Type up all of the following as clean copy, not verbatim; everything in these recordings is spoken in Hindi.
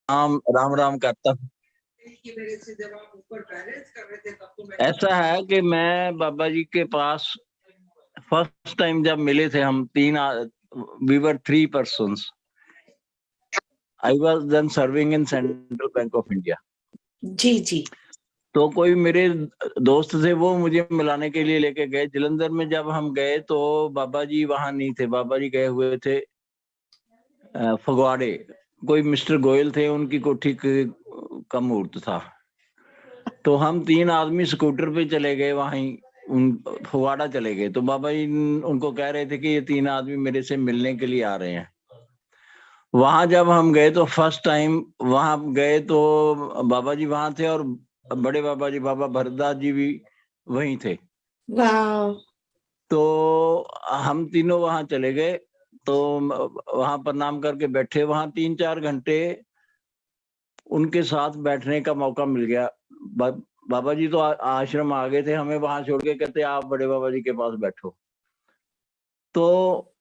राम राम राम करता हूँ। ऐसा है कि मैं बाबा जी के पास फर्स्ट टाइम जब मिले थे हम we were 3 persons. I was then serving in Central Bank of India. जी जी। तो कोई मेरे दोस्त थे, वो मुझे मिलाने के लिए लेके गए। जलंधर में जब हम गए तो बाबा जी वहां नहीं थे, बाबा जी गए हुए थे फगवाड़े। कोई मिस्टर गोयल थे, उनकी कोठी का मुहूर्त था। तो हम 3 आदमी स्कूटर पे चले गए, वहीं फगवाड़ा चले गए। तो बाबा जी उनको कह रहे थे कि ये 3 आदमी मेरे से मिलने के लिए आ रहे हैं। वहां जब हम गए तो फर्स्ट टाइम वहां गए तो बाबा जी वहां थे, और बड़े बाबा जी बाबा भरतदास जी भी वहीं थे। वाह। तो हम तीनों वहां चले गए, तो वहां प्रणाम करके बैठे। वहां 3-4 घंटे उनके साथ बैठने का मौका मिल गया। बाबा जी तो आश्रम आ गए थे, हमें वहां छोड़ के कहते आप बड़े बाबा जी के पास बैठो। तो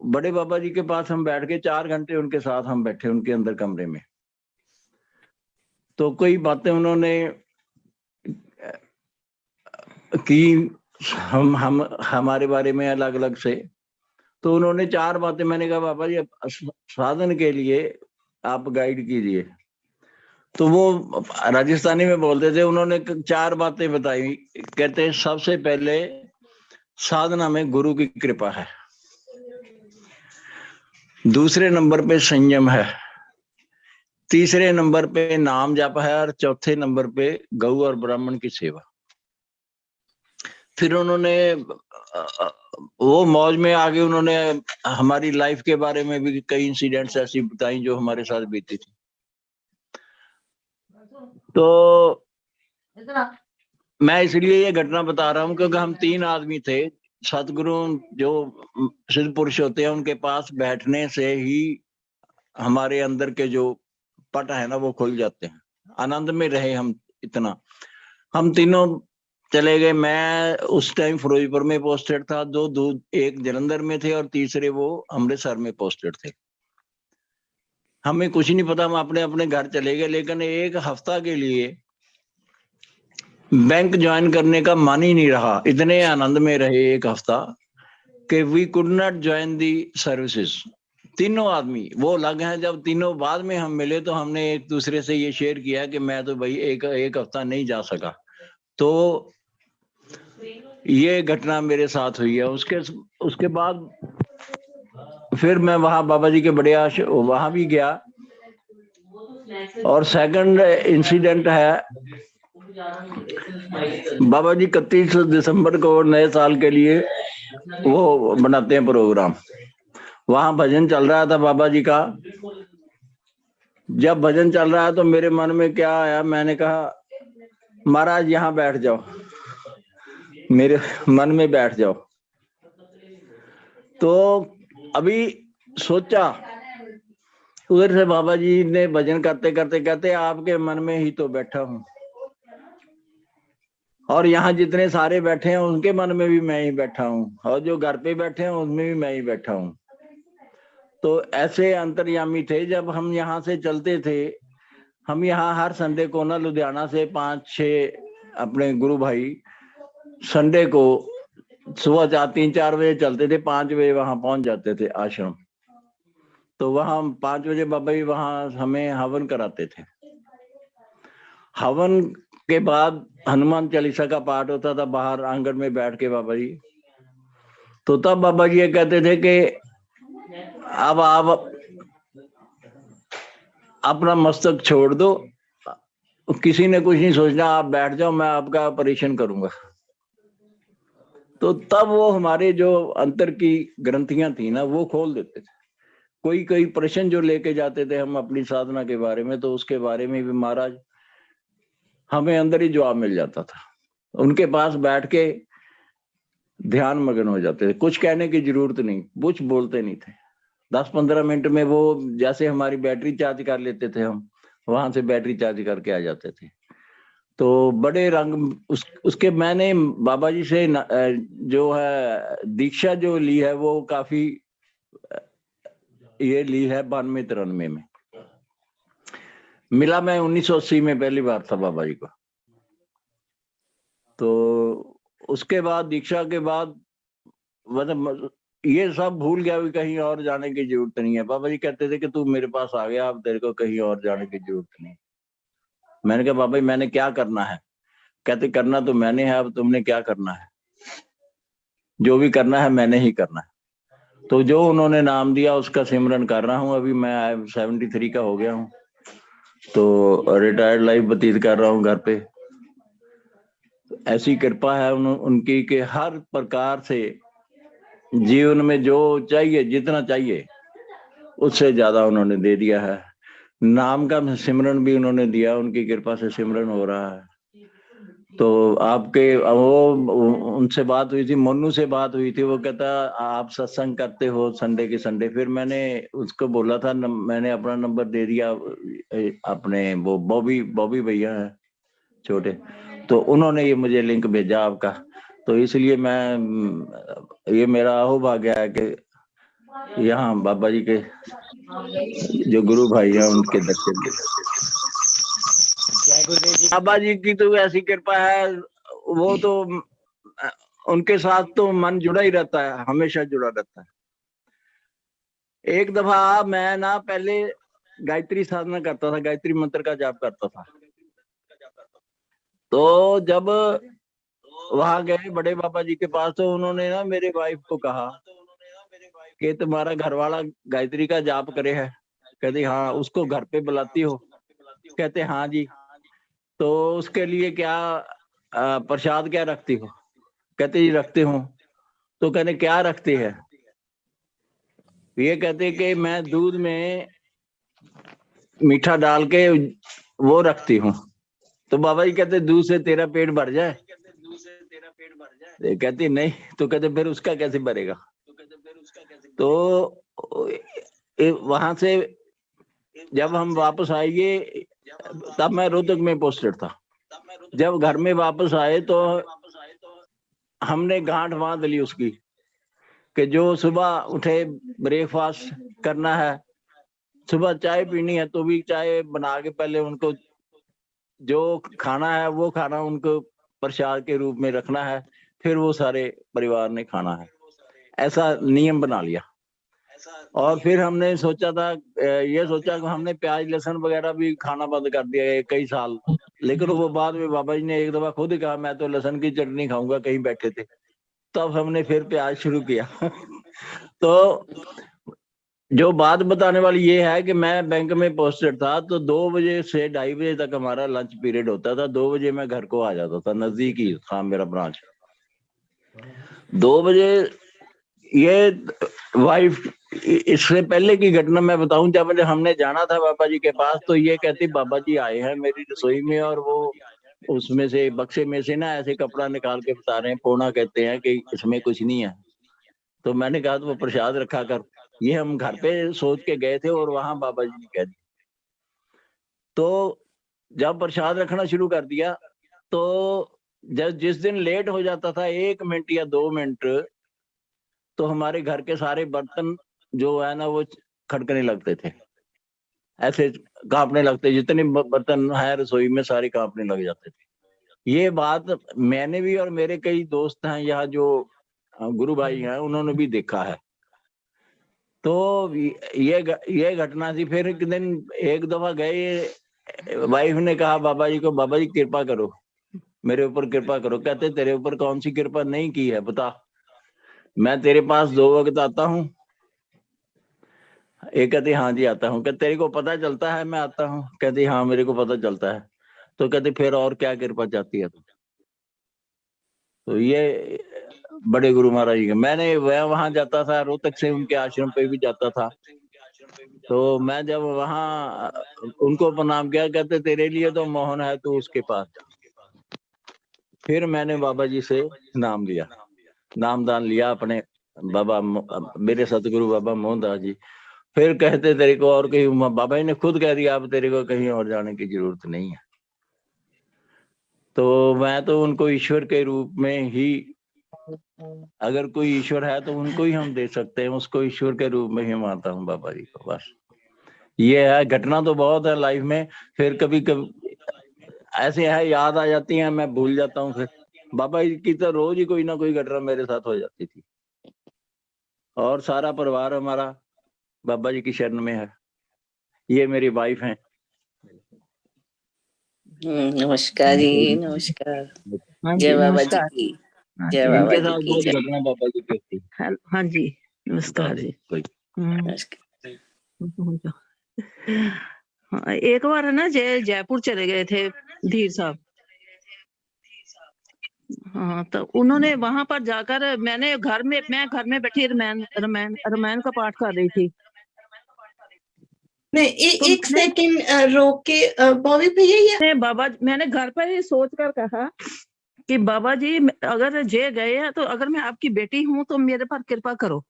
बड़े बाबा जी के पास हम बैठ के 4 घंटे उनके साथ हम बैठे उनके अंदर कमरे में। तो कई बातें उन्होंने की, हम हमारे बारे में अलग अलग से। तो उन्होंने 4 बातें, मैंने कहा बाबा जी साधन के लिए आप गाइड कीजिए। तो वो राजस्थानी में बोलते थे। उन्होंने 4 बातें बताई। कहते सबसे पहले साधना में गुरु की कृपा है, दूसरे नंबर पे संयम है, तीसरे नंबर पे नाम जप है, और चौथे नंबर पे गौ और ब्राह्मण की सेवा। फिर उन्होंने वो मौज में आगे उन्होंने हमारी लाइफ के बारे में भी कई इंसिडेंट्स ऐसी बताई जो हमारे साथ बीती थी। तो मैं इसलिए ये घटना बता रहा हूँ क्योंकि हम 3 आदमी थे। सतगुरु जो सिद्ध पुरुष होते हैं उनके पास बैठने से ही हमारे अंदर के जो पट है ना वो खुल जाते हैं। आनंद में रहे हम इतना। हम तीनों चले गए। मैं उस टाइम फिरोजपुर में पोस्टेड था, एक जलंधर में थे और तीसरे वो अमृतसर में पोस्टेड थे। हमें कुछ नहीं पता, हम अपने अपने घर चले गए। लेकिन 1 हफ्ता के लिए बैंक ज्वाइन करने का मन ही नहीं रहा। इतने आनंद में रहे 1 हफ्ता कि we could not join the services. तीनों आदमी वो अलग हैं। जब तीनों बाद में हम मिले तो हमने एक दूसरे से ये शेयर किया कि मैं तो भाई एक हफ्ता नहीं जा सका। तो ये घटना मेरे साथ हुई है। उसके बाद फिर मैं वहां बाबा जी के बड़े वहां भी गया। और सेकंड इंसिडेंट है, बाबा जी 31 दिसंबर को नए साल के लिए वो बनाते हैं प्रोग्राम। वहां भजन चल रहा था बाबा जी का। जब भजन चल रहा है तो मेरे मन में क्या आया, मैंने कहा महाराज यहाँ बैठ जाओ, मेरे मन में बैठ जाओ। तो अभी सोचा, उधर से बाबा जी ने भजन करते करते कहते आपके मन में ही तो बैठा हूं, और यहाँ जितने सारे बैठे हैं उनके मन में भी मैं ही बैठा हूँ, और जो घर पे बैठे हैं उनमें भी मैं ही बैठा हूँ। तो ऐसे अंतर्यामी थे। जब हम यहाँ से चलते थे, हम यहाँ हर संडे को ना लुधियाना से 5-6 अपने गुरु भाई संडे को सुबह 3-4 बजे चलते थे, 5 बजे वहां पहुंच जाते थे आश्रम। तो वहां 5 बजे बाबा जी वहां हमें हवन कराते थे। हवन के बाद हनुमान चालीसा का पाठ होता था बाहर आंगन में बैठ के बाबा जी। तो तब बाबा जी ये कहते थे कि अब आप अपना मस्तक छोड़ दो, किसी ने कुछ नहीं सोचना, आप बैठ जाओ, मैं आपका ऑपरेशन करूंगा। तो तब वो हमारे जो अंतर की ग्रंथियां थी ना वो खोल देते थे। कोई प्रश्न जो लेके जाते थे हम अपनी साधना के बारे में, तो उसके बारे में भी महाराज हमें अंदर ही जवाब मिल जाता था। उनके पास बैठ के ध्यान मग्न हो जाते थे। कुछ कहने की जरूरत नहीं, कुछ बोलते नहीं थे। 10-15 मिनट में वो जैसे हमारी बैटरी चार्ज कर लेते थे, हम वहां से बैटरी चार्ज करके आ जाते थे। तो बड़े रंग उसके मैंने बाबा जी से जो है दीक्षा जो ली है वो काफी ये ली है 92-93 में। मिला मैं 1980 में पहली बार था बाबा जी को। तो उसके बाद दीक्षा के बाद मतलब ये सब भूल गया भी कहीं और जाने की जरूरत नहीं है। बाबा जी कहते थे कि तू मेरे पास आ गया, अब तेरे को कहीं और जाने की जरूरत नहीं। मैंने कहा बाबा जी मैंने क्या करना है? कहते करना तो मैंने है, अब तुमने क्या करना है? जो भी करना है मैंने ही करना है। तो जो उन्होंने नाम दिया उसका सिमरन कर रहा हूँ। अभी मैं 73 का हो गया हूँ, तो रिटायर्ड लाइफ व्यतीत कर रहा हूँ घर पे। ऐसी कृपा है उनकी कि हर प्रकार से जीवन में जो चाहिए, जितना चाहिए उससे ज्यादा उन्होंने दे दिया है। नाम का सिमरन भी उन्होंने दिया, उनकी कृपा से सिमरन हो रहा है। तो आपके वो उनसे बात हुई थी, मोनू से बात हुई थी। वो कहता आप सत्संग करते हो संडे के संडे। फिर मैंने उसको बोला था, मैंने अपना नंबर दे दिया अपने वो बॉबी भैया है छोटे, तो उन्होंने ये मुझे लिंक भेजा आपका। तो इसलिए मैं ये मेरा अहोभाग्य है कि यहाँ बाबा जी के जो गुरु भाई हैं उनके दर्शन के। बाबा जी की तो ऐसी कृपा है, वो तो उनके साथ तो मन जुड़ा ही रहता है, हमेशा जुड़ा रहता है। एक दफा मैं ना पहले गायत्री साधना करता था, गायत्री मंत्र का जाप करता था। तो जब वहां गए बड़े बाबा जी के पास, तो उन्होंने ना मेरे वाइफ को कहा कि तुम्हारा घर वाला गायत्री का जाप करे है। कहती हाँ। उसको घर पे बुलाती हो? कहते हाँ जी। तो उसके लिए क्या प्रसाद क्या रखती हो? कहते जी रखते हो। तो कहते क्या रखते हैं? ये कहते कि मैं दूध में मीठा डाल के वो रखती हूँ। तो बाबा जी कहते दूध से तेरा पेट भर जाए? कहती नहीं। तो कहते फिर उसका कैसे भरेगा? तो वहां से जब हम वापस आएंगे, तब मैं रोहतक में पोस्टेड था। जब घर में वापस आए तो हमने गांठ बांध ली उसकी कि जो सुबह उठे ब्रेकफास्ट करना है, सुबह चाय पीनी है तो भी चाय बना के पहले उनको जो खाना है वो खाना उनको प्रसाद के रूप में रखना है, फिर वो सारे परिवार ने खाना है। ऐसा नियम बना लिया। और फिर हमने सोचा था, ये सोचा कि हमने प्याज लहसुन वगैरह भी खाना बंद कर दिया कई साल। लेकिन वो बाद में बाबा जी ने एक दफा खुद ही कहा मैं तो लहसुन की चटनी खाऊंगा, कहीं बैठे थे, तब हमने फिर प्याज शुरू किया। तो जो बात बताने वाली ये है कि मैं बैंक में पोस्टेड था, तो 2 बजे से 2:30 बजे तक हमारा लंच पीरियड होता था। 2 बजे मैं घर को आ जाता था, नजदीक ही था मेरा ब्रांच। 2 बजे ये वाइफ, इससे पहले की घटना मैं बताऊं, जब हमने जाना था बाबा जी के पास, तो ये कहती बाबा जी आए हैं मेरी रसोई में, और वो उसमें से बक्से में से ना ऐसे कपड़ा निकाल के बता रहे हैं, पोना कहते हैं, कि इसमें कुछ नहीं है। तो मैंने कहा तो वो प्रसाद रखा कर। ये हम घर पे सोच के गए थे और वहां बाबा जी ने कह दिया। तो जब प्रसाद रखना शुरू कर दिया, तो जब जिस दिन लेट हो जाता था 1 मिनट या 2 मिनट, तो हमारे घर के सारे बर्तन जो है ना वो खड़कने लगते थे, ऐसे कांपने लगते, जितने बर्तन है रसोई में सारे कांपने लग जाते थे। ये बात मैंने भी और मेरे कई दोस्त हैं यहाँ जो गुरु भाई हैं, उन्होंने भी देखा है। तो ये घटना थी। फिर एक दिन एक दफा गए, वाइफ ने कहा बाबा जी को, बाबा जी कृपा करो, मेरे ऊपर कृपा करो। कहते तेरे ऊपर कौन सी कृपा नहीं की है बता? मैं तेरे पास 2 वक्त आता हूँ। एक कहती हाँ जी आता हूँ। कहते तेरे को पता चलता है मैं आता हूँ? कहती हाँ मेरे को पता चलता है। तो कहते फिर और क्या कृपा चाहती है तू? तो ये बड़े गुरु महाराज जी का, मैंने वहां जाता था, रोहतक से उनके आश्रम पे भी जाता था। तो मैं जब वहां उनको प्रणाम किया, कहते तेरे लिए तो मोहन है, तू उसके पास जा। फिर मैंने बाबा जी से नाम लिया, नामदान लिया अपने बाबा, मेरे सतगुरु बाबा मोहनदास जी। फिर कहते तेरे को और कहीं, बाबा जी ने खुद कह दिया अब तेरे को कहीं और जाने की जरूरत नहीं है। तो मैं तो उनको ईश्वर के रूप में ही, अगर कोई ईश्वर है तो उनको ही हम दे सकते हैं, उसको ईश्वर के रूप में ही मानता हूँ बाबा जी को, बस। ये है, घटना तो बहुत है लाइफ में, फिर कभी कभी ऐसे है याद आ जाती है, मैं भूल जाता हूँ। फिर बाबा जी की तो रोज ही कोई ना कोई घटना मेरे साथ हो जाती थी, और सारा परिवार हमारा बाबा जी की शरण में है। ये मेरी वाइफ है। नमस्कार जी, नमस्कार। हाँ जय जी बाबा जी नमस्कार। की, हाँ जय जी बाबा इनके जी साथ की बहुत जय। घटना बाबा जी की होती हाँ जी नमस्कार जी। नमस्कार। हाँ, एक बार है ना जयपुर चले गए थे धीर साहब। हाँ तो उन्होंने वहां पर जाकर मैं घर में बैठी रामायण का पाठ कर रही थी। मैं तो एक सेकंड रोक के बॉबी भैया ये मैंने घर पर ही सोच कर कहा कि बाबा जी अगर जे गए हैं तो अगर मैं आपकी बेटी हूं तो मेरे पर कृपा करो।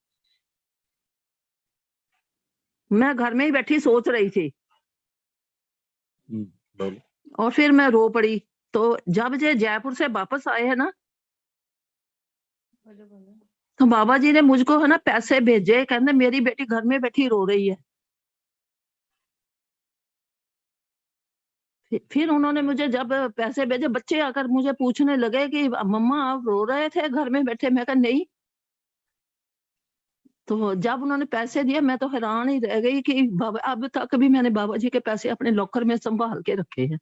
मैं घर में ही बैठी सोच रही थी और फिर मैं रो पड़ी। तो जब जे जयपुर से वापस आए हैं ना, तो बाबा जी ने मुझको है ना पैसे भेजे, कहते मेरी बेटी घर में बैठी रो रही है। फिर उन्होंने मुझे जब पैसे भेजे, बच्चे आकर मुझे पूछने लगे कि मम्मा आप रो रहे थे घर में बैठे। मैं कहा नहीं। तो जब उन्होंने पैसे दिए मैं तो हैरान ही रह गई कि बाबा, अब तक भी मैंने बाबा जी के पैसे अपने लॉकर में संभाल के रखे हैं।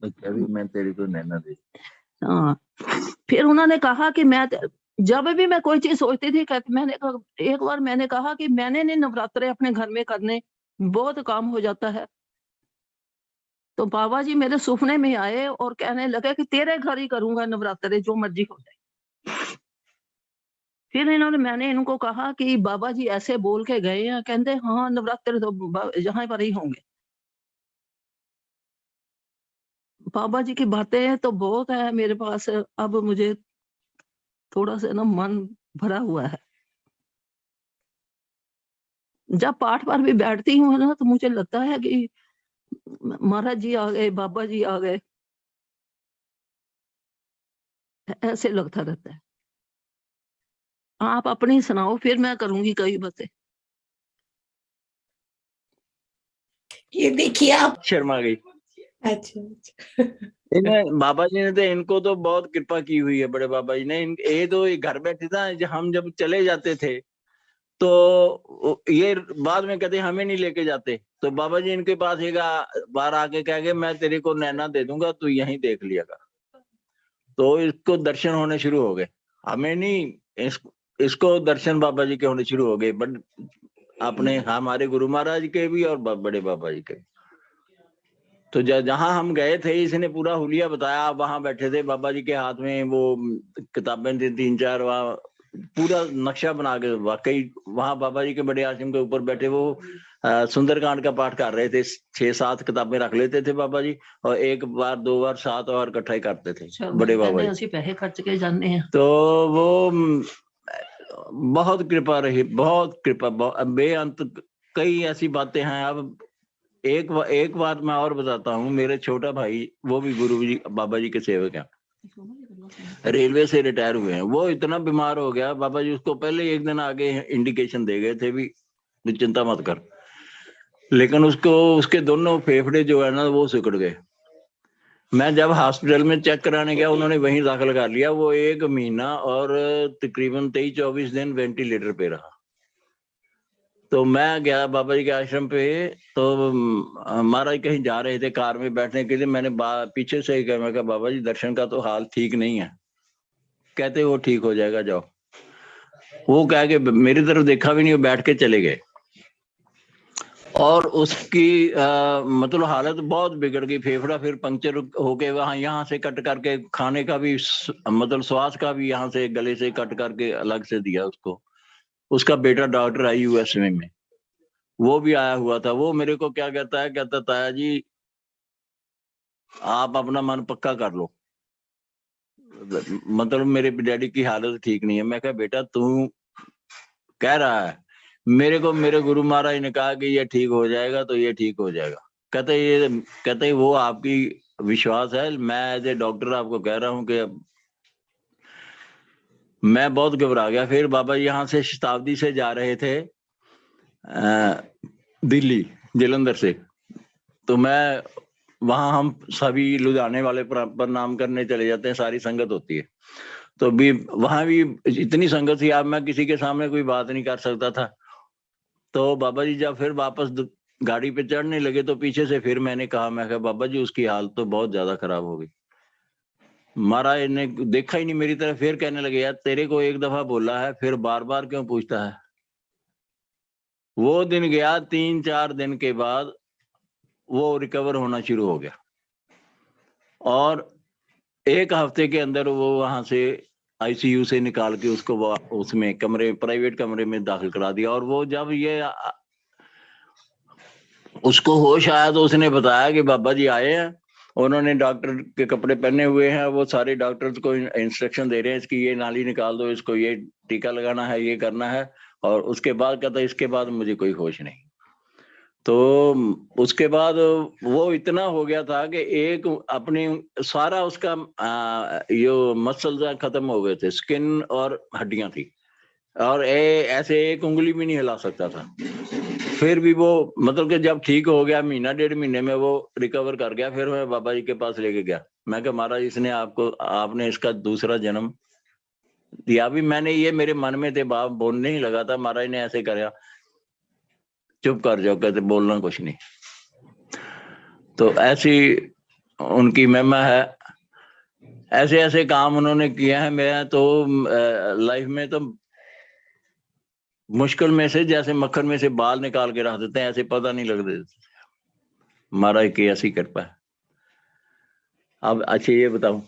मैं तेरी को नैना दे। हाँ, फिर उन्होंने कहा कि जब भी मैं कोई चीज सोचती थी, एक बार मैंने कहा कि मैंने नहीं नवरात्रे अपने घर में करने, बहुत काम हो जाता है। तो बाबा जी मेरे सपने में आए और कहने लगे कि तेरे घर ही करूंगा नवरात्रे, जो मर्जी हो जाए। फिर मैंने इनको कहा कि बाबा जी ऐसे बोल के गए हैं, कहते हाँ नवरात्रे तो यहाँ पर ही होंगे। बाबा जी की बातें तो बहुत है मेरे पास। अब मुझे थोड़ा सा ना मन भरा हुआ है। जब पाठ पर भी बैठती हूँ ना तो मुझे लगता है कि महाराज जी आ गए, बाबा जी आ गए, ऐसे लगता रहता है। आप अपनी सुनाओ, फिर मैं करूंगी कई बातें। ये देखिए आप शर्मा गई। अच्छा इन्हें बाबा जी ने तो इनको तो बहुत कृपा की हुई है, बड़े बाबा जी ने। ये तो घर बैठे था, हम जब चले जाते थे तो ये बाद में कहते हमें नहीं लेके जाते, तो बाबा जी इनके पास एक बार आके कह गए मैं तेरे को नैना दे दूंगा, तू यहीं देख लिएगा। तो इसको दर्शन होने शुरू हो गए, हमें नहीं, इसको दर्शन बाबा जी के होने शुरू हो गए। बट अपने हमारे गुरु महाराज के भी और बड़े बाबा जी के। तो जहां हम गए थे इसने पूरा हुलिया बताया। आप वहां बैठे थे, बाबा जी के हाथ में वो किताबें थी 3-4, वहां पूरा नक्शा बना के। वाकई वहां बाबा जी के बड़े आश्रम के ऊपर बैठे वो सुंदरकांड का पाठ कर रहे थे। 6-7 किताबें रख लेते थे बाबा जी, और 1 बार 2 बार 7 बार इकट्ठा ही करते थे बड़े बाबा जी। पैसे खर्च के जाने हैं। तो वो बहुत कृपा रही, बहुत कृपा, बेअंत। कई ऐसी बातें हैं। अब एक बात मैं और बताता हूँ। मेरे छोटा भाई, वो भी गुरु जी बाबा जी के सेवक हैं, रेलवे से रिटायर हुए हैं। वो इतना बीमार हो गया, बाबा जी उसको पहले एक दिन आगे इंडिकेशन दे गए थे भी चिंता मत कर, लेकिन उसको उसके दोनों फेफड़े जो है ना वो सिकुड़ गए। मैं जब हॉस्पिटल में चेक कराने गया, उन्होंने वहीं दाखिल कर लिया। वो 1 महीना और तकरीबन 23-24 दिन वेंटिलेटर पे रहा। तो मैं गया बाबा जी के आश्रम पे, तो महाराज कहीं जा रहे थे कार में बैठने के लिए। मैंने पीछे से ही कहा, मैं कहा बाबा जी दर्शन का तो हाल ठीक नहीं है। कहते वो ठीक हो जाएगा, जाओ। वो कह के मेरी तरफ देखा भी नहीं, वो बैठ के चले गए। और उसकी मतलब हालत बहुत बिगड़ गई। फेफड़ा फिर पंक्चर होके वहां यहाँ से कट करके, खाने का भी मतलब श्वास का भी यहाँ से गले से कट करके अलग से दिया उसको। उसका बेटा डॉक्टर है यूएसए में, वो भी आया हुआ था। वो मेरे को क्या कहता है, कहता ताया जी आप अपना मन पक्का कर लो, मतलब मेरे डैडी की हालत ठीक नहीं है। मैं कहा बेटा तू कह रहा है, मेरे को मेरे गुरु महाराज ने कहा कि ये ठीक हो जाएगा, तो ये ठीक हो जाएगा। कहते वो आपकी विश्वास है, मैं एज ए डॉक्टर आपको कह रहा हूँ कि मैं बहुत घबरा गया। फिर बाबा जी यहाँ से शताब्दी से जा रहे थे, दिल्ली जलंधर से। तो मैं वहां, हम सभी लुधियाने वाले प्रणाम करने चले जाते हैं, सारी संगत होती है। तो भी वहां भी इतनी संगत थी, अब मैं किसी के सामने कोई बात नहीं कर सकता था। तो बाबा जी जब फिर वापस गाड़ी पे चढ़ने लगे तो पीछे से फिर मैंने कहा, मैं कहा बाबा जी उसकी हालत तो बहुत ज्यादा खराब हो गई। महाराज ने देखा ही नहीं मेरी तरफ, फिर कहने लगे यार तेरे को एक दफा बोला है, फिर बार बार क्यों पूछता है। वो दिन गया, 3-4 दिन के बाद वो रिकवर होना शुरू हो गया और 1 हफ्ते के अंदर वो वहां से आईसीयू से निकाल के उसको उसमें कमरे, प्राइवेट कमरे में दाखिल करा दिया। और वो जब ये उसको होश आया तो उसने बताया कि बाबा जी आए हैं, उन्होंने डॉक्टर के कपड़े पहने हुए हैं, वो सारे डॉक्टर्स को इंस्ट्रक्शन दे रहे हैं, इसकी ये नाली निकाल दो, इसको ये टीका लगाना है, ये करना है। और उसके बाद कहता इसके बाद मुझे कोई होश नहीं। तो उसके बाद वो इतना हो गया था कि एक अपनी सारा उसका ये मसल्स खत्म हो गए थे, स्किन और हड्डियां थी, और ऐसे एक उंगली भी नहीं हिला सकता था। फिर भी वो मतलब कि जब ठीक हो गया, 1-1.5 महीने में वो रिकवर कर गया। फिर मैं बाबा जी के पास लेके गया, मैं कहा महाराज इसने आपने इसका दूसरा जन्म दिया। भी मैंने ये मेरे मन में थे, बाप बोलने ही लगा था, महाराज ने ऐसे कराया, चुप कर जाओ, कहते बोलना कुछ नहीं। तो ऐसी उनकी महिमा है, ऐसे ऐसे काम उन्होंने किए हैं। मैं तो लाइफ में तो मुश्किल में से जैसे मक्खन में से बाल निकाल के रख देते हैं, ऐसे पता नहीं लग देते। महाराज की ऐसी कृपा है। अब अच्छा ये बताओ,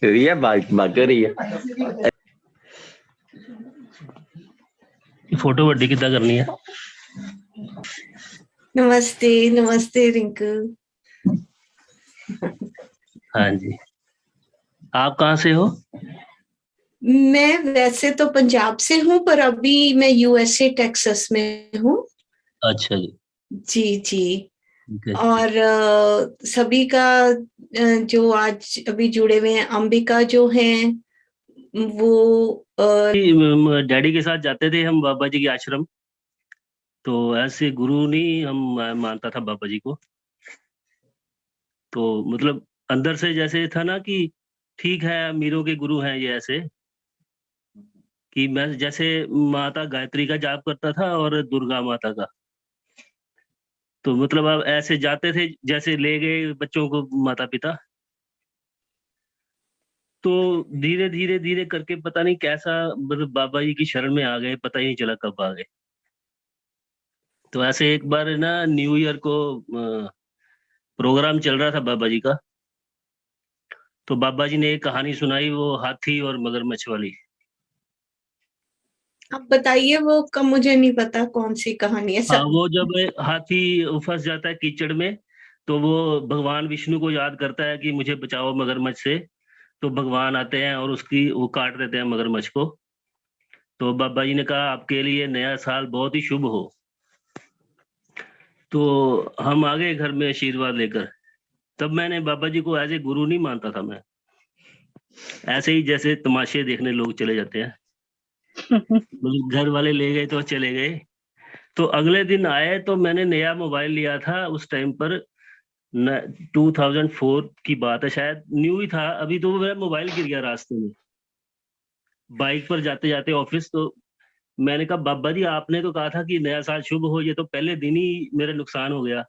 ये बात कर रही है फोटो बड़ी कितना करनी है। नमस्ते नमस्ते रिंकू। हाँ जी, आप कहाँ से हो? मैं वैसे तो पंजाब से हूँ, पर अभी मैं यूएसए टेक्सास में हूँ। अच्छा जी जी जी। ठीक है। और सभी का जो आज अभी जुड़े हुए हैं, अंबिका जो हैं वो डैडी के साथ जाते थे हम बाबा जी के आश्रम। तो ऐसे गुरु नहीं हम मानता था बाबा जी को। तो मतलब अंदर से जैसे था ना कि ठीक है अमीरों के गुरु हैं ये, ऐसे कि मैं जैसे माता गायत्री का जाप करता था और दुर्गा माता का। तो मतलब अब ऐसे जाते थे जैसे ले गए बच्चों को माता पिता। तो धीरे धीरे धीरे करके पता नहीं कैसा मतलब बाबा जी की शरण में आ गए, पता ही नहीं चला कब आ गए। तो ऐसे एक बार ना न्यू ईयर को प्रोग्राम चल रहा था बाबा जी का। तो बाबा जी ने एक कहानी सुनाई, वो हाथी और मगरमच्छ वाली। आप बताइए वो कब, मुझे नहीं पता कौन सी कहानी है। हाँ, वो जब हाथी फंस जाता है कीचड़ में, तो वो भगवान विष्णु को याद करता है कि मुझे बचाओ मगरमच्छ से। तो भगवान आते हैं और उसकी वो काट देते हैं मगरमच्छ को। तो बाबा जी ने कहा आपके लिए नया साल बहुत ही शुभ हो। तो हम आ गए घर में आशीर्वाद लेकर। तब मैंने बाबा जी को एज ए गुरु नहीं मानता था मैं, ऐसे ही जैसे तमाशे देखने लोग चले जाते हैं। मतलब घर वाले ले गए तो चले गए। तो अगले दिन आए तो मैंने नया मोबाइल लिया था उस टाइम पर 2004 की बात है, शायद न्यू ही था अभी। तो मेरा मोबाइल गिर गया रास्ते में, बाइक पर जाते जाते ऑफिस। तो मैंने कहा बाबा जी आपने तो कहा था कि नया साल शुभ हो, ये तो पहले दिन ही मेरा नुकसान हो गया।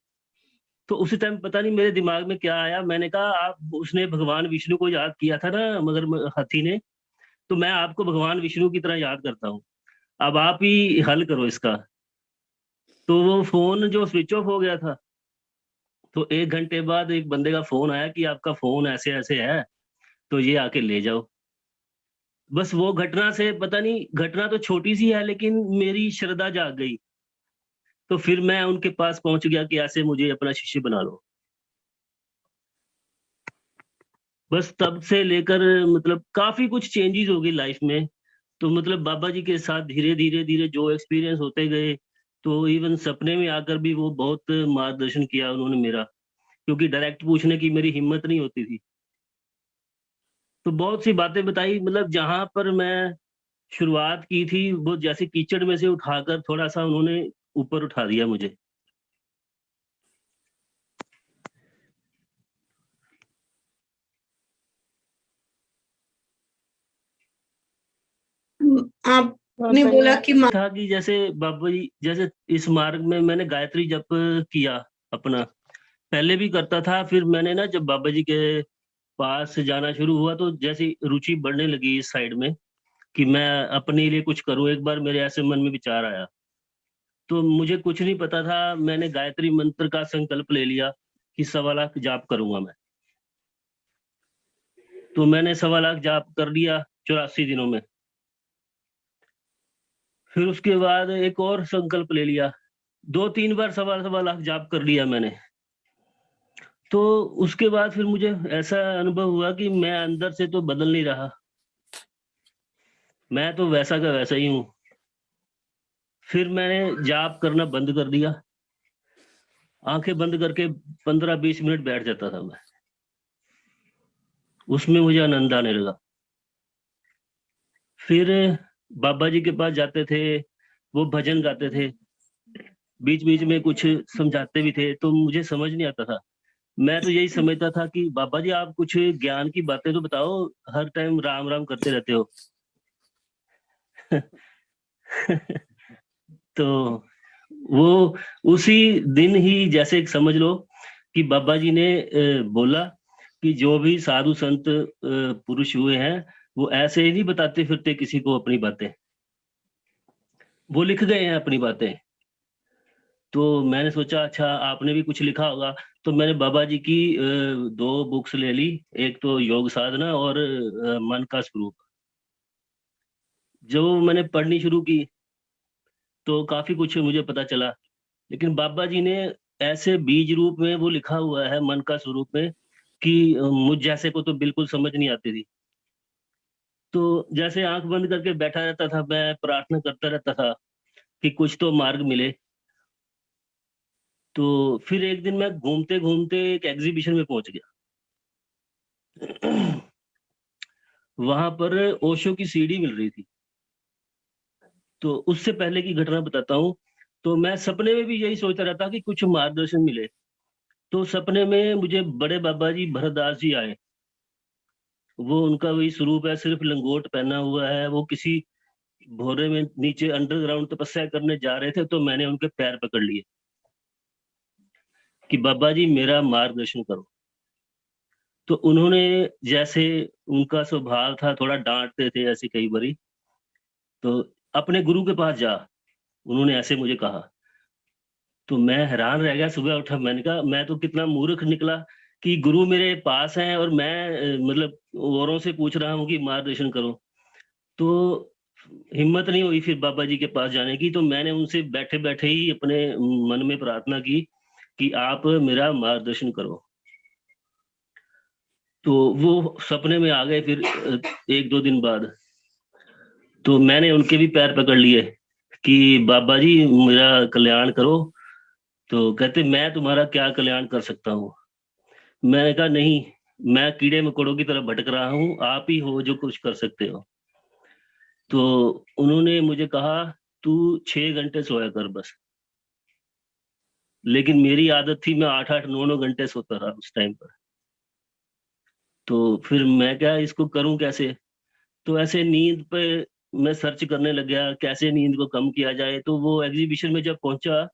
तो उसी टाइम पता नहीं मेरे दिमाग में क्या आया, मैंने कहा आप उसने भगवान विष्णु को याद किया था ना मगर हाथी ने, तो मैं आपको भगवान विष्णु की तरह याद करता हूँ, अब आप ही हल करो इसका। तो वो फोन जो स्विच ऑफ हो गया था, तो 1 घंटे बाद एक बंदे का फोन आया कि आपका फोन ऐसे ऐसे है, तो ये आके ले जाओ। बस वो घटना से पता नहीं, घटना तो छोटी सी है लेकिन मेरी श्रद्धा जाग गई। तो फिर मैं उनके पास पहुंच गया कि ऐसे मुझे अपना शिष्य बना लो। बस तब से लेकर मतलब काफी कुछ चेंजेस हो गई लाइफ में। तो मतलब बाबा जी के साथ धीरे धीरे धीरे जो एक्सपीरियंस होते गए, तो इवन सपने में आकर भी वो बहुत मार्गदर्शन किया उन्होंने मेरा, क्योंकि डायरेक्ट पूछने की मेरी हिम्मत नहीं होती थी। तो बहुत सी बातें बताई, मतलब जहां पर मैं शुरुआत की थी वो जैसे कीचड़ में से उठाकर थोड़ा सा उन्होंने ऊपर उठा दिया मुझे। आपने बोला कि था कि जैसे बाबा जी, जैसे इस मार्ग में मैंने गायत्री जप किया अपना, पहले भी करता था, फिर मैंने ना जब बाबा जी के पास जाना शुरू हुआ तो जैसी रुचि बढ़ने लगी इस साइड में कि मैं अपने लिए कुछ करूं। एक बार मेरे ऐसे मन में विचार आया, तो मुझे कुछ नहीं पता था, मैंने गायत्री मंत्र का संकल्प ले लिया कि 1.25 लाख जाप करूंगा मैं। तो मैंने 1.25 लाख जाप कर लिया 84 दिनों में। फिर उसके बाद एक और संकल्प ले लिया, 2-3 बार 1.25 लाख जाप कर लिया मैंने। तो उसके बाद फिर मुझे ऐसा अनुभव हुआ कि मैं अंदर से तो बदल नहीं रहा, मैं तो वैसा का वैसा ही हूँ। फिर मैंने जाप करना बंद कर दिया, आंखें बंद करके 15-20 मिनट बैठ जाता था मैं, उसमें मुझे आनंद आने लगा। फिर बाबा जी के पास जाते थे, वो भजन गाते थे, बीच बीच में कुछ समझाते भी थे, तो मुझे समझ नहीं आता था। मैं तो यही समझता था कि बाबा जी आप कुछ ज्ञान की बातें तो बताओ, हर टाइम राम राम करते रहते हो। तो वो उसी दिन ही जैसे समझ लो कि बाबा जी ने बोला कि जो भी साधु संत पुरुष हुए हैं वो ऐसे ही नहीं बताते फिरते किसी को अपनी बातें, वो लिख गए हैं अपनी बातें। तो मैंने सोचा अच्छा आपने भी कुछ लिखा होगा, तो मैंने बाबा जी की 2 बुक्स ले ली, एक तो योग साधना और मन का स्वरूप। जब मैंने पढ़नी शुरू की तो काफी कुछ मुझे पता चला, लेकिन बाबा जी ने ऐसे बीज रूप में वो लिखा हुआ है मन का स्वरूप में कि मुझ जैसे को तो बिल्कुल समझ नहीं आती थी। तो जैसे आंख बंद करके बैठा रहता था, मैं प्रार्थना करता रहता था कि कुछ तो मार्ग मिले। तो फिर एक दिन मैं घूमते घूमते एक एग्जीबिशन में पहुंच गया। वहां पर ओशो की सीडी मिल रही थी। तो उससे पहले की घटना बताता हूँ। तो मैं सपने में भी यही सोचता रहता कि कुछ मार्गदर्शन मिले। तो सपने में मुझे बड़े बाबा जी भरतदास जी आए। वो उनका वही स्वरूप है, सिर्फ लंगोट पहना हुआ है। वो किसी भोरे में नीचे अंडरग्राउंड तपस्या करने जा रहे थे, तो मैंने उनके पैर पकड़ लिए कि बाबा जी मेरा मार्गदर्शन करो। तो उन्होंने, जैसे उनका स्वभाव था, थोड़ा डांटते थे ऐसे कई बारी, तो अपने गुरु के पास जा, उन्होंने ऐसे मुझे कहा। तो मैं हैरान रह गया। सुबह उठा, मैंने कहा मैं तो कितना मूर्ख निकला कि गुरु मेरे पास हैं और मैं मतलब औरों से पूछ रहा हूँ कि मार्गदर्शन करो। तो हिम्मत नहीं हुई फिर बाबा जी के पास जाने की। तो मैंने उनसे बैठे बैठे ही अपने मन में प्रार्थना की कि आप मेरा मार्गदर्शन करो। तो वो सपने में आ गए फिर 1-2 दिन बाद। तो मैंने उनके भी पैर पकड़ लिए कि बाबा जी मेरा कल्याण करो। तो कहते मैं तुम्हारा क्या कल्याण कर सकता हूँ। मैंने कहा नहीं, मैं कीड़े मकोड़ों की तरह भटक रहा हूँ, आप ही हो जो कुछ कर सकते हो। तो उन्होंने मुझे कहा तू 6 घंटे सोया कर बस। लेकिन मेरी आदत थी, मैं 8-8 9-9 घंटे सोता रहा उस टाइम पर। तो फिर मैं क्या इसको करूं कैसे। तो ऐसे नींद पे मैं सर्च करने लग गया कैसे नींद को कम किया जाए। तो वो एग्जीबिशन में जब पहुंचा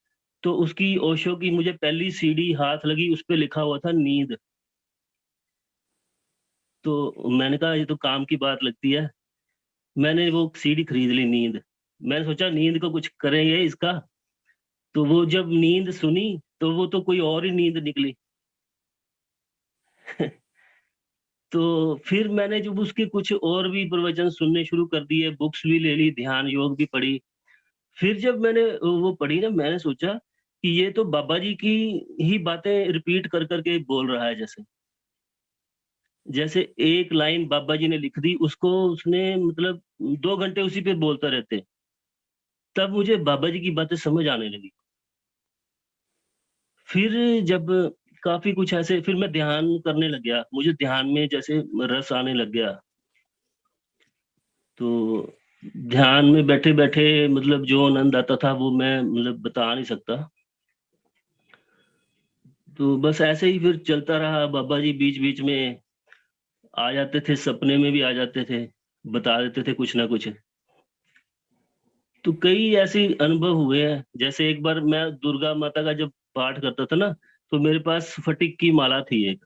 तो उसकी ओशो की मुझे पहली सीडी हाथ लगी, उस पे लिखा हुआ था नींद। तो मैंने कहा ये तो काम की बात लगती है। मैंने वो सीडी खरीद ली नींद। मैंने सोचा नींद को कुछ करेंगे इसका। तो वो जब नींद सुनी तो वो तो कोई और ही नींद निकली। तो फिर मैंने जब उसके कुछ और भी प्रवचन सुनने शुरू कर दिए, बुक्स भी ले ली, ध्यान योग भी पढ़ी। फिर जब मैंने वो पढ़ी ना, मैंने सोचा कि ये तो बाबा जी की ही बातें रिपीट कर करके बोल रहा है। जैसे जैसे एक लाइन बाबा जी ने लिख दी, उसको उसने मतलब 2 घंटे उसी पे बोलता रहते। तब मुझे बाबा जी की बातें समझ आने लगी। फिर जब काफी कुछ ऐसे, फिर मैं ध्यान करने लग गया, मुझे ध्यान में जैसे रस आने लग गया। तो ध्यान में बैठे बैठे मतलब जो आनंद आता था वो मैं मतलब बता नहीं सकता। तो बस ऐसे ही फिर चलता रहा। बाबा जी बीच बीच में आ जाते थे, सपने में भी आ जाते थे, बता देते थे कुछ ना कुछ। तो कई ऐसे अनुभव हुए हैं। जैसे एक बार मैं दुर्गा माता का जब पाठ करता था ना, तो मेरे पास स्फटिक की माला थी एक।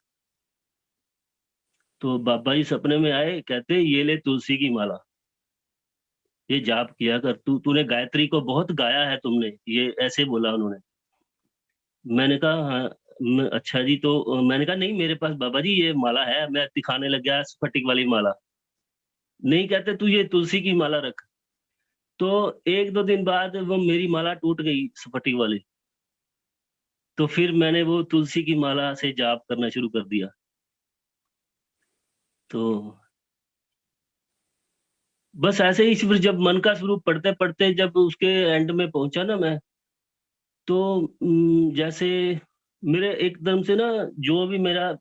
तो बाबा जी सपने में आए, कहते ये ले तुलसी की माला, ये जाप किया कर, तूने गायत्री को बहुत गाया है तुमने, ये ऐसे बोला उन्होंने। मैंने कहा हाँ। अच्छा जी। तो मैंने कहा नहीं मेरे पास बाबा जी ये माला है। मैं दिखाने लग गया स्फटिक वाली माला। नहीं, कहते तू ये तुलसी की माला रख। तो एक दो दिन बाद वो मेरी माला टूट गई स्फटिक वाली। तो फिर मैंने वो तुलसी की माला से जाप करना शुरू कर दिया। तो बस ऐसे ही फिर जब मन का स्वरूप पढ़ते पढ़ते जब उसके एंड में पहुंचा ना मैं, तो जैसे मेरे एकदम से ना जो भी मेरा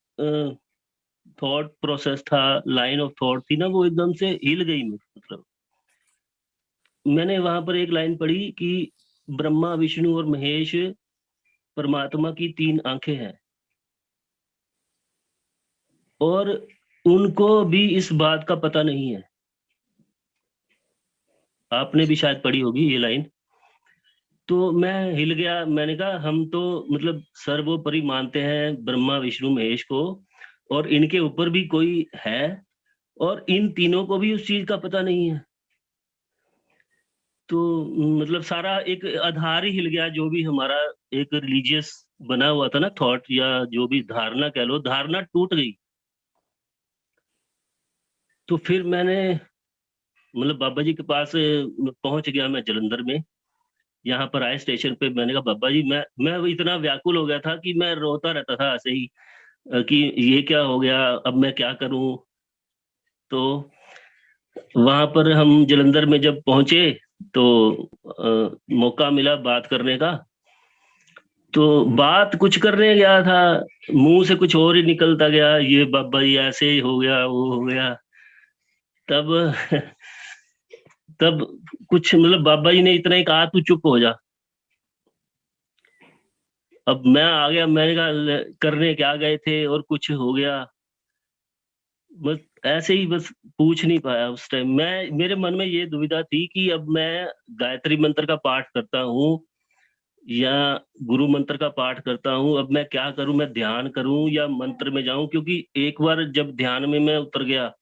थॉट प्रोसेस था, लाइन ऑफ थॉट थी ना, वो एकदम से हिल गई। मतलब मैंने वहां पर एक लाइन पढ़ी कि ब्रह्मा विष्णु और महेश परमात्मा की 3 आंखें हैं, और उनको भी इस बात का पता नहीं है। आपने भी शायद पढ़ी होगी ये लाइन। तो मैं हिल गया। मैंने कहा हम तो मतलब सर्वोपरि मानते हैं ब्रह्मा विष्णु महेश को, और इनके ऊपर भी कोई है, और इन तीनों को भी उस चीज का पता नहीं है। तो मतलब सारा एक आधार ही हिल गया। जो भी हमारा एक रिलीजियस बना हुआ था ना थॉट, या जो भी धारणा कह लो, धारणा टूट गई। तो फिर मैंने मतलब बाबा जी के पास पहुंच गया मैं जलंधर में। यहाँ पर आए स्टेशन पे, मैंने कहा बाबा जी मैं इतना व्याकुल हो गया था कि मैं रोता रहता था ऐसे ही, कि ये क्या हो गया, अब मैं क्या करूं। तो वहां पर हम जलंधर में जब पहुंचे, तो मौका मिला बात करने का। तो बात कुछ करने गया था, मुंह से कुछ और ही निकलता गया, ये बाबा जी ऐसे ही हो गया, वो हो गया। तब तब कुछ मतलब बाबा जी ने इतना ही कहा, तू चुप हो जा। अब मैं आ गया। मैंने कहा करने क्या गए थे और कुछ हो गया। बस ऐसे ही बस पूछ नहीं पाया उस टाइम। मेरे मन में ये दुविधा थी कि अब मैं गायत्री मंत्र का पाठ करता हूँ या गुरु मंत्र का पाठ करता हूँ, अब मैं क्या करूं, मैं ध्यान करूं या मंत्र में जाऊं। क्योंकि एक बार जब ध्यान में मैं उतर गया,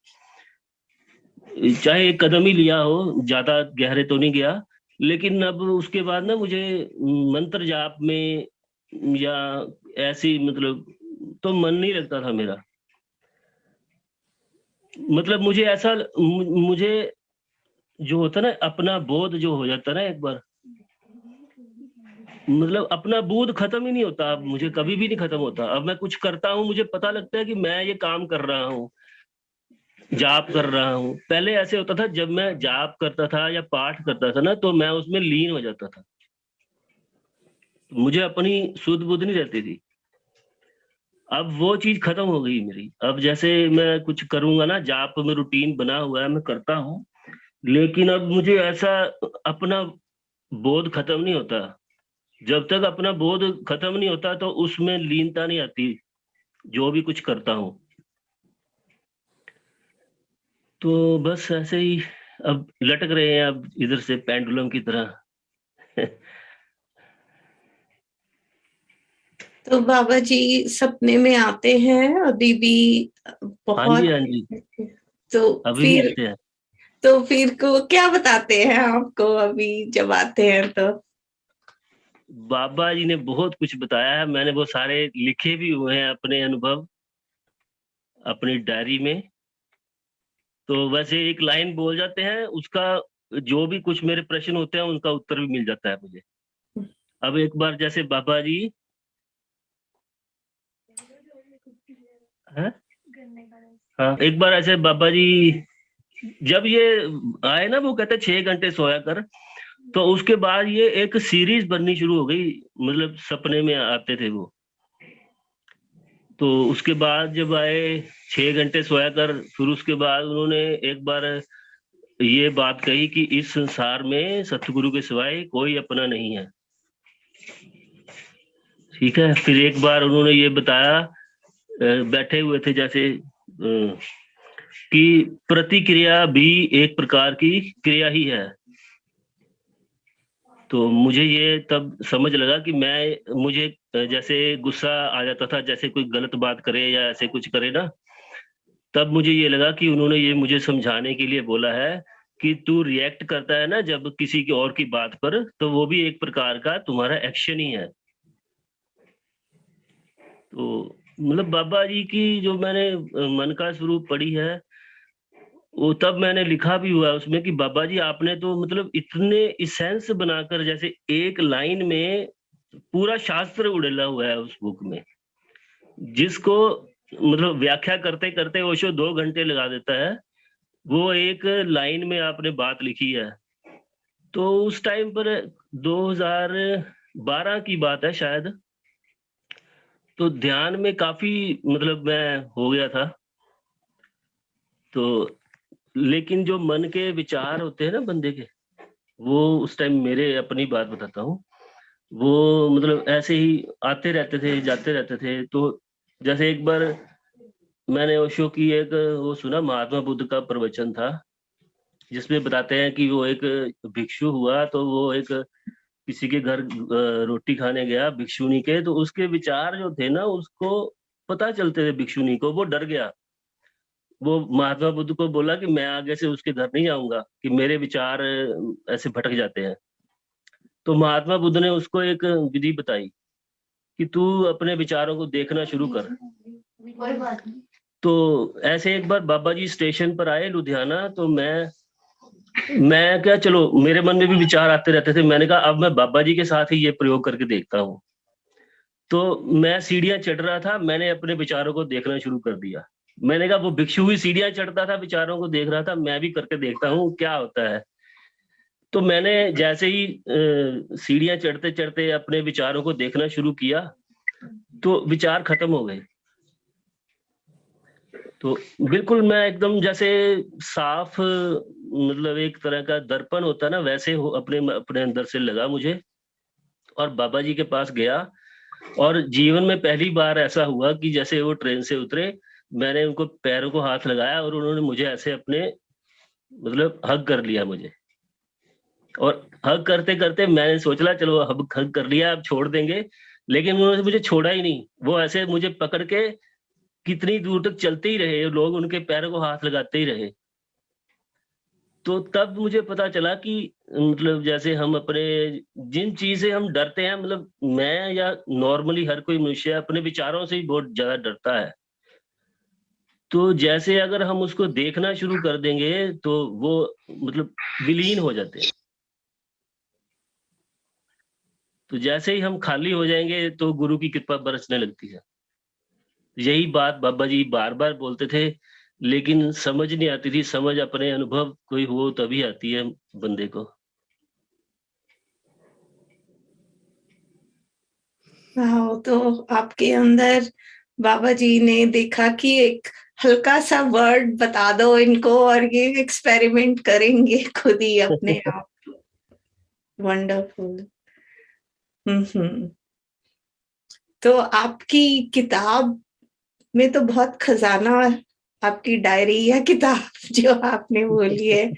चाहे एक कदम ही लिया हो, ज्यादा गहरे तो नहीं गया, लेकिन अब उसके बाद ना मुझे मंत्र जाप में या ऐसी मतलब तो मन नहीं लगता था मेरा। मतलब मुझे ऐसा मुझे जो होता ना अपना बोध जो हो जाता ना एक बार, मतलब अपना बोध खत्म ही नहीं होता। अब मुझे कभी भी नहीं खत्म होता। अब मैं कुछ करता हूँ, मुझे पता लगता है कि मैं ये काम कर रहा हूँ, जाप कर रहा हूँ। पहले ऐसे होता था, जब मैं जाप करता था या पाठ करता था ना, तो मैं उसमें लीन हो जाता था, मुझे अपनी सुध बुध नहीं रहती थी। अब वो चीज खत्म हो गई मेरी। अब जैसे मैं कुछ करूंगा ना, जाप में रूटीन बना हुआ है, मैं करता हूँ, लेकिन अब मुझे ऐसा अपना बोध खत्म नहीं होता। जब तक अपना बोध खत्म नहीं होता तो उसमें लीनता नहीं आती जो भी कुछ करता हूँ। तो बस ऐसे ही अब लटक रहे हैं, अब इधर से पेंडुलम की तरह। तो बाबा जी सपने में आते हैं अभी भी हाँ जी, बहुत? हाँ जी, तो अभी भी फिर आते हैं। तो फिर को क्या बताते हैं आपको अभी जब आते हैं तो? बाबा जी ने बहुत कुछ बताया है। मैंने वो सारे लिखे भी हुए हैं अपने अनुभव अपनी डायरी में। तो वैसे एक लाइन बोल जाते हैं, उसका जो भी कुछ मेरे प्रश्न होते हैं उनका उत्तर भी मिल जाता है मुझे। अब एक बार जैसे बाबा जी हैं? हाँ, एक बार ऐसे बाबा जी जब ये आए ना, वो कहते 6 घंटे सोया कर। तो उसके बाद ये एक सीरीज बननी शुरू हो गई, मतलब सपने में आते थे वो। तो उसके बाद जब आए 6 घंटे सोया कर, फिर उसके बाद उन्होंने एक बार ये बात कही कि इस संसार में सतगुरु के सिवाय कोई अपना नहीं है। ठीक है। फिर एक बार उन्होंने ये बताया, बैठे हुए थे जैसे, कि प्रतिक्रिया भी एक प्रकार की क्रिया ही है। तो मुझे ये तब समझ लगा कि मुझे जैसे गुस्सा आ जाता था, जैसे कोई गलत बात करे या ऐसे कुछ करे ना, तब मुझे ये लगा कि उन्होंने ये मुझे समझाने के लिए बोला है कि तू रिएक्ट करता है ना जब किसी की और की बात पर, तो वो भी एक प्रकार का तुम्हारा एक्शन ही है। तो मतलब बाबा जी की जो मैंने मन का स्वरूप पढ़ी है, वो तब मैंने लिखा भी हुआ उसमें कि बाबा जी आपने तो मतलब इतने इसेंस बनाकर, जैसे एक लाइन में पूरा शास्त्र उड़ेला हुआ है उस बुक में, जिसको मतलब व्याख्या करते करते ओशो 2 घंटे लगा देता है, वो एक लाइन में आपने बात लिखी है। तो उस टाइम पर 2012 की बात है शायद, तो ध्यान में काफी मतलब मैं हो गया था। तो लेकिन जो मन के विचार होते हैं ना बंदे के, वो उस टाइम, मेरे अपनी बात बताता हूँ, वो मतलब ऐसे ही आते रहते थे, जाते रहते थे। तो जैसे एक बार मैंने ओशो की एक वो सुना, महात्मा बुद्ध का प्रवचन था, जिसमें बताते हैं कि वो एक भिक्षु हुआ, तो वो एक किसी के घर रोटी खाने गया भिक्षुनी के, तो उसके विचार जो थे ना, उसको पता चलते थे भिक्षुनी को, वो डर गया। वो महात्मा बुद्ध को बोला कि मैं आगे से उसके घर नहीं जाऊंगा, कि मेरे विचार ऐसे भटक जाते हैं। तो महात्मा बुद्ध ने उसको एक विधि बताई कि तू अपने विचारों को देखना शुरू कर। तो ऐसे एक बार बाबा जी स्टेशन पर आए लुधियाना, तो मैं क्या, चलो मेरे मन में भी विचार आते रहते थे, मैंने कहा अब मैं बाबा जी के साथ ही ये प्रयोग करके देखता हूँ। तो मैं सीढ़ियां चढ़ रहा था, मैंने अपने विचारों को देखना शुरू कर दिया। मैंने कहा वो भिक्षु भी सीढ़ियां चढ़ता था, विचारों को देख रहा था, मैं भी करके देखता हूँ क्या होता है। तो मैंने जैसे ही सीढ़ियां चढ़ते चढ़ते अपने विचारों को देखना शुरू किया, तो विचार खत्म हो गए। तो बिल्कुल मैं एकदम जैसे साफ, मतलब एक तरह का दर्पण होता है ना, वैसे हो अपने अपने अंदर से लगा मुझे। और बाबा जी के पास गया, और जीवन में पहली बार ऐसा हुआ कि जैसे वो ट्रेन से उतरे, मैंने उनको पैरों को हाथ लगाया और उन्होंने मुझे ऐसे अपने मतलब हग कर लिया मुझे। और हग करते करते मैंने सोचा चलो अब हग कर लिया, अब छोड़ देंगे, लेकिन उन्होंने मुझे छोड़ा ही नहीं। वो ऐसे मुझे पकड़ के कितनी दूर तक चलते ही रहे, लोग उनके पैरों को हाथ लगाते ही रहे। तो तब मुझे पता चला कि मतलब जैसे हम अपने जिन चीज से हम डरते हैं, मतलब मैं या नॉर्मली हर कोई मनुष्य अपने विचारों से ही बहुत ज्यादा डरता है। तो जैसे अगर हम उसको देखना शुरू कर देंगे तो वो मतलब विलीन हो जाते हैं। तो जैसे ही हम खाली हो जाएंगे तो गुरु की कृपा बरसने लगती है। यही बात बाबा जी बार बार बोलते थे, लेकिन समझ नहीं आती थी। समझ अपने अनुभव कोई हो तभी आती है बंदे को। हाँ, तो आपके अंदर बाबा जी ने देखा कि एक हल्का सा वर्ड बता दो इनको और ये एक्सपेरिमेंट करेंगे खुद ही अपने आप। वंडरफुल। तो आपकी किताब में तो बहुत खजाना, आपकी डायरी या किताब जो आपने बोली है,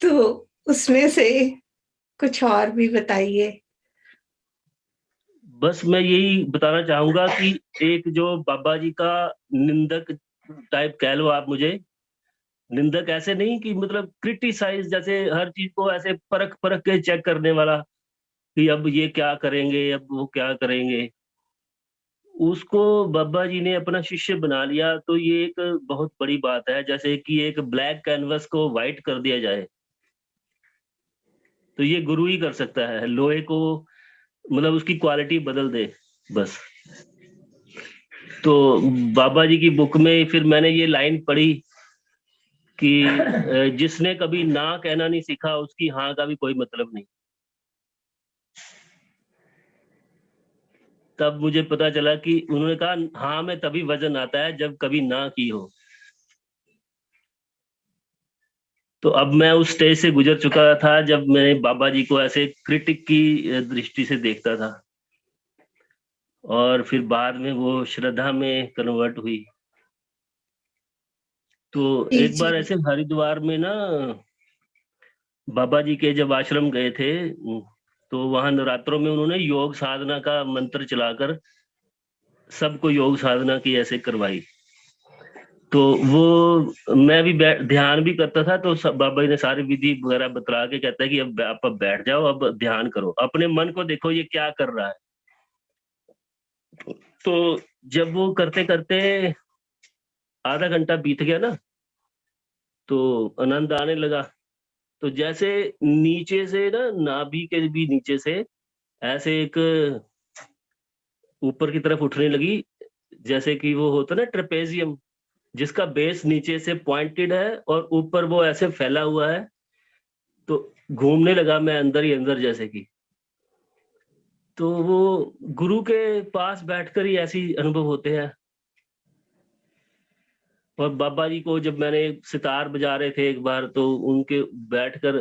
तो उसमें से कुछ और भी बताइए। बस मैं यही बताना चाहूंगा कि एक जो बाबा जी का निंदक टाइप कह लो आप मुझे, निंदक ऐसे नहीं कि मतलब क्रिटिसाइज, जैसे हर चीज को ऐसे परख परख के चेक करने वाला कि अब ये क्या करेंगे, अब वो क्या करेंगे, उसको बाबा जी ने अपना शिष्य बना लिया। तो ये एक बहुत बड़ी बात है। जैसे कि एक ब्लैक कैनवस को व्हाइट कर दिया जाए, तो ये गुरु ही कर सकता है। लोहे को मतलब उसकी क्वालिटी बदल दे बस। तो बाबा जी की बुक में फिर मैंने ये लाइन पढ़ी कि जिसने कभी ना कहना नहीं सीखा उसकी हाँ का भी कोई मतलब नहीं। तब मुझे पता चला कि उन्होंने कहा हाँ में तभी वजन आता है जब कभी ना की हो। तो अब मैं उस स्टेज से गुजर चुका था जब मैं बाबा जी को ऐसे क्रिटिक की दृष्टि से देखता था, और फिर बाद में वो श्रद्धा में कन्वर्ट हुई। तो जी एक बार जी। ऐसे हरिद्वार में ना बाबा जी के जब आश्रम गए थे, तो वहां नवरात्रों में उन्होंने योग साधना का मंत्र चलाकर सबको योग साधना की ऐसे करवाई। तो वो मैं भी ध्यान भी करता था, तो बाबा जी ने सारी विधि वगैरह बतला के कहता है कि अब आप बैठ जाओ, अब ध्यान करो, अपने मन को देखो ये क्या कर रहा है। तो जब वो करते करते आधा घंटा बीत गया ना, तो आनंद आने लगा। तो जैसे नीचे से ना, नाभि के भी नीचे से ऐसे एक ऊपर की तरफ उठने लगी, जैसे कि वो होता ना ट्रेपेजियम, जिसका बेस नीचे से पॉइंटेड है और ऊपर वो ऐसे फैला हुआ है। तो घूमने लगा मैं अंदर ही अंदर जैसे कि। तो वो गुरु के पास बैठकर ही ऐसी अनुभव होते हैं। और बाबा जी को जब मैंने सितार बजा रहे थे एक बार, तो उनके बैठकर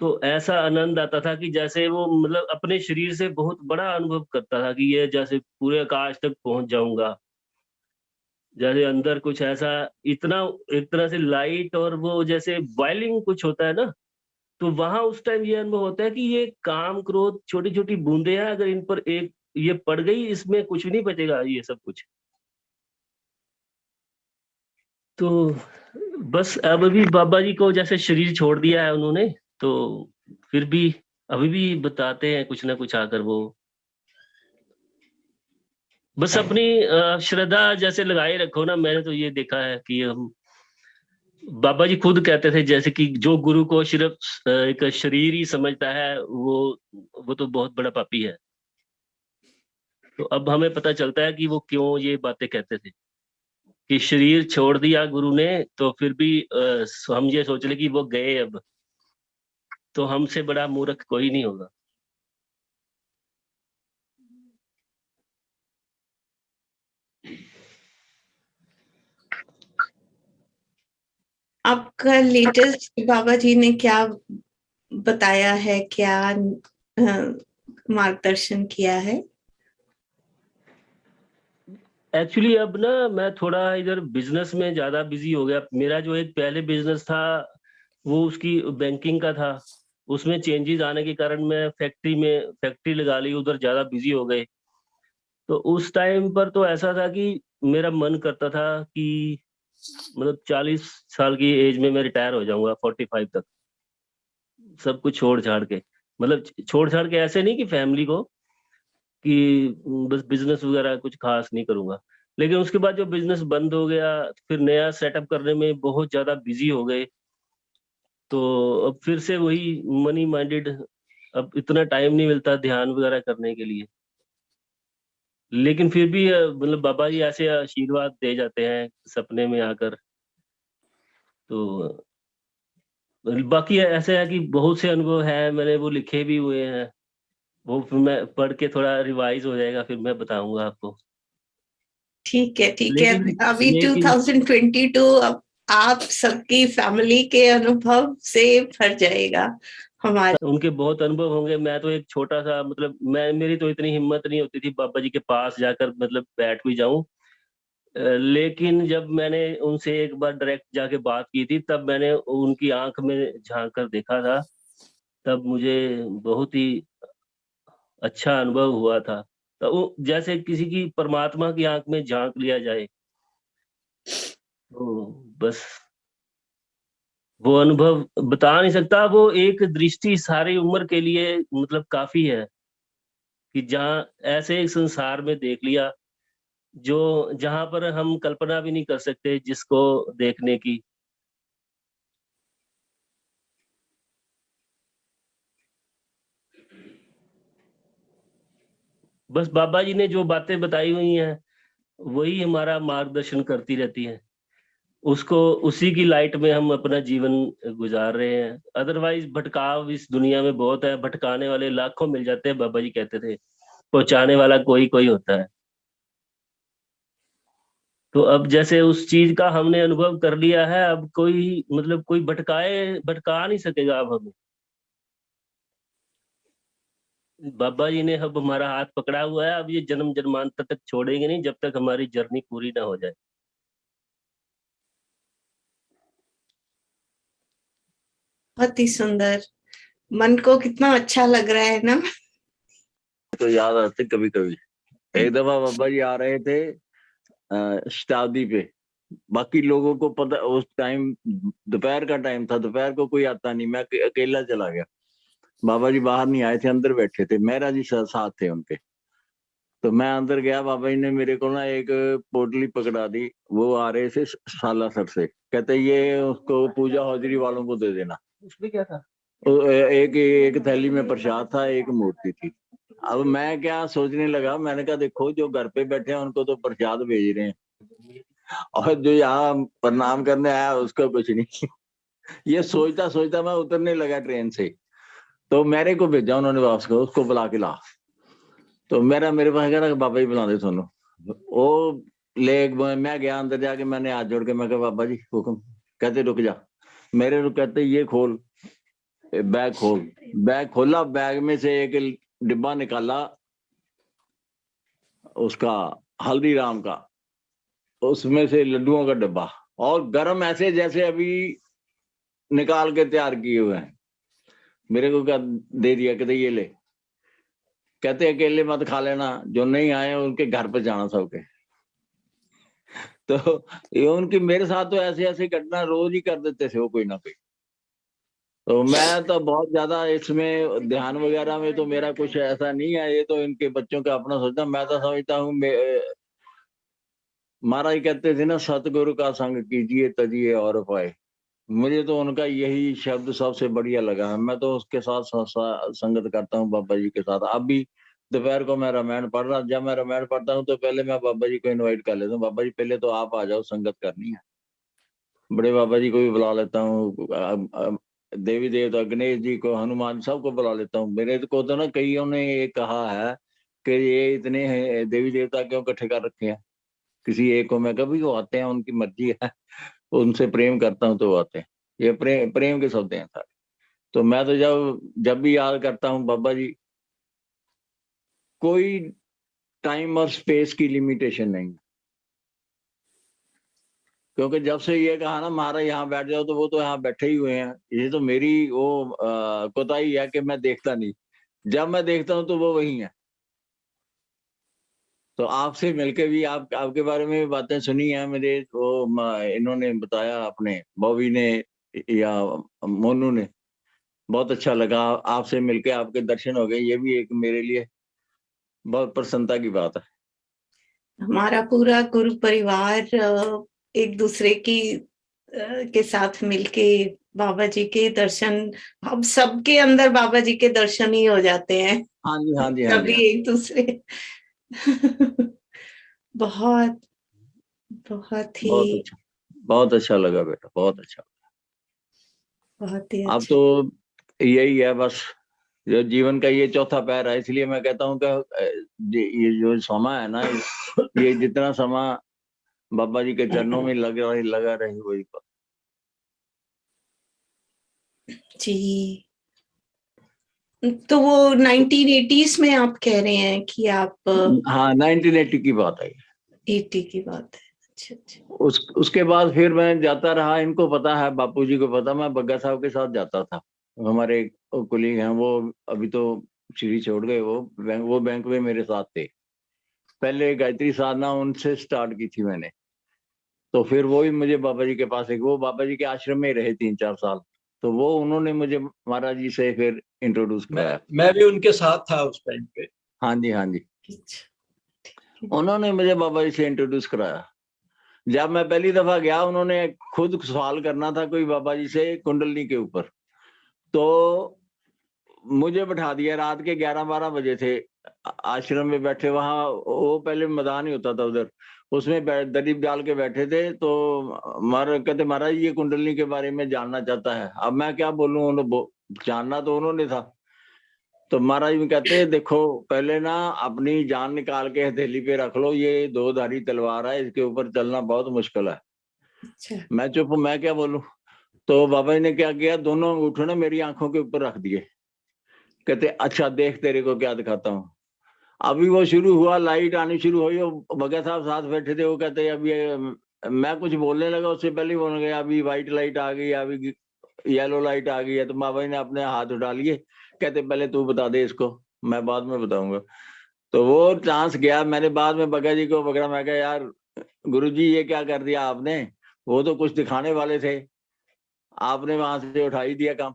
तो ऐसा आनंद आता था कि जैसे वो मतलब अपने शरीर से बहुत बड़ा अनुभव करता था कि ये जैसे पूरे आकाश तक पहुंच जाऊंगा, जैसे अंदर कुछ ऐसा इतना एक तरह से लाइट और वो जैसे बॉइलिंग कुछ होता है ना। तो वहां उस टाइम ये अनुभव होता है कि ये काम क्रोध छोटी छोटी बूंदे हैं, अगर इन पर एक ये पड़ गई, इसमें कुछ नहीं बचेगा ये सब कुछ। तो बस अब भी बाबा जी को जैसे शरीर छोड़ दिया है उन्होंने, तो फिर भी अभी भी बताते हैं कुछ ना कुछ आकर वो। बस अपनी श्रद्धा जैसे लगाए रखो ना। मैंने तो ये देखा है कि हम बाबा जी खुद कहते थे जैसे कि जो गुरु को सिर्फ एक शरीर ही समझता है वो तो बहुत बड़ा पापी है। तो अब हमें पता चलता है कि वो क्यों ये बातें कहते थे कि शरीर छोड़ दिया गुरु ने, तो फिर भी हम ये सोच ले कि वो गए अब, तो हमसे बड़ा मूर्ख कोई नहीं होगा। आपका लेटेस्ट बाबा जी ने क्या बताया है, क्या मार्गदर्शन किया है? एक्चुअली अब ना मैं थोड़ा इधर बिजनेस में ज्यादा बिजी हो गया। मेरा जो एक पहले बिजनेस था वो उसकी बैंकिंग का था, उसमें चेंजेस आने के कारण मैं फैक्ट्री लगा ली, उधर ज्यादा बिजी हो गए। तो उस टाइम पर तो ऐसा था कि मेरा मन करता था कि मतलब 40 साल की एज में मैं रिटायर हो जाऊंगा, 45 तक सब कुछ छोड़ छाड़ के। मतलब छोड़ छाड़ के ऐसे नहीं कि फैमिली को, कि बस बिजनेस वगैरह कुछ खास नहीं करूंगा। लेकिन उसके बाद जो बिजनेस बंद हो गया, फिर नया सेटअप करने में बहुत ज्यादा बिजी हो गए। तो अब फिर से वही मनी माइंडेड, अब इतना टाइम नहीं मिलता ध्यान वगैरह करने के लिए। लेकिन फिर भी मतलब बाबा जी ऐसे आशीर्वाद दे जाते हैं सपने में आकर। तो बाकी ऐसे है कि बहुत से अनुभव है, मैंने वो लिखे भी हुए हैं। वो फिर मैं पढ़ के थोड़ा रिवाइज हो जाएगा, फिर मैं बताऊंगा आपको। ठीक है ठीक है। लेकिन अभी लेकिन 2022 अब आप सबकी फैमिली के अनुभव से भर जाएगा हमारे। उनके बहुत अनुभव होंगे। मैं तो एक छोटा सा, मतलब मेरी तो इतनी हिम्मत नहीं होती थी बाबा जी के पास जाकर मतलब बैठ भी जाऊं। लेकिन जब मैंने उनसे एक बार डायरेक्ट जाके बात की थी, तब मैंने उनकी आंख में झांक कर देखा था। तब मुझे बहुत ही अच्छा अनुभव हुआ था। तो वो जैसे किसी की परमात्मा की आंख में झांक लिया जाए, तो बस वो अनुभव बता नहीं सकता। वो एक दृष्टि सारी उम्र के लिए मतलब काफी है, कि जहाँ ऐसे एक संसार में देख लिया जो जहां पर हम कल्पना भी नहीं कर सकते जिसको देखने की। बस बाबा जी ने जो बातें बताई हुई हैं वही हमारा मार्गदर्शन करती रहती हैं। उसको उसी की लाइट में हम अपना जीवन गुजार रहे हैं। अदरवाइज भटकाव इस दुनिया में बहुत है, भटकाने वाले लाखों मिल जाते हैं, बाबा जी कहते थे, पहुंचाने वाला कोई कोई होता है। तो अब जैसे उस चीज का हमने अनुभव कर लिया है, अब कोई मतलब कोई भटका नहीं सकेगा अब हमें। बाबा जी ने अब हमारा हाथ पकड़ा हुआ है, अब ये जन्म जन्मांतर तक छोड़ेंगे नहीं जब तक हमारी जर्नी पूरी ना हो जाए। बहुत ही सुंदर, मन को कितना अच्छा लग रहा है ना। तो याद आते कभी कभी। एक दफा बाबा जी आ रहे थे शताब्दी पे, बाकी लोगों को पता, उस टाइम दोपहर का टाइम था, दोपहर को कोई आता नहीं, मैं अकेला चला गया। बाबा जी बाहर नहीं आए थे, अंदर बैठे थे, मेहरा जी साथ थे उनके। तो मैं अंदर गया, बाबा जी ने मेरे को ना एक पोटली पकड़ा दी। वो आ रहे थे सालासर से, कहते ये उसको पूजा हौजरी वालों को दे देना। उसमें क्या था? एक एक थैली में प्रसाद था, एक मूर्ति थी। अब मैं क्या सोचने लगा, मैंने कहा देखो जो घर पे बैठे हैं उनको तो प्रसाद भेज रहे हैं, और जो यहाँ प्रणाम करने आया उसको कुछ नहीं। ये सोचता सोचता मैं उतरने लगा ट्रेन से, तो मेरे को भेजा उन्होंने वापस को, उसको बुला के ला। तो मेरे पास कह रहा बाबा जी बुला दे सोनू। वो मैं गया अंदर जाके, मैंने हाथ जोड़ के मैं कहा बाबा जी हुक्म। कहते रुक जा। मेरे को कहते ये खोल, बैग खोल। बैग खोला, बैग में से एक डिब्बा निकाला उसका हल्दीराम का, उसमें से लड्डुओं का डब्बा, और गरम ऐसे जैसे अभी निकाल के तैयार किए हुए हैं। मेरे को क्या दे दिया, कहते ये ले। कहते अकेले मत खा लेना, जो नहीं आए उनके घर पे जाना सबके। तो ये उनकी मेरे साथ तो ऐसे ऐसे घटना रोज ही कर देते थे वो कोई ना कोई। तो मैं तो बहुत ज्यादा इसमें ध्यान वगैरह में तो मेरा कुछ ऐसा नहीं है, ये तो इनके बच्चों का अपना सोचता। मैं तो समझता हूँ महाराज कहते थे ना, सतगुरु का संग कीजिए तजिए और पाए। मुझे तो उनका यही शब्द सबसे बढ़िया लगा है। मैं तो उसके साथ संगत करता हूँ बाबा जी के साथ। अब भी दोपहर को मैं रामायण पढ़ रहा, जब मैं रामायण पढ़ता हूँ तो पहले मैं बाबा जी को इनवाइट कर लेता हूँ, बाबा जी पहले तो आप आ जाओ, संगत करनी है। बड़े बाबा जी को भी बुला लेता हूँ, देवी देवता गणेश जी को, हनुमान, सबको बुला लेता हूँ। मेरे को तो ना कईयों ने ये कहा है कि ये इतने देवी देवता क्यों इकट्ठे कर रखे हैं किसी एक को। मैं कभी वो आते हैं, उनकी मर्जी है, उनसे प्रेम करता हूँ तो वो आते हैं। ये प्रेम के शब्द हैं सारे। तो मैं तो जब भी याद करता हूँ बाबा जी, कोई टाइम और स्पेस की लिमिटेशन नहीं, क्योंकि जब से ये कहा ना महाराज यहाँ बैठ जाओ, तो वो तो यहाँ बैठे ही हुए हैं। ये तो मेरी वो कोताही है कि मैं देखता नहीं, जब मैं देखता हूँ तो वो वही है। तो आपसे मिलके भी आपके बारे में भी बातें सुनी है मेरे, वो इन्होंने बताया, अपने बॉबी ने या मोनू ने, बहुत अच्छा लगा आपसे मिलके, आपके दर्शन हो गए, ये भी एक मेरे लिए बहुत प्रसन्नता की बात है। हमारा पूरा गुरु परिवार एक दूसरे की के साथ मिलके बाबा जी के दर्शन, हम सबके अंदर बाबा जी के दर्शन ही हो जाते हैं। हाँ जी, हाँ जी, हाँ जी, कभी हाँ। एक दूसरे बहुत बहुत ही बहुत अच्छा लगा बेटा, बहुत अच्छा। बहुत ही अब अच्छा। तो यही है बस, जो जीवन का ये चौथा पैर है, इसलिए मैं कहता हूँ कि ये जो समय है ना, ये जितना समय बाबा जी के चरणों में लगा रहे वही बात। जी, तो वो 1980s में आप कह रहे हैं कि आप हाँ, 1980 की बात है, 80 की बात है। अच्छा अच्छा। उसके बाद फिर मैं जाता रहा। इनको पता है, बापूजी को पता, मैं बग्गा साहब के साथ जाता था। हमारे कुलीग हैं, वो अभी तो सीढ़ी छोड़ गए, वो बैंक में मेरे साथ थे। पहले गायत्री साधना उनसे स्टार्ट की थी मैंने। तो फिर वो भी मुझे बाबा जी के पास, एक वो बाबा जी के आश्रम में रहे 3-4 साल। तो वो उन्होंने मुझे महाराज जी से फिर इंट्रोड्यूस कराया। मैं भी उनके साथ था उस टाइम पे। हाँ जी, हाँ जी, अच्छा। उन्होंने मुझे बाबा जी से इंट्रोड्यूस कराया। जब मैं पहली दफा गया, उन्होंने खुद सवाल करना था कोई बाबा जी से कुंडलनी के ऊपर, तो मुझे बैठा दिया। रात के 11-12 बजे थे, आश्रम में बैठे, वहां वो पहले मैदान ही होता था उधर, उसमें दरीब डाल के बैठे थे। तो कहते महाराज ये कुंडलनी के बारे में जानना चाहता है। अब मैं क्या बोलूं, जानना तो उन्होंने था। तो महाराज भी कहते हैं देखो पहले ना अपनी जान निकाल के हथेली पे रख लो, ये 2 धारी तलवार है, इसके ऊपर चलना बहुत मुश्किल है। अच्छा। मैं चुप, मैं क्या बोलूं। तो बाबा जी ने क्या किया, दोनों अंगूठे ना मेरी आंखों के ऊपर रख दिए। कहते अच्छा देख तेरे को क्या दिखाता हूँ। अभी वो शुरू हुआ, लाइट आनी शुरू हुई, वो भगत साहब साथ बैठे थे, वो कहते अभी मैं कुछ बोलने लगा उससे पहले बोल गया अभी व्हाइट लाइट आ गई, अभी येलो लाइट आ गई है। तो बाबा जी ने अपने हाथ उठा लिए, कहते पहले तू बता दे इसको, मैं बाद में बताऊंगा। तो वो चांस गया, मैंने बाद में बगा जी को पकड़ा, मैं कहा यार गुरुजी ये क्या कर दिया आपने, वो तो कुछ दिखाने वाले थे, आपने वहां से उठा ही दिया काम।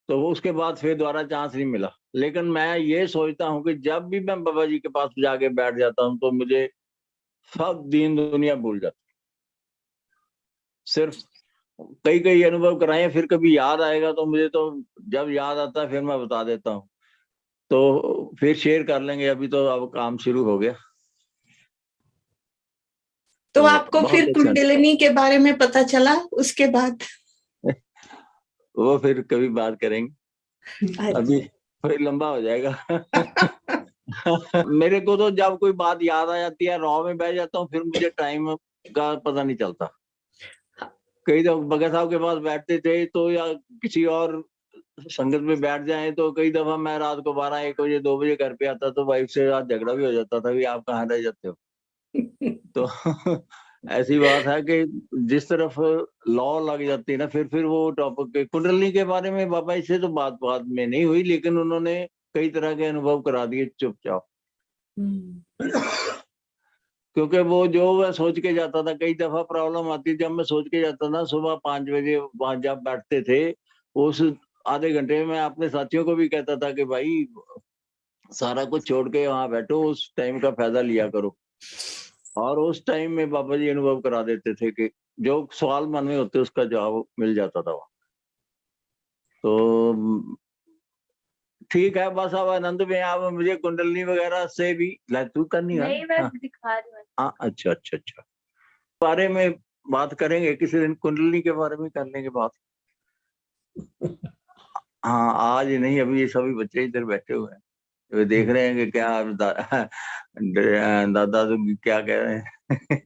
तो उसके बाद फिर दोबारा चांस नहीं मिला। लेकिन मैं ये सोचता हूँ कि जब भी मैं बाबा जी के पास जाके बैठ जाता हूँ तो मुझे सब दीन दुनिया भूल जाती। सिर्फ कई कई अनुभव कराए, फिर कभी याद आएगा तो मुझे, तो जब याद आता है फिर मैं बता देता हूँ, तो फिर शेयर कर लेंगे। अभी तो अब काम शुरू हो गया। तो आपको बहुत फिर अच्छा। कुंडलिनी के बारे में पता चला उसके बाद? वो फिर कभी बात करेंगे, अभी फिर लंबा हो जाएगा। मेरे को तो जब कोई बात याद आ जाती है, रॉ में बह जाता हूँ, फिर मुझे टाइम का पता नहीं चलता। कई दफा भगत साहब के पास बैठते थे तो, या किसी और संगत में बैठ जाए तो कई दफा मैं रात को 12-1 बजे 2 बजे घर पे आता तो वाइफ से रात झगड़ा भी हो जाता था कि आप कहाँ रह जाते हो। तो ऐसी बात है कि जिस तरफ लॉ लग जाती है ना, फिर वो टॉपिक कुंडलिनी के बारे में बाबा जी से तो बात में नहीं हुई, लेकिन उन्होंने कई तरह के अनुभव करा दिए चुपचाप। क्योंकि वो जो मैं सोच के जाता था, कई दफा प्रॉब्लम आती, जब मैं सोच के जाता था सुबह 5 बजे वहां जब बैठते थे, उस आधे घंटे में मैं अपने साथियों को भी कहता था कि भाई सारा कुछ छोड़ के वहां बैठो, उस टाइम का फायदा लिया करो। और उस टाइम में बाबा जी अनुभव करा देते थे कि जो सवाल मन में होते उसका जवाब मिल जाता था वहां। तो ठीक है, बस अब आनंद में आप मुझे कुंडलिनी वगैरह से भी तू करनी है। नहीं, मैं दिखा रही हूँ। हाँ अच्छा अच्छा अच्छा, बारे में बात करेंगे किसी दिन, कुंडलिनी के बारे में कर लेंगे बात। हाँ आज नहीं, अभी ये सभी बच्चे इधर बैठे हुए हैं, वे देख रहे हैं कि क्या दादा तो क्या कह रहे हैं।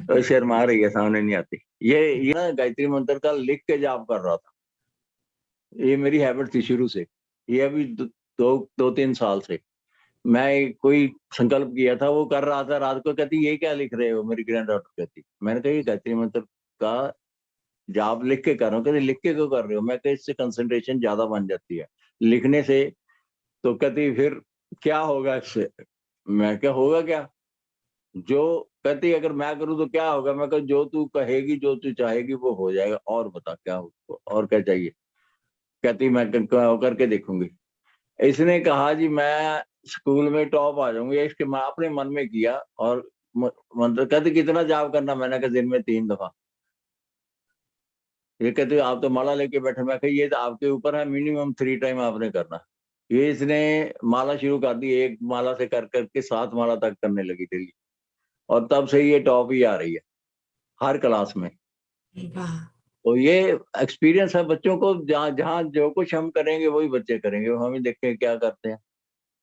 तो शर्मा रही है, सामने नहीं आती। ये ना गायत्री मंत्र का लिख के जाप कर रहा था, ये मेरी हैबिट थी शुरू से। ये अभी 2-3 साल से मैं कोई संकल्प किया था, वो कर रहा था, रात को कहती ये क्या लिख रहे हो, मेरी ग्रैंड डॉटर कहती। मैंने कहा ये गायत्री मंत्र का जाप लिख के कर रहा हूँ। कहते लिख के क्यों कर रहे हो, मैं कहा इससे कंसंट्रेशन ज्यादा बन जाती है लिखने से। तो कहती फिर क्या होगा इससे, मैं क्या होगा क्या, जो कहती अगर मैं करूँ तो क्या होगा। मैं कहा जो तू कहेगी, जो तू चाहेगी वो हो जाएगा, और बता क्या हो, और क्या चाहिए। कहती मैं करके देखूंगी। इसने कहा जी मैं स्कूल में टॉप आ जाऊंगी, इसके मैं अपने मन में किया। और मंत्र कहते कितना जाप करना, मैंने कहा दिन में 3 दफा। ये कहते आप तो माला लेके बैठे, मैं कहा ये तो आपके ऊपर है, मिनिमम 3 टाइम आपने करना। ये इसने माला शुरू कर दी, 1 माला से कर करके 7 माला तक करने लगी डेली, और तब से ये टॉप ही आ रही है हर क्लास में। तो ये एक्सपीरियंस है बच्चों को, जहाँ जहाँ जो कुछ हम करेंगे वही बच्चे करेंगे, हम ही देखें क्या करते हैं।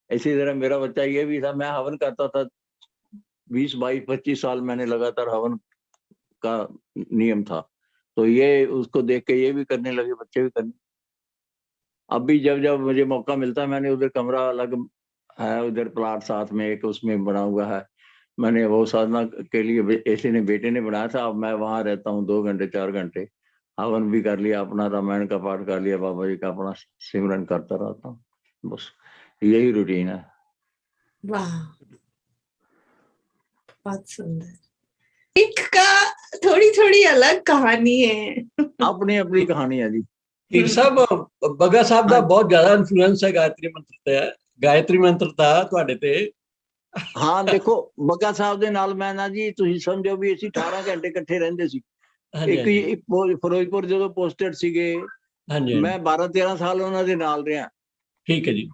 इसी तरह मेरा बच्चा ये भी था, मैं हवन करता था 20-22-25 साल, मैंने लगातार हवन का नियम था। तो ये उसको देख के ये भी करने लगे, बच्चे भी करने। अब भी जब जब मुझे मौका मिलता है, मैंने उधर कमरा अलग है, उधर प्लाट साथ में एक उसमें बना हुआ है, मैंने वो साधना के लिए ऐसे ने बेटे ने बनाया था। अब मैं वहां रहता हूँ 2 घंटे 4 घंटे, हवन भी कर लिया, अपना रामायण का पाठ कर लिया, बाबा जी का अपना सिमरन करता रहता हूँ, बस यही रूटीन है। वाह, बहुत सुंदर। एक का थोड़ी थोड़ी अलग कहानी है, अपनी अपनी कहानी है जी। हीर साहब बगा साहब ਦਾ बहुत ज्यादा इन्फ्लुएंस है गायत्री मंत्र ਤੇ, गायत्री मंत्र ਦਾ ਤੁਹਾਡੇ ਤੇ। हाँ देखो बग्गा साहब ਦੇ ਨਾਲ ਮੈਂ ਨਾ ਜੀ, ਤੁਸੀਂ ਸਮਝੋ ਵੀ ਅਸੀਂ 18 ਘੰਟੇ ਇਕੱਠੇ ਰਹਿੰਦੇ ਸੀ। ਇੱਕ ਫਿਰੋਜ਼ਪੁਰ ਜਦੋਂ ਪੋਸਟਡ ਸੀਗੇ, ਮੈਂ 12-13 ਸਾਲ ਉਹਨਾਂ ਦੇ ਨਾਲ ਰਿਹਾ। ਠੀਕ ਹੈ ਜੀ।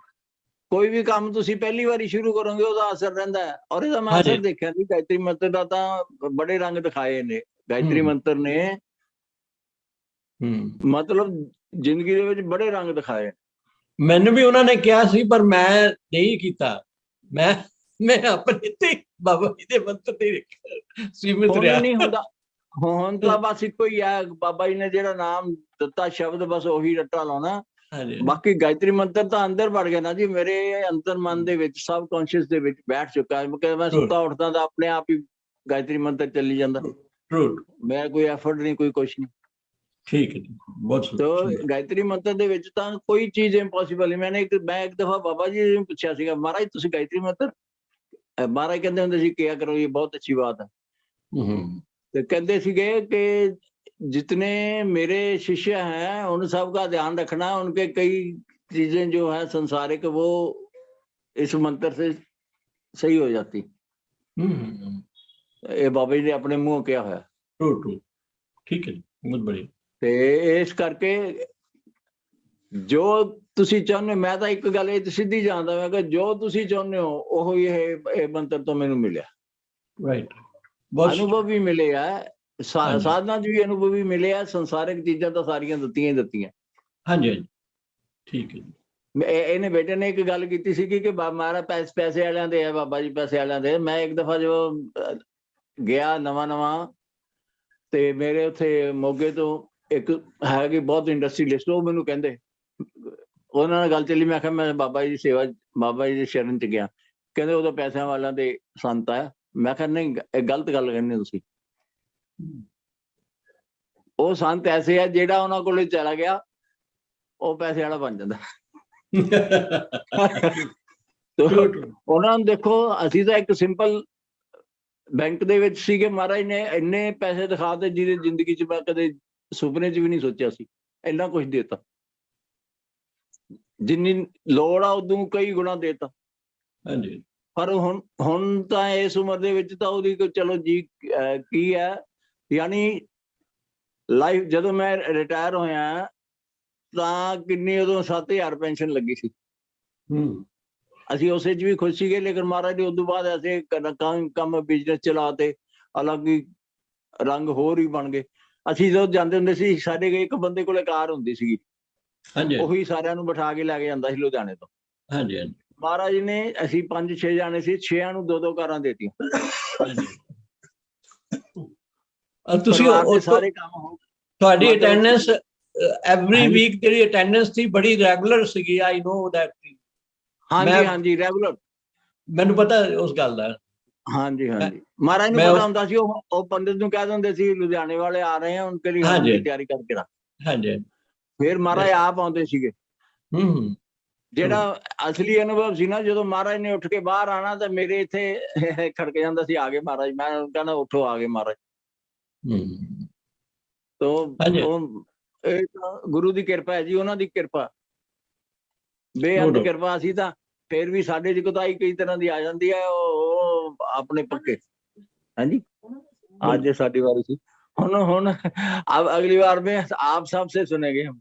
ਕੋਈ ਵੀ ਕੰਮ ਤੁਸੀਂ ਪਹਿਲੀ ਵਾਰੀ ਸ਼ੁਰੂ ਕਰੋਗੇ ਉਹਦਾ ਅਸਰ ਰਹਿੰਦਾ ਹੈ, ਔਰ ਇਹਦਾ ਮੈਂ ਅਸਰ ਦੇਖਿਆ ਜੀ। ਗਾਇਤਰੀ ਮੰਤਰ ਦਾ ਤਾਂ ਬੜੇ ਰੰਗ ਦਿਖਾਏ ਨੇ ਗਾਇਤਰੀ ਮੰਤਰ ਨੇ, ਮਤਲਬ ਜ਼ਿੰਦਗੀ ਦੇ ਵਿੱਚ ਬੜੇ ਰੰਗ ਦਿਖਾਏ। ਮੈਨੂੰ ਵੀ ਉਹਨਾਂ ਨੇ ਕਿਹਾ ਸੀ ਪਰ ਮੈਂ ਨਹੀਂ ਕੀਤਾ। ਮੈਂ ਆਪਣੇ ਤੇ ਬਾਬਾ ਜੀ ਦੇ ਮੰਤਰ ਤੇ ਸੀਮਿਤ ਹੁਣ ਰਿਹਾ। ਨਹੀਂ ਹੁੰਦਾ, ਹੁਣ ਤਾਂ ਬਸ ਇੱਕੋ ਹੀ ਹੈ, ਬਾਬਾ ਜੀ ਨੇ ਜਿਹੜਾ ਨਾਮ ਦਿੱਤਾ ਸ਼ਬਦ ਬਸ ਉਹੀ ਰੱਟਾ ਲਾਉਣਾ। ਹਾਂਜੀ ਬਾਕੀ ਗਾਇਤਰੀ ਮੰਤਰ ਤਾਂ ਅੰਦਰ ਵੜ ਗਿਆ ਨਾ ਜੀ, ਮੇਰੇ ਅੰਤਰ ਮਨ ਦੇ ਵਿੱਚ, ਸਬ ਕੌਨਸ਼ੀਅਸ ਦੇ ਵਿੱਚ ਬੈਠ ਚੁੱਕਾ ਹੈ। ਕਿ ਮੈਂ ਸੁੱਤਾ ਉੱਠਦਾ ਤਾਂ ਆਪਣੇ ਆਪ ਹੀ ਗਾਇਤਰੀ ਮੰਤਰ ਚੱਲੀ ਜਾਂਦਾ, ਟਰੂ, ਮੈਂ ਕੋਈ ਐਫਰਟ ਨਹੀਂ, ਕੋਈ ਕੁਛ ਨਹੀਂ। ਠੀਕ ਹੈ ਜੀ, ਬਹੁਤ तो ਸੁੰਦਰ। गायत्री मंत्र ਦੇ ਵਿੱਚ ਤਾਂ ਕੋਈ ਚੀਜ਼ ਇੰਪੋਸੀਬਲ ਨਹੀਂ। ਮੈਂ ਇੱਕ ਦਫਾ ਬਾਬਾ ਜੀ ਨੂੰ ਪੁੱਛਿਆ ਸੀਗਾ, ਮਹਾਰਾਜ ਤੁਸੀਂ ਗਾਇत्री ਮੰਤਰ, ਮਹਾਰਾਜ ਕਹਿੰਦੇ ਹੁੰਦੇ ਸੀ ਕਿਹਾ ਕਰੋ, ਇਹ ਬਹੁਤ ਅੱਛੀ ਬਾਤ ਹੈ। ਤੇ ਕਹਿੰਦੇ ਸੀਗੇ कि जितने मेरे शिष्य हैं उन सब का ध्यान रखना, उनके कई चीजें जो है संसारिक वो इस मंत्र से सही हो जाती। ये बाबा जी ने अपने मुंह किया है। ਟਰੂ, ਠੀਕ ਹੈ ਜੀ, ਬਹੁਤ ਬੜੀ। ਤੇ ਇਸ ਕਰਕੇ ਜੋ ਤੁਸੀਂ ਚਾਹੁੰਦੇ, ਮੈਂ ਤਾਂ ਇੱਕ ਗੱਲ ਇਹ ਸਿੱਧੀ ਜਾਣਦਾ ਮੈਂ ਕਿ ਜੋ ਤੁਸੀਂ ਚਾਹੁੰਦੇ ਹੋ ਉਹ ਹੀ ਇਹ ਮੰਤਰ ਤੋਂ ਮੈਨੂੰ ਮਿਲਿਆ। ਰਾਈਟ, ਬਹੁਤ ਅਨੁਭਵ ਵੀ ਮਿਲੇ ਆ, ਸਾਧਨਾ ਚ ਵੀ ਅਨੁਭਵ ਵੀ ਮਿਲੇ ਆ, ਸੰਸਾਰਿਕ ਚੀਜ਼ਾਂ ਤਾਂ ਸਾਰੀਆਂ ਦਿੱਤੀਆਂ ਹੀ ਦਿੱਤੀਆਂ। ਹਾਂਜੀ ਹਾਂਜੀ, ਠੀਕ ਹੈ ਜੀ। ਇਹਨੇ ਬੇਟੇ ਨੇ ਇੱਕ ਗੱਲ ਕੀਤੀ ਸੀ ਕਿ ਮਾਰਾ ਪੈਸੇ ਵਾਲਿਆਂ ਦੇ ਹੈ, ਬਾਬਾ ਜੀ ਪੈਸੇ ਵਾਲਿਆਂ ਦੇ। ਮੈਂ ਇੱਕ ਦਫਾ ਜੋ ਗਿਆ ਨਵਾਂ ਤੇ ਮੇਰੇ ਉੱਥੇ ਮੋਗੇ ਤੋਂ ਇੱਕ ਹੈਗੀ ਬਹੁਤ ਇੰਡਸਟਰੀਲਿਸਟ, ਉਹ ਮੈਨੂੰ ਕਹਿੰਦੇ, ਉਹਨਾਂ ਨਾਲ ਗੱਲ ਚੱਲੀ। ਮੈਂ ਕਿਹਾ ਮੈਂ ਬਾਬਾ ਜੀ ਦੀ ਸੇਵਾ, ਬਾਬਾ ਜੀ ਦੇ ਸ਼ਰਨ ਚ ਗਿਆ। ਕਹਿੰਦੇ ਉਹ ਤਾਂ ਪੈਸਿਆਂ ਵਾਲਿਆਂ ਦੇ ਸੰਤ ਹੈ। ਮੈਂ ਕਿਹਾ ਨਹੀਂ, ਇਹ ਗਲਤ ਗੱਲ ਕਹਿੰਦੇ ਤੁਸੀਂ। ਉਹ ਸੰਤ ਐਸੇ ਆ ਜਿਹੜਾ ਉਹਨਾਂ ਕੋਲੇ ਚਲਾ ਗਿਆ ਉਹ ਪੈਸੇ ਵਾਲਾ ਬਣ ਜਾਂਦਾ। ਉਹਨਾਂ ਨੂੰ ਦੇਖੋ, ਅਸੀਂ ਤਾਂ ਇੱਕ ਸਿੰਪਲ ਬੈਂਕ ਦੇ ਵਿੱਚ ਸੀਗੇ, ਮਹਾਰਾਜ ਨੇ ਇੰਨੇ ਪੈਸੇ ਦਿਖਾਤੇ ਜਿਹਦੇ ਜ਼ਿੰਦਗੀ ਚ ਮੈਂ ਕਦੇ ਸੁਪਨੇ ਚ ਵੀ ਨਹੀਂ ਸੋਚਿਆ ਸੀ। ਇੰਨਾ ਕੁਝ ਦੇਤਾ, ਜਿੰਨੀ ਲੋੜ ਆ ਉਦੋਂ ਕਈ ਗੁਣਾ ਦੇਤਾ। ਹਾਂਜੀ, ਪਰ ਹੁਣ ਤਾਂ ਇਸ ਉਮਰ ਦੇ ਵਿੱਚ ਤਾਂ ਉਹਦੀ ਚਲੋ ਜੀ ਕੀ ਹੈ, ਯਾਨੀ ਲਾਈਫ ਜਦੋਂ ਮੈਂ ਰਿਟਾਇਰ ਹੋਇਆ ਤਾਂ ਕਿੰਨੀ ਉਦੋਂ 7000 ਪੈਨਸ਼ਨ ਲੱਗੀ ਸੀ। ਅਸੀਂ ਉਸੇ ਚ ਵੀ ਖੁਸ਼ ਸੀਗੇ, ਲੇਕਿਨ ਮਹਾਰਾਜ ਨੇ ਉਦੋਂ ਬਾਅਦ ਐਸੇ ਕੰਮ ਬਿਜ਼ਨਸ ਚਲਾਤੇ, ਅਲੱਗ ਹੀ ਰੰਗ ਹੋਰ ਹੀ ਬਣ ਗਏ। ਅਸੀਂ ਜਦੋਂ ਜਾਂਦੇ ਹੁੰਦੇ ਸੀ, ਸਾਡੇ ਇੱਕ ਬੰਦੇ ਕੋਲੇ ਕਾਰ ਹੁੰਦੀ ਸੀਗੀ, ਉਹੀ ਸਾਰਿਆਂ ਨੂੰ ਬਿਠਾ ਕੇ ਲੈ ਕੇ ਜਾਂਦਾ ਸੀ ਲੁਧਿਆਣੇ ਤੋਂ। ਹਾਂਜੀ ਹਾਂਜੀ, ਮਹਾਰਾਜ ਨੇ, ਅਸੀਂ 5-6 ਜਾਣੇ ਸੀ, 6 ਨੂੰ 2-2 ਕਾਰਾਂ ਦੇਤੀਆਂ। ਤੁਸੀਂ ਸਾਰੇ ਕੰਮ ਹੋ, ਤੁਹਾਡੀ ਅਟੈਂਡੈਂਸ ਐਵਰੀ ਵੀਕ ਜਿਹੜੀ ਅਟੈਂਡੈਂਸ ਸੀ ਬੜੀ ਰੈਗੂਲਰ ਸੀਗੀ। ਆਈ ਨੋ ਦੈਟ। ਹਾਂਜੀ ਰੈਗੂਲਰ, ਮੈਨੂੰ ਪਤਾ ਉਸ ਗੱਲ ਦਾ। ਹਾਂਜੀ ਮਹਾਰਾਜ ਨੂੰ ਪਤਾ ਹੁੰਦਾ ਸੀ। ਉਹ ਪੰਡਿਤ ਨੂੰ ਕਹਿ ਦਿੰਦੇ ਸੀ ਲੁਧਿਆਣੇ ਵਾਲੇ ਆ ਰਹੇ ਆ, ਉਨਕੇ ਲਈ ਹਵਨ ਦੀ ਤਿਆਰੀ ਕਰਕੇ ਰੱਖ। ਹਾਂਜੀ, ਫਿਰ ਮਹਾਰਾਜ ਆਪ ਆਉਂਦੇ ਸੀਗੇ। ਜਿਹੜਾ ਅਸਲੀ ਅਨੁਭਵ ਸੀ ਨਾ, ਜਦੋਂ ਮਹਾਰਾਜ ਨੇ ਉੱਠ ਕੇ ਬਾਹਰ ਆਣਾ ਤਾਂ ਮੇਰੇ ਇੱਥੇ ਖੜਕ ਜਾਂਦਾ ਸੀ, ਆ ਗਏ ਮਹਾਰਾਜ। ਮੈਂ ਕਹਿੰਦਾ ਉੱਠੋ, ਆ ਗਏ ਮਹਾਰਾਜ। ਇਹ ਤਾਂ ਗੁਰੂ ਦੀ ਕਿਰਪਾ ਹੈ ਜੀ, ਉਹਨਾਂ ਦੀ ਕਿਰਪਾ, ਬੇਅੰਤ ਕਿਰਪਾ। ਅਸੀਂ ਤਾਂ ਫਿਰ ਵੀ ਸਾਡੇ ਚ ਕੋਤਾਹੀ ਕਈ ਤਰ੍ਹਾਂ ਦੀ ਆ ਜਾਂਦੀ ਹੈ, ਉਹ ਆਪਣੇ ਪੱਕੇ। ਹਾਂਜੀ, ਅੱਜ ਸਾਡੀ ਵਾਰੀ ਸੀ। ਹੁਣ अगली बार में आप सबसे सुनेंगे हम।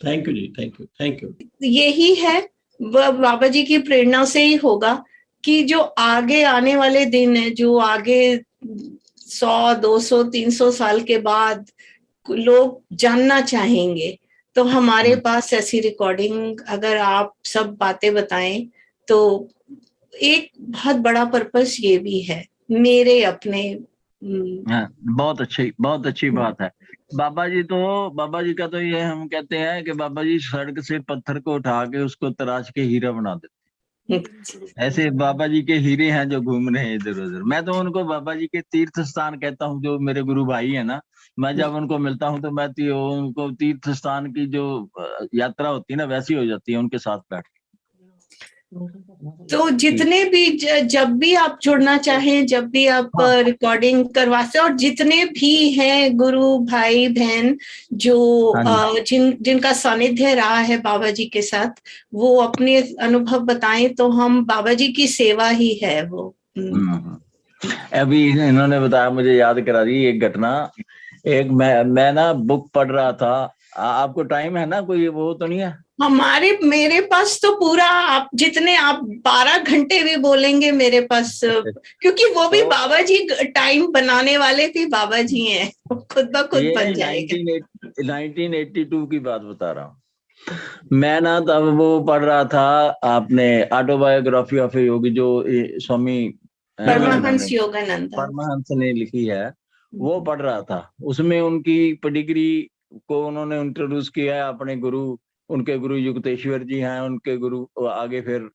Thank you ji, thank you, thank you. यही है, बाबा जी की प्रेरणा से ही होगा कि जो आगे आने वाले दिन है, जो आगे 100, 200, 300 साल के बाद लोग जानना चाहेंगे, तो हमारे पास ऐसी रिकॉर्डिंग अगर आप सब बातें बताएं तो एक बहुत बड़ा पर्पस ये भी है मेरे अपने। बहुत अच्छी बात है। बाबा जी का तो ये हम कहते हैं कि बाबा जी सड़क से पत्थर को उठा के उसको तराश के हीरा बना देते। ऐसे बाबा जी के हीरे हैं जो घूम रहे हैं इधर उधर। मैं तो उनको बाबा जी के तीर्थ स्थान कहता हूँ, जो मेरे गुरु भाई है ना, मैं जब उनको मिलता हूँ तो मैं उनको तीर्थ स्थान की जो यात्रा होती है ना, वैसी हो जाती है उनके साथ बैठ के। तो जितने भी जब भी आप जुड़ना चाहें, जब भी आप रिकॉर्डिंग करवा सकते, और जितने भी हैं गुरु भाई बहन जो जिनका सानिध्य रहा है बाबा जी के साथ, वो अपने अनुभव बताएं तो हम बाबा जी की सेवा ही है वो। अभी इन्होंने बताया, मुझे याद करा दी एक घटना। एक मैं ना बुक पढ़ रहा था। आपको टाइम है ना, कोई वो तो नहीं है? मेरे पास तो पूरा, आप जितने आप 12 घंटे भी बोलेंगे मेरे पास, क्योंकि वो भी बाबा जी टाइम बनाने वाले भी बाबा जी हैं, खुद ब खुद बन जाएंगे। 1982 की बात बता रहा हूँ। मैं ना तब वो पढ़ रहा था, आपने ऑटोबायोग्राफी ऑफ योगी जो स्वामी परमहंस योगानंद परमहंस ने लिखी है, वो पढ़ रहा था। उसमें उनकी पेडिग्री को उन्होंने इंट्रोड्यूस किया है, अपने गुरु, उनके गुरु युक्तेश्वर जी हैं, उनके गुरु आगे फिर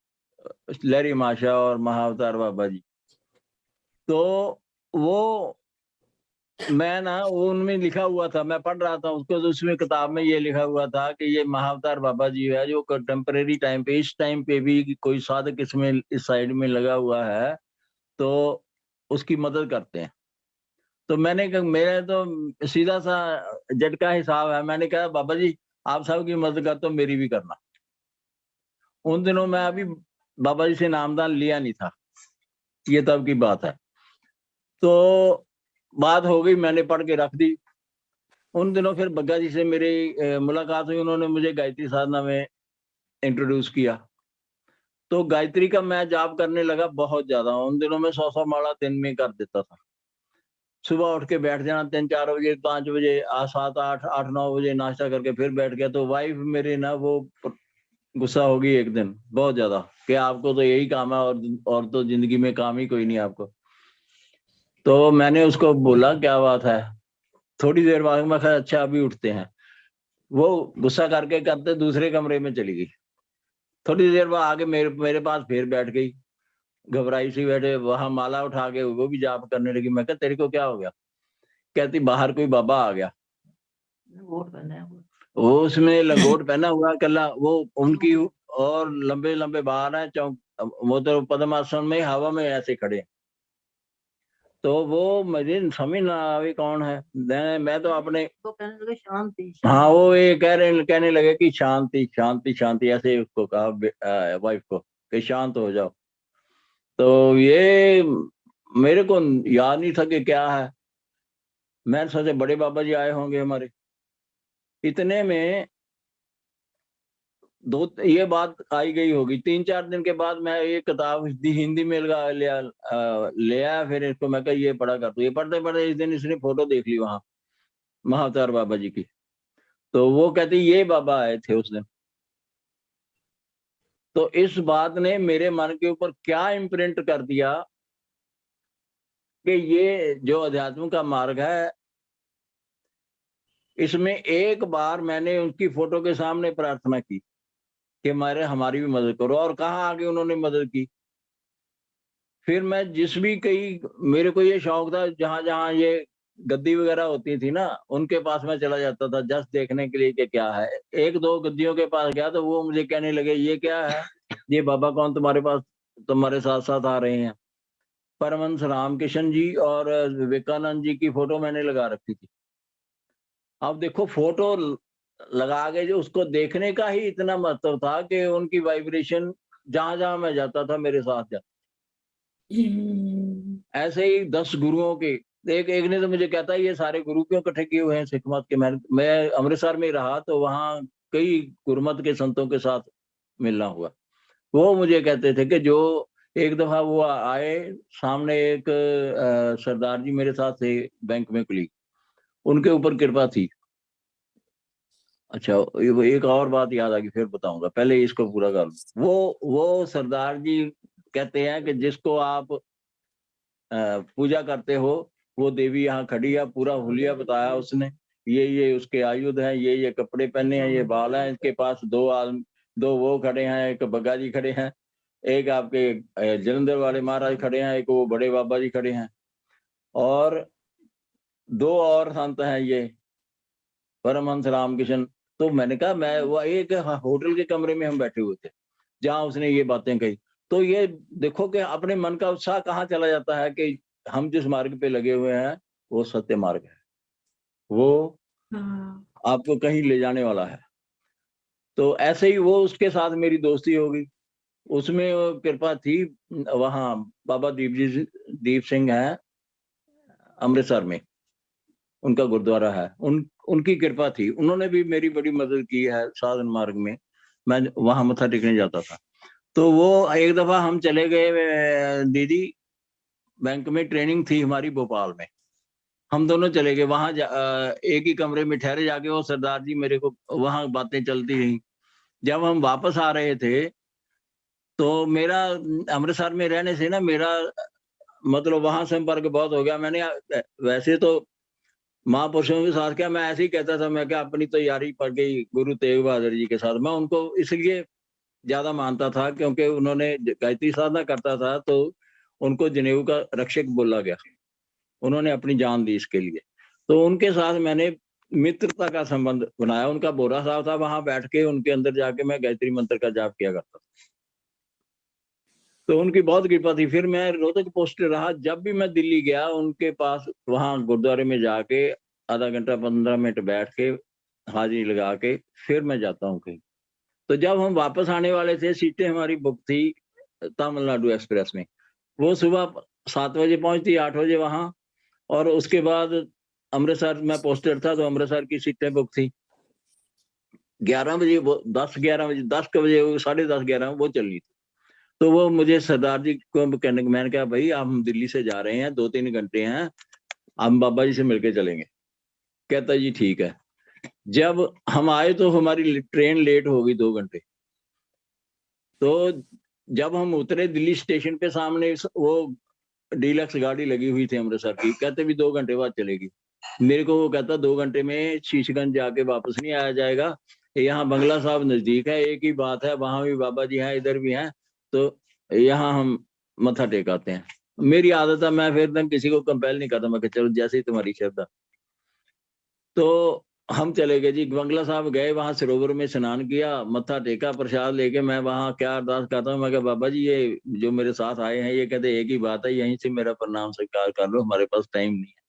लहरी माशा और महाअवतार बाबा जी। तो वो मैं ना वो उनमें लिखा हुआ था, मैं पढ़ रहा था उसको, तो उसमें किताब में ये लिखा हुआ था कि ये महाअवतार बाबा जी है जो कंटेम्परेरी टाइम पे, इस टाइम पे भी कोई साधक इसमें इस साइड में लगा हुआ है तो उसकी मदद करते हैं। तो मैंने कहा, मेरा तो सीधा सा झटका हिसाब है, मैंने कहा बाबा जी आप सबकी मदद कर तो मेरी भी करना। उन दिनों मैं अभी बाबा जी से नामदान लिया नहीं था, ये तब की बात है। तो बात हो गई, मैंने पढ़ के रख दी। उन दिनों फिर बग्गा जी से मेरी मुलाकात हुई, उन्होंने मुझे गायत्री साधना में इंट्रोड्यूस किया। तो गायत्री का मैं जाप करने लगा बहुत ज्यादा। उन दिनों में 100 माला दिन में कर देता था। सुबह उठ के बैठ जाना 3-4 बजे, 5 बजे, 7, 8, 8-9 बजे नाश्ता करके फिर बैठ गया। तो वाइफ मेरी ना वो गुस्सा होगी एक दिन बहुत ज्यादा कि आपको तो यही काम है और तो जिंदगी में काम ही कोई नहीं आपको। तो मैंने उसको बोला क्या बात है, थोड़ी देर बाद मैं कहा अच्छा अभी उठते हैं। वो गुस्सा करके करते दूसरे कमरे में चली गई। थोड़ी देर बाद आके मेरे पास फिर बैठ गई, घबराई सी बैठे, वहां माला उठा के वो भी जाप करने लगी। मैं कहा तेरे को क्या हो गया? कहती बाहर कोई बाबा आ गया, वो उसमें लंगोट पहना हुआ कल्ला, वो उनकी और लंबे लंबे बाल हैं, वो तो पद्मासन में हवा में ऐसे खड़े। तो वो मुझे समझ ना आवे कौन है। मैं तो अपने तो कहने लगे शांति। हाँ, वो ये कहने लगे कि शांति शांति शांति, ऐसे उसको कहा वाइफ को कि शांत हो जाओ। तो ये मेरे को याद नहीं था कि क्या है। मैं सोचे बड़े बाबा जी आए होंगे हमारे। इतने में ये बात आई गई होगी। 3-4 दिन के बाद मैं ये किताब हिंदी में ले आया। फिर इसको मैं कहा ये पढ़ा कर। तो ये पढ़ते पढ़ते इस दिन इसने फोटो देख ली वहां महाअवतार बाबा जी की। तो वो कहती ये बाबा आए थे उस दिन। तो इस बात ने मेरे मन के ऊपर क्या इम्प्रिंट कर दिया कि ये जो अध्यात्म का मार्ग है, इसमें एक बार मैंने उनकी फोटो के सामने प्रार्थना की कि हमारी भी मदद करो, और कहाँ आगे उन्होंने मदद की। फिर मैं जिस भी कहीं, मेरे को ये शौक था जहां जहां ये गद्दी वगैरह होती थी ना, उनके पास मैं चला जाता था जस्ट देखने के लिए कि क्या है। 1-2 गद्दियों के पास गया तो वो मुझे कहने लगे ये क्या है, ये बाबा कौन तुम्हारे पास, तुम्हारे साथ साथ आ रहे हैं। परमहंस रामकृष्ण जी और विवेकानंद जी की फोटो मैंने लगा रखी थी। अब देखो फोटो लगा के जो उसको देखने का ही इतना महत्व था कि उनकी वाइब्रेशन जहां जहां मैं जाता था मेरे साथ जाता। ऐसे ही 10 गुरुओं के एक ने तो मुझे कहता है ये सारे गुरु क्यों इकट्ठे किए हुए हैं सिख मत के। मैं अमृतसर में रहा तो वहां कई गुरुमत के संतों के साथ मिलना हुआ। वो मुझे कहते थे कि जो एक दफा वो आए सामने, एक सरदार जी मेरे साथ थे बैंक में कुली, उनके ऊपर कृपा थी। अच्छा, एक और बात याद आ गई, फिर बताऊंगा, पहले इसको पूरा कर लूं। वो सरदार जी कहते हैं कि जिसको आप पूजा करते हो वो देवी यहाँ खड़ी है। पूरा हुलिया बताया उसने, ये उसके आयुध हैं, ये कपड़े पहने हैं, ये बाल हैं, इसके पास 2 वो खड़े हैं, एक बग्गा जी खड़े हैं, एक आपके जलंधर वाले महाराज खड़े हैं, एक वो बड़े बाबा जी खड़े हैं, और 2 और संत हैं, ये परमहंस रामकृष्ण। तो मैंने कहा, मैं वो एक होटल के कमरे में हम बैठे हुए थे जहां उसने ये बातें कही। तो ये देखो कि अपने मन का उत्साह कहाँ चला जाता है कि हम जिस मार्ग पे लगे हुए हैं वो सत्य मार्ग है, वो आपको कहीं ले जाने वाला है। तो ऐसे ही वो उसके साथ मेरी दोस्ती हो गई। उसमें वो कृपा थी, वहां बाबा दीप सिंह है अमृतसर में, उनका गुरुद्वारा है, उनकी कृपा थी, उन्होंने भी मेरी बड़ी मदद की है साधन मार्ग में। मैं वहां मत्था टेकने जाता था। तो वो एक दफा हम चले गए, दीदी बैंक में ट्रेनिंग थी हमारी भोपाल में, हम दोनों चले गए वहां। एक ही कमरे में ठहरे जाके, वो सरदार जी मेरे को वहां बातें चलती रही। जब हम वापस आ रहे थे तो मेरा अमृतसर में रहने से ना मेरा मतलब वहां संपर्क बहुत हो गया। मैंने वैसे तो महापुरुषों के साथ क्या, मैं ऐसे ही कहता था, मैं क्या अपनी तैयारी पड़ गई गुरु तेग बहादुर जी के साथ। मैं उनको इसलिए ज्यादा मानता था क्योंकि उन्होंने गायत्री साधना करता था तो उनको जनेऊ का रक्षक बोला गया, उन्होंने अपनी जान दी इसके लिए। तो उनके साथ मैंने मित्रता का संबंध बनाया। उनका बोरा साहब था, वहां बैठ के उनके अंदर जाके मैं गायत्री मंत्र का जाप किया करता था। तो उनकी बहुत कृपा थी। फिर मैं रोहतक पोस्टेड रहा। जब भी मैं दिल्ली गया उनके पास, वहां गुरुद्वारे में जाके आधा घंटा 15 मिनट बैठ के हाजिरी लगा के फिर मैं जाता हूँ कहीं। तो जब हम वापस आने वाले थे, सीटें हमारी बुक थी तमिलनाडु एक्सप्रेस में। वो सुबह 7 बजे पहुंचती, 8 बजे वहां, और उसके बाद अमृतसर में पोस्टेड था तो अमृतसर की सीटें बुक थी। 11 बजे, 10-11 बजे, 10 बजे, 10:30, 11 वो चल रही थी। तो वो मुझे सरदार जी को कहने, मैंने कहा भाई हम दिल्ली से जा रहे हैं, 2-3 घंटे हैं, हम बाबा जी से मिलके चलेंगे। कहता जी ठीक है। जब हम आए तो हमारी ट्रेन लेट हो गई 2 घंटे। तो जब हम उतरे दिल्ली स्टेशन पे, सामने वो डीलक्स गाड़ी लगी हुई थी अमृतसर की, कहते भी 2 घंटे बाद चलेगी। मेरे को वो कहता 2 घंटे में शीशगंज जाके वापस नहीं आया जाएगा, यहाँ बंगला साहब नजदीक है, एक ही बात है, वहां भी बाबा जी हैं, इधर भी हैं, तो यहाँ हम मत्था टेकाते हैं। मेरी आदत है, मैं फिर तक किसी को कंपेल नहीं करता, मैं चलो जैसे ही तुम्हारी श्रद्धा। तो हम चले गए जी, बंगला साहब गए, वहां सरोवर में स्नान किया, मत्था टेका, प्रसाद लेके मैं वहां क्या अरदास करता हूँ, मैं कहा बाबा जी ये जो मेरे साथ आए हैं ये कहते एक ही बात है, यहीं से मेरा प्रणाम स्वीकार कर लो, हमारे पास टाइम नहीं है।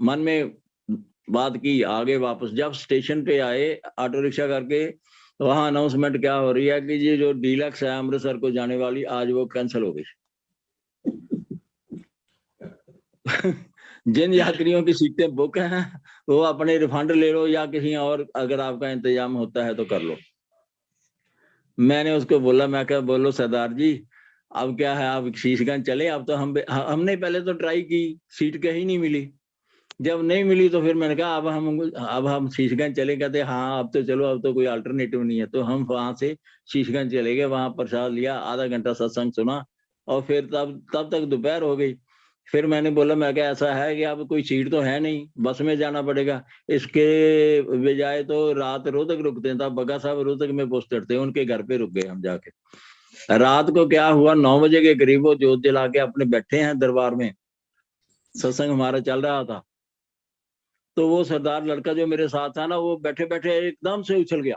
मन में बात की, आगे वापस जब स्टेशन पे आए ऑटो रिक्शा करके, तो वहां अनाउंसमेंट क्या हो रही है कि ये जो डीलक्स है अमृतसर को जाने वाली, आज वो कैंसिल हो गई। जिन यात्रियों की सीटें बुक हैं वो अपने रिफंड ले लो, या किसी और अगर आपका इंतजाम होता है तो कर लो। मैंने उसको बोला, मैं क्या, बोलो सरदार जी अब क्या है, आप शीशगंज चले। अब तो हमने पहले तो ट्राई की, सीट कहीं नहीं मिली। जब नहीं मिली तो फिर मैंने कहा अब हम शीशगंज चले। कहते हाँ अब तो चलो, अब तो कोई अल्टरनेटिव नहीं है। तो हम वहां से शीशगंज चले गए, वहां प्रसाद लिया, आधा घंटा सत्संग सुना, और फिर तब तक दोपहर हो गई। फिर मैंने बोला, मैं क्या ऐसा है कि अब कोई सीट तो है नहीं, बस में जाना पड़ेगा, इसके बजाय तो रात रोहतक रुकते हैं। तब बगा साहब रोहतक में पोस्टेड थे, उनके घर पे रुक गए हम जाके। रात को क्या हुआ, 9 बजे के करीब वो जोत जला के अपने बैठे हैं दरबार में, सत्संग हमारा चल रहा था। तो वो सरदार लड़का जो मेरे साथ था ना, वो बैठे बैठे एकदम से उछल गया,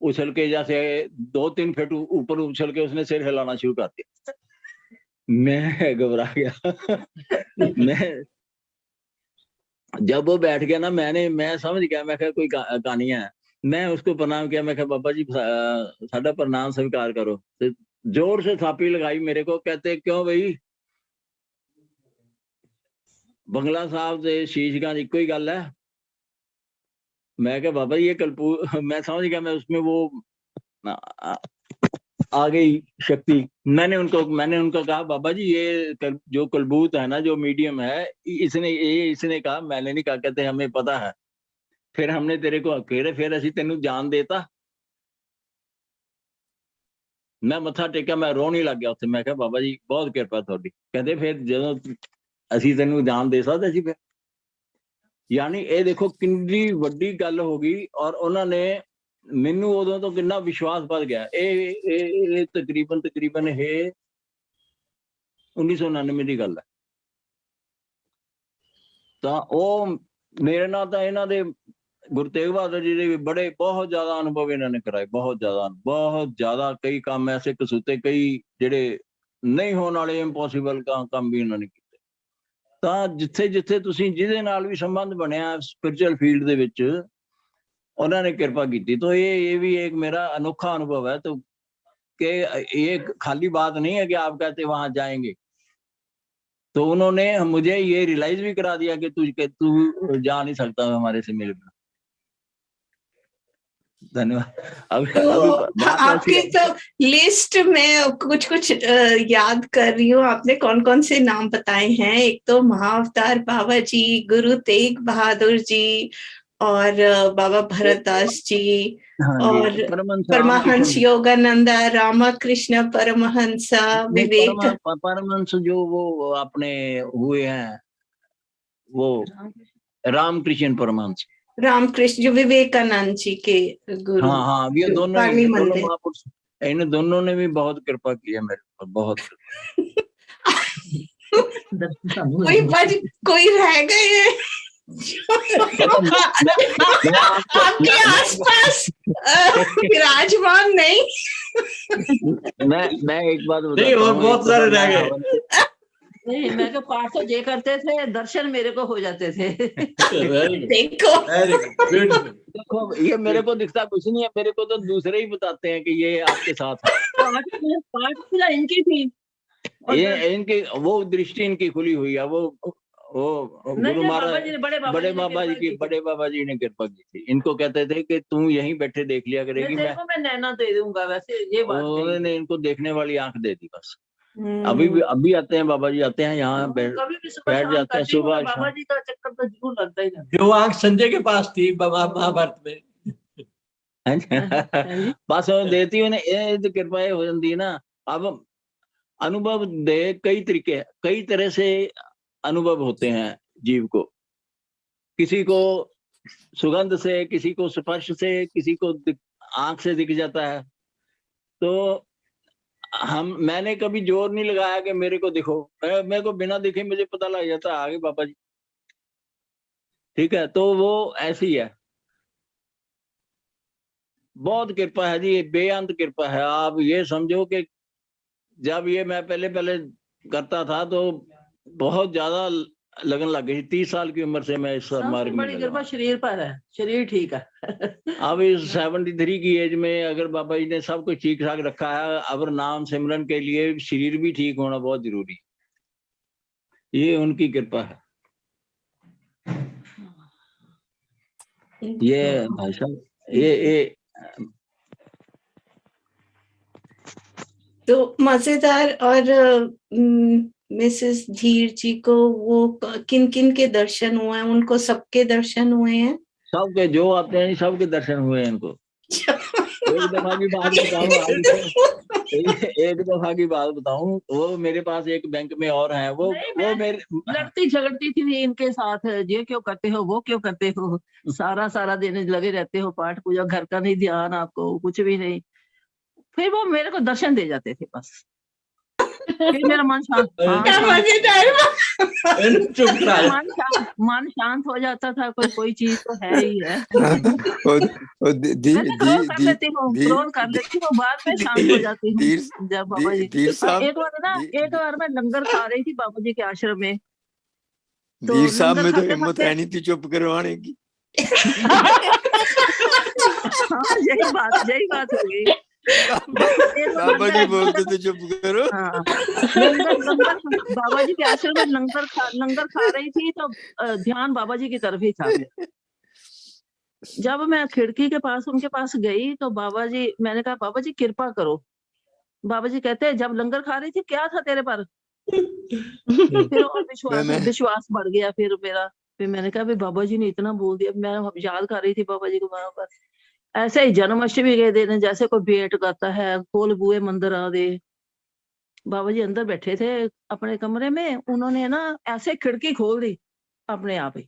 उछल के जैसे 2-3 फीट ऊपर उछल के उसने सिर हिलाना शुरू कर दिया। मैं घबरा गया। मैं जब वो बैठ गया ना, मैं समझ गया, मैं कोई कहानी है। मैं उसको प्रणाम किया, मैं बाबा जी साडा प्रणाम स्वीकार करो। तो जोर से थापी लगाई मेरे को, कहते क्यों भाई, बंगला साहब से शीशगंज इको ही गल है। मैं क्या बाबा जी ये मैं समझ गया, मैं उसमें वो आ गई शक्ति। मैंने उनको कहा बाबा जी ये जो कलबूत है ना, जो मीडियम है, इसने कहा, मैंने नहीं कहा। कहते हमें पता है, फिर हमने तेरे को अकेले फिर असी तेनू जान देता। मैं मत्था टेका, मैं रोन ही लग गया उत्थे। मैं कहा बाबा जी बहुत कृपा थोड़ी। कहते फिर जो असी तेनू जान दे सकते सी फिर। यानी ये देखो कितनी वड्डी गल हो गई। और उन्होंने मैनू उदों तो कितना विश्वास बढ़ गया। ये तकरीबन है 1999 की गल है। तो वो मेरे नाल तो इन्हां दे गुरु तेग बहादुर जी ने बड़े बहुत ज्यादा अनुभव इन्होंने कराए, बहुत ज्यादा कई काम ऐसे कसूते, कई जेडे नहीं होने वाले इंपॉसिबल काम भी इन्होंने किए। ਤਾਂ ਜਿੱਥੇ ਤੁਸੀਂ ਜਿਹਦੇ ਨਾਲ ਵੀ ਸੰਬੰਧ ਬਣਿਆ स्पिरिचुअल फील्ड ਦੇ ਵਿੱਚ, ਉਹਨਾਂ ਨੇ ਕਿਰਪਾ ਕੀਤੀ। तो ये भी एक मेरा अनोखा अनुभव है। तो कि ये खाली बात नहीं है कि आप कहते वहां जाएंगे। तो उन्होंने मुझे ये रियलाइज भी करा दिया कि तू जा नहीं सकता हमारे से मिलकर। धन्यवाद। तो आपकी तो लिस्ट में कुछ याद कर रही हूँ। आपने कौन कौन से नाम बताए हैं? एक तो महाअवतार बाबा जी, गुरु तेग बहादुर जी, और बाबा भरतदास जी हाँ जी, और परमहंस योगानंदा, रामकृष्ण परमहंसा, विवेक परमहंस जो वो अपने हुए हैं, वो रामकृष्ण परमहंस, रामकृष्ण जो विवेकानंद जी के गुरु। हाँ हाँ, ये दोनों पाली मंदिर। महापुरुष, इन दोनों ने भी बहुत कृपा की है मेरे पर, बहुत। कोई रह गए हैं आपके आसपास विराजमान? नहीं, मैं एक बात नहीं, बताता और हूँ, बहुत सारे रह गए। नहीं, मैं तो पाठ तो जे करते थे, दर्शन मेरे को हो जाते थे। देखो देखो, ये मेरे को दिखता कुछ नहीं है, मेरे को तो दूसरे ही बताते हैं कि ये आपके साथ है। पाठ इनकी थी, ये इनकी वो दृष्टि इनकी खुली हुई है, वो गुरु महाराज बड़े बाबा जी ने कृपा की थी। इनको कहते थे कि तू यहीं बैठे देख लिया करेगी, मैं नैना दे दूंगा। वैसे ये बात उन्होंने इनको देखने वाली आंख दे दी बस। अभी आते हैं बाबा जी, आते हैं यहाँ बैठ जाते हैं सुबह। बाबा जी का चक्कर तो जरूर लगता ही है। जो आंख संजय के पास थी महाभारत में, बस देती उन्हें कृपा हो जाती ना। अब अनुभव दे कई तरह से अनुभव होते हैं जीव को, किसी को सुगंध से, किसी को स्पर्श से, किसी को आंख से दिख जाता है। तो मैंने कभी जोर नहीं लगाया कि मेरे को दिखो, मेरे को बिना दिखे मुझे पता लग जाता आगे बाबा जी, ठीक है। तो वो ऐसी है, बहुत कृपा है जी, बेअंत कृपा है। आप ये समझो कि जब ये मैं पहले करता था तो बहुत ज्यादा लगन लग गई। 30 साल की उम्र से मैं इस मार्ग में बड़ी कृपा शरीर पर है, शरीर ठीक है। अब इस 73 की एज में अगर बाबा जी ने सब कुछ ठीक ठाक रखा है, अब नाम सिमरन के लिए शरीर भी ठीक होना बहुत जरूरी है, ये उनकी कृपा है। ये भाई साहब, ये तो मजेदार। और मिसेस धीर जी को वो किन किन के दर्शन हुए हैं? उनको सबके दर्शन हुए हैं? सबके जो आते हैं सबके दर्शन हुए हैं इनको। एक दफा की बात बताऊं, वो मेरे पास एक बैंक में और हैं, वो मेरे लड़ती झगड़ती थी इनके साथ, ये क्यों करते हो, वो क्यों करते हो, सारा दिन लगे रहते हो, पाठ पूजा, घर का नहीं ध्यान, आपको कुछ भी नहीं। फिर वो मेरे को दर्शन दे जाते थे बस, फिर मेरा मन शांत मन शांत हो जाता था। कोई चीज तो है ही है। क्रोध कर लेती हूँ, बाद में शांत हो जाती हूँ जब बाबा जी। एक बार मैं लंगर खा रही थी बाबा जी के आश्रम में, तो धीर साहब में तो हिम्मत है नहीं थी चुप करवाने की। यही बात हो गई। बाबा जी बोलते थे चुप करो। बाबा जी के आश्रम में लंगर खा रही थी तो ध्यान बाबा जी की तरफ ही था। जब मैं खिड़की के पास उनके पास गई तो बाबा जी, मैंने कहा बाबा जी कृपा करो। बाबा जी कहते हैं जब लंगर खा रही थी क्या था तेरे पर? फिर और विश्वास बढ़ गया फिर मेरा। फिर मैंने कहा बाबा जी ने इतना बोल दिया। मैं याद कर रही थी बाबा जी को वहां पर। ऐसे ही जन्माष्टमी के दिन जैसे कोई भेंट करता है, खोल बुए मंदिर आ दे। बाबा जी अंदर बैठे थे अपने कमरे में, उन्होंने ना ऐसे खिड़की खोल दी अपने आप ही।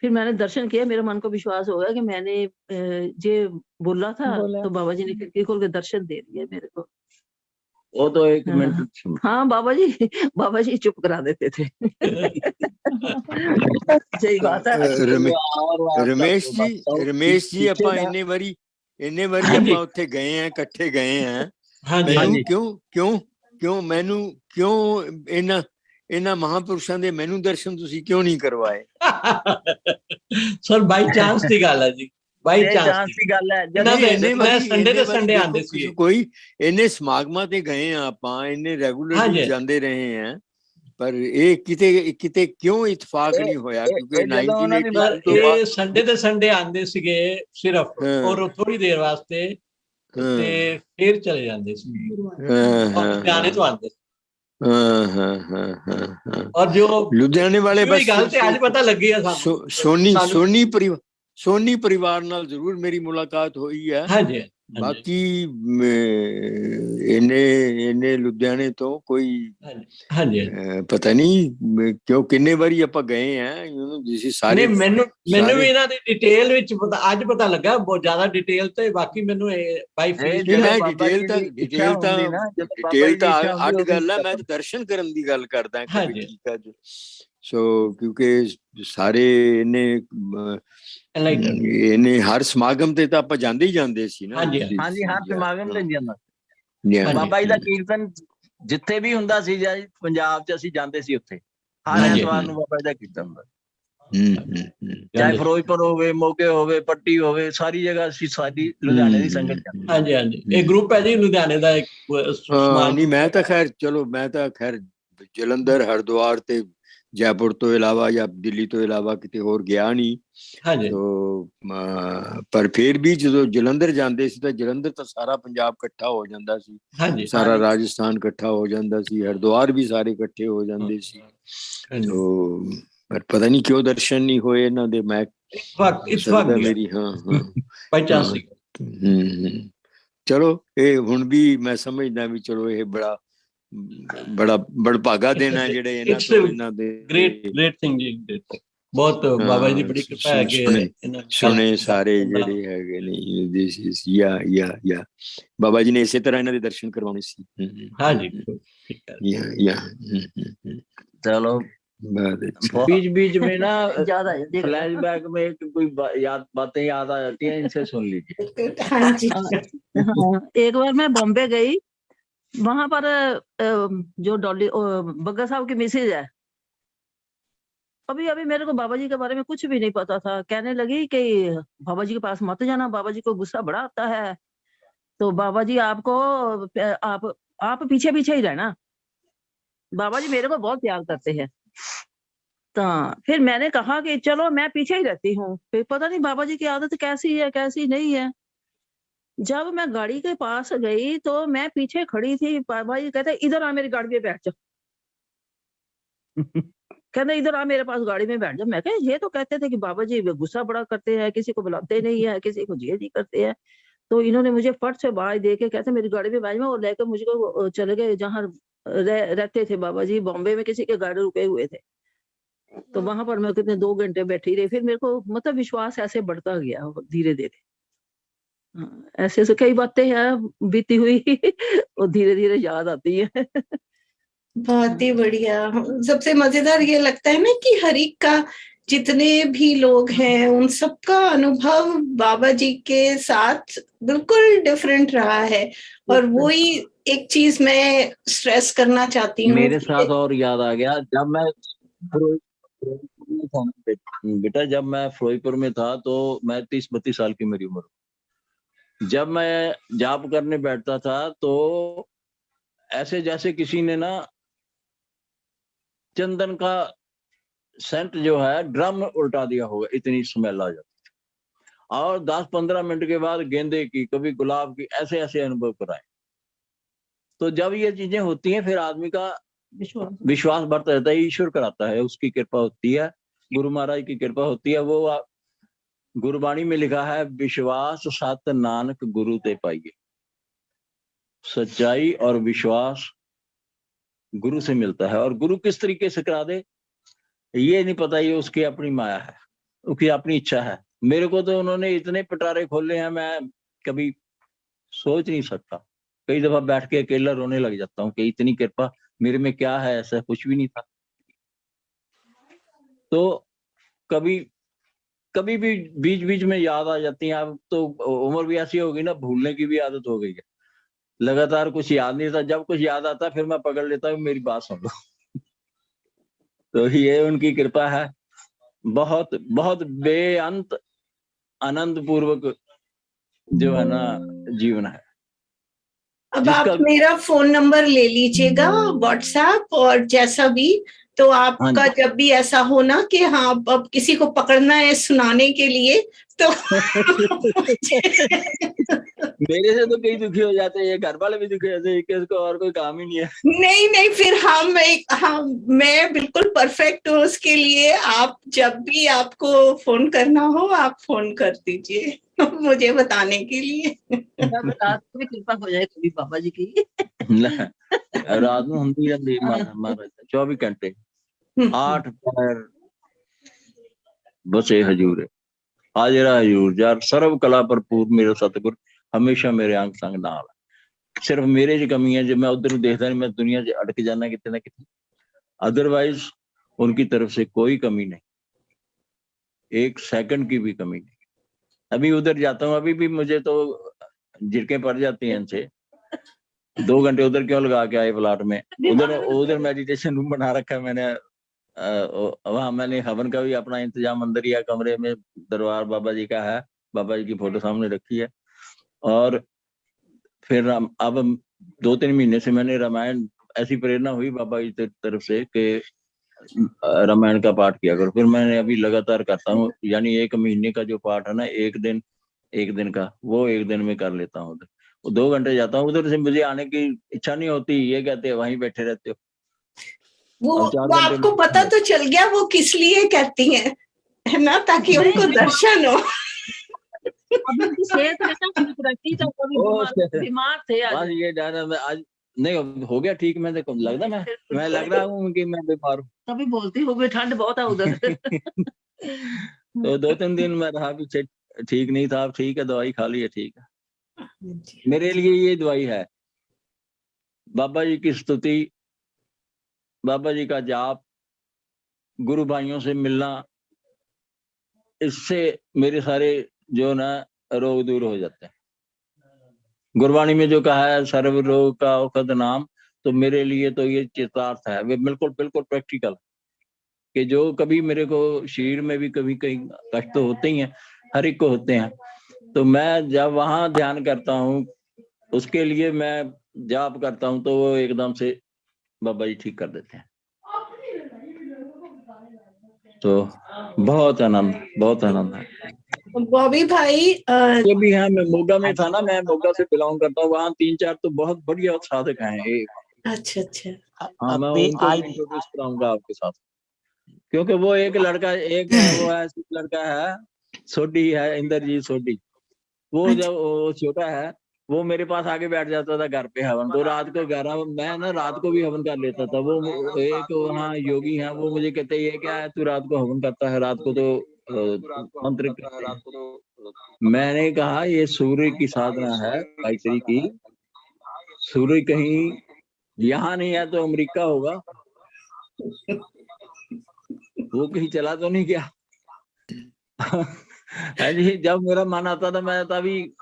फिर मैंने दर्शन किया, मेरे मन को विश्वास हो गया कि मैंने ये बोला था तो बाबा जी ने खिड़की खोल के दर्शन दे दिया मेरे को। वो तो एक मिनट। हाँ बाबा जी चुप करा देते थे। सही बात है। रमेश जी ਆਪਾਂ ਇੰਨੇ ਵਾਰੀ ਆਪਾਂ ਉੱਥੇ ਗਏ ਆ, ਇਕੱਠੇ ਗਏ ਆ। ਮੈਨੂੰ ਕਿਉਂ ਇਹਨਾਂ ਮਹਾਪੁਰਸ਼ਾਂ ਦੇ ਮੈਨੂੰ ਦਰਸ਼ਨ ਤੁਸੀਂ ਕਿਉਂ ਨਹੀਂ ਕਰਵਾਏ? ਸਰ ਬਾਈ ਚਾਂਸ ਦੀ ਗੱਲ ਹੈ ਜੀ, ਬਾਈ ਚਾਂਸ ਦੀ ਗੱਲ ਹੈ। ਜਦੋਂ ਸੰਡੇ ਦੇ ਸੰਡੇ ਆਉਂਦੇ ਸੀ, ਕੋਈ ਇੰਨੇ ਸਮਾਗਮਾਂ ਤੇ ਗਏ ਆ ਆਪਾਂ, ਇੰਨੇ ਰੈਗੂਲਰਲੀ ਜਾਂਦੇ ਰਹੇ ਆ, ਪਰ ਇਹ ਕਿਤੇ ਕਿਉਂ ਇਤਫਾਕ ਨਹੀਂ ਹੋਇਆ? ਕਿਉਂਕਿ 1980 ਸੰਡੇ ਦੇ ਸੰਡੇ ਆਉਂਦੇ ਸੀਗੇ ਸਿਰਫ, ਔਰ ਥੋੜੀ ਦੇਰ ਵਾਸਤੇ ਤੇ ਫਿਰ ਚਲੇ ਜਾਂਦੇ ਸੀ। ਜਾਣੇ ਤੋਂ ਆਉਂਦੇ हाँ। और जो लुधियाने वाले बस गल ते आज पता लगी है सोनी परिवार नाल जरूर मेरी मुलाकात हुई है। हाँ जी। बाकी इन्ने लुधियाने तो कोई हाँ जी पता नहीं क्यों किन्ने बारी ਆਪਾਂ गए हैं जिसे सारे ਮੈਨੂੰ ਵੀ ਇਹਨਾਂ ਦੀ ਡਿਟੇਲ ਵਿੱਚ ਅੱਜ ਪਤਾ ਲੱਗਾ ਬਹੁਤ ਜ਼ਿਆਦਾ ਡਿਟੇਲ ਤੇ ਬਾਕੀ ਮੈਨੂੰ ਬਾਈ ਫੇਸ ਡਿਟੇਲ ਤਾਂ ਅੱਡ ਗੱਲ ਹੈ। ਮੈਂ ਤਾਂ ਦਰਸ਼ਨ ਕਰਨ ਦੀ ਗੱਲ ਕਰਦਾ ਠੀਕ ਹੈ ਜੀ। ਸੋ ਕਿਉਂਕਿ ਸਾਰੇ ਇਹਨੇ ਹਰ ਸਮਾਗਮ ਤੇ ਤਾਂ ਆਪਾਂ ਜਾਂਦੇ ਹੀ ਜਾਂਦੇ ਸੀ ਨਾ। ਹਾਂਜੀ ਹਰ ਸਮਾਗਮ ਤੇ ਜਾਂਦਾ ਬਾਬਾ ਜੀ ਦਾ ਕੀਰਤਨ ਜਿੱਥੇ ਵੀ ਹੁੰਦਾ ਸੀ ਜਾਂ ਪੰਜਾਬ 'ਚ ਅਸੀਂ ਜਾਂਦੇ ਸੀ ਉੱਥੇ ਹਰ ਐਤਵਾਰ ਨੂੰ ਬਾਬਾ ਜੀ ਦਾ ਕੀਰਤਨ ਹੁੰਦਾ। ਚਾਹੇ ਫਿਰੋਜ਼ਪੁਰ ਹੋਵੇ, ਮੋਗੇ ਹੋਵੇ, ਪੱਟੀ ਹੋਵੇ, ਸਾਰੀ ਜਗ੍ਹਾ ਅਸੀਂ ਸਾਡੀ ਲੁਧਿਆਣੇ ਦੀ ਸੰਗਤ ਜਾਂਦੇ। ਹਾਂਜੀ ਇਹ ਗਰੁੱਪ ਹੈ ਜੀ ਲੁਧਿਆਣੇ ਦਾ ਇੱਕ। ਨਹੀਂ ਮੈਂ ਤਾਂ ਖੈਰ ਜਲੰਧਰ, ਹਰਿਦੁਆਰ ਤੇ ਜੈਪੁਰ ਤੋਂ ਇਲਾਵਾ ਜਾਂ ਦਿੱਲੀ ਤੋਂ ਇਲਾਵਾ ਕਿਤੇ ਹੋਰ ਗਿਆ ਨਹੀਂ। ਪਰ ਫਿਰ ਵੀ ਜਦੋਂ ਜਲੰਧਰ ਜਾਂਦੇ ਸੀ ਤਾਂ ਜਲੰਧਰ ਤਾਂ ਸਾਰਾ ਪੰਜਾਬ ਇਕੱਠਾ ਹੋ ਜਾਂਦਾ ਸੀ, ਸਾਰਾ ਰਾਜਸਥਾਨ ਇਕੱਠਾ ਹੋ ਜਾਂਦਾ ਸੀ, ਹਰਿਦੁਆਰ ਵੀ ਸਾਰੇ ਇਕੱਠੇ ਹੋ ਜਾਂਦੇ ਸੀ। ਪਰ ਪਤਾ ਨਹੀਂ ਕਿਉਂ ਦਰਸ਼ਨ ਨਹੀਂ ਹੋਏ ਇਹਨਾਂ ਦੇ। ਮੈਂ ਮੇਰੀ ਚਲੋ ਇਹ ਹੁਣ ਵੀ ਮੈਂ ਸਮਝਦਾ ਵੀ ਚਲੋ ਇਹ ਬੜਾ ਭਾਗਾ ਦੇਣਾ ਜਿਹੜੇ ਇਹਨਾਂ ਦੇ ਗ੍ਰੇਟ ਥਿੰਗ ਜੀ। ਬਹੁਤ ਬਾਬਾ ਜੀ ਦੀ ਬੜੀ ਕਿਰਪਾ ਹੈ ਕਿ ਸੁਣੇ ਸਾਰੇ ਜਿਹੜੇ ਹੈਗੇ ਨੇ ਯਾ ਬਾਬਾ ਜੀ ਨੇ ਇਸੇ ਤਰ੍ਹਾਂ ਇਹਨਾਂ ਦੇ ਦਰਸ਼ਨ ਕਰਵਾਉਣੇ ਸੀ। ਹਾਂਜੀ चलो बीच में ना ज्यादा फ्लैशबैक में कोई बातें याद आ जाती हैं, इनसे सुन लीजिए। एक बार मैं बॉम्बे गई, वहां पर जो डॉली बग्गा साहब की मिसेज है, अभी मेरे को बाबा जी के बारे में कुछ भी नहीं पता था। कहने लगी कि बाबा जी के पास मत जाना, बाबा जी को गुस्सा बड़ा आता है, तो बाबा जी आपको आप पीछे पीछे ही रहना, बाबा जी मेरे को बहुत प्यार करते हैं। तो फिर मैंने कहा कि चलो मैं पीछे ही रहती हूँ। फिर पता नहीं बाबा जी की आदत कैसी है कैसी नहीं है। जब मैं गाड़ी के पास गई तो मैं पीछे खड़ी थी, बाबा जी कहते इधर आ मेरी गाड़ी में बैठ जा। कहते इधर आ मेरे पास गाड़ी में बैठ जा। मैं कहा ये तो कहते थे कि बाबा जी गुस्सा बड़ा करते हैं, किसी को बुलाते नहीं है, किसी को ये नहीं करते हैं। तो इन्होंने मुझे फट से बाज दे के कहते मेरी गाड़ी में बैठ जाओ, और लेकर मुझको चले गए जहाँ रहते थे बाबा जी। बॉम्बे में किसी के गाड़ी रुके हुए थे, तो वहां पर मैं कितने 2 घंटे बैठी रही। फिर मेरे को मतलब विश्वास ऐसे बढ़ता गया धीरे धीरे। ऐसे ऐसे कई बातें हैं बीती हुई और धीरे धीरे याद आती है। बहुत ही बढ़िया। सबसे मजेदार ये लगता है ना कि हर एक का, जितने भी लोग हैं उन सबका अनुभव बाबा जी के साथ बिल्कुल डिफरेंट रहा है। और वही एक चीज मैं स्ट्रेस करना चाहती हूँ मेरे साथ। और याद आ गया जब मैं बेटा जब मैं फिरोजपुर में था तो मैं 30-32 साल की मेरी उम्र। जब मैं जाप करने बैठता था तो ऐसे जैसे किसी ने ना चंदन का सेंट जो है ड्रम उल्टा दिया होगा, इतनी स्मेल आ जाती थी। और 10-15 मिनट के बाद गेंदे की, कभी गुलाब की, ऐसे ऐसे अनुभव कराए। तो जब ये चीजें होती हैं फिर आदमी का विश्वास बढ़ता रहता है। ईश्वर कराता है, उसकी कृपा होती है, गुरु महाराज की कृपा होती है। वो गुरबाणी में लिखा है विश्वास सत नानक गुरु ते पाइए। सच्चाई और विश्वास गुरु से मिलता है। और गुरु किस तरीके से करा दे ये नहीं पता, ये उसकी अपनी माया है, उसकी अपनी इच्छा है। मेरे को तो उन्होंने इतने पिटारे खोले हैं मैं कभी सोच नहीं सकता। कई दफा बैठ के अकेला रोने लग जाता हूँ कि इतनी कृपा मेरे में क्या है, ऐसा कुछ भी नहीं था। तो कभी कभी भी बीच बीच में याद आ जाती है। अब तो उम्र भी ऐसी हो गई ना, भूलने की भी आदत हो गई है। लगातार कुछ याद नहीं था, जब कुछ याद आता फिर मैं पकड़ लेता हूँ, मेरी बात सुन लो। तो ये उनकी कृपा है, बहुत बहुत बेअंत आनंद पूर्वक जो है ना जीवन है। अब आप मेरा फोन नंबर ले लीजिएगा व्हाट्सएप, और जैसा भी तो आपका जब भी ऐसा हो ना कि हाँ अब किसी को पकड़ना है सुनाने के लिए तो मेरे से तो कई दुखी हो जाते हैं, ये घर वाले भी दुखी हो जाते हैं कि इसको और कोई काम ही नहीं है। नहीं फिर हाँ हाँ, मैं बिल्कुल परफेक्ट हूँ उसके लिए। आप जब भी आपको फोन करना हो आप फोन कर दीजिए मुझे बताने के लिए। रात को भी कृपा हो जाए कभी बाबा जी की। रात में ਹੁੰਦੀ ਰਹਿੰਦੀ ਮਹਾਰਾਜ 24 ਘੰਟੇ 8 ਪੈਰ बसे हजूर हाजरा हजूर जार सर्व कला भरपूर मेरे सतगुर हमेशा मेरे अंग संग नाल। सिर्फ मेरे च कमी है, जब मैं उधर देखता नहीं, मैं दुनिया च अटक जाना कितने ना कितने। अदरवाइज उनकी तरफ से कोई कमी नहीं, एक सेकंड की भी कमी नहीं। अभी उधर जाता हूँ, अभी भी मुझे तो झिड़कें पड़ जाती हैं इनसे। 2 घंटे उधर क्यों लगा के आए प्लाट में? उधर मेडिटेशन रूम बना रखा है मैंने। वहाँ मैंने हवन का भी अपना इंतजाम अंदर ही है, कमरे में दरबार बाबा जी का है, बाबा जी की फोटो सामने रखी है। और फिर अब 2-3 महीने से मैंने रामायण, ऐसी प्रेरणा हुई बाबा जी की तरफ से कि रामायण का पाठ किया करो। फिर मैंने अभी लगातार करता हूँ, यानी 1 महीने का जो पाठ है ना, एक दिन का, वो 1 दिन में कर लेता हूँ। वो 2 घंटे जाता हूँ उधर से, मुझे आने की इच्छा नहीं होती। ये कहते हैं वहीं बैठे रहते हो। वो आपको पता तो चल गया वो किस लिए कहती हैं, है ना, ताकि उनको दर्शन हो। अभी उनकी सेहत में ना ठीक रहती, तो कभी बीमार थे आज ये डर है। आज नहीं हो गया ठीक, मैं देखो लगता मैं लग रहा हूँ कि मैं बीमार हूँ। तभी बोलती होगी ठंड बहुत है उधर। तो 2-3 दिन मैं रहा पीछे, ठीक नहीं था। ठीक है, दवाई खा ली है, ठीक है। मेरे लिए ये दवाई है, बाबा जी की स्तुति, बाबा जी का जाप, गुरु भाइयों से मिलना, इससे मेरे सारे जो ना रोग दूर हो जाते हैं। गुरबाणी में जो कहा है सर्व रोग का औषध नाम, तो मेरे लिए तो ये चितार्थ है, वे बिल्कुल बिल्कुल प्रैक्टिकल। कि जो कभी मेरे को शरीर में भी कभी कहीं कष्ट तो होते ही हैं, हर एक को होते हैं। तो मैं जब वहां ध्यान करता हूँ, उसके लिए मैं जाप करता हूँ, तो वो एकदम से बाबा जी ठीक कर देते हैं। तो बहुत आनंद है। बॉबी भाई ये भी है, मैं मोगा में था ना, मैं मोगा से बिलोंग करता हूँ। वहाँ 3-4 तो बहुत बढ़िया साधक हैं। अच्छा। हाँ, मैं उनको भी इंट्रोड्यूस कराऊंगा आपके साथ, क्योंकि वो एक लड़का, एक है वो है लड़का है, सोडी है, इंद्रजीत सोडी। वो जब वो छोटा है, वो मेरे पास आके बैठ जाता था घर पे हवन। तो रात को 11, मैं ना रात को भी हवन कर लेता था। वो एक वहाँ योगी है, वो मुझे कहते ये क्या है तू रात को हवन करता है, रात को तो मंत्र। मैंने कहा ये सूर्य की साधना है, गायत्री की। सूर्य कहीं यहाँ नहीं है तो अमेरिका होगा, वो कहीं चला तो नहीं गया। जी, जब मेरा मन आता था, मैं तभी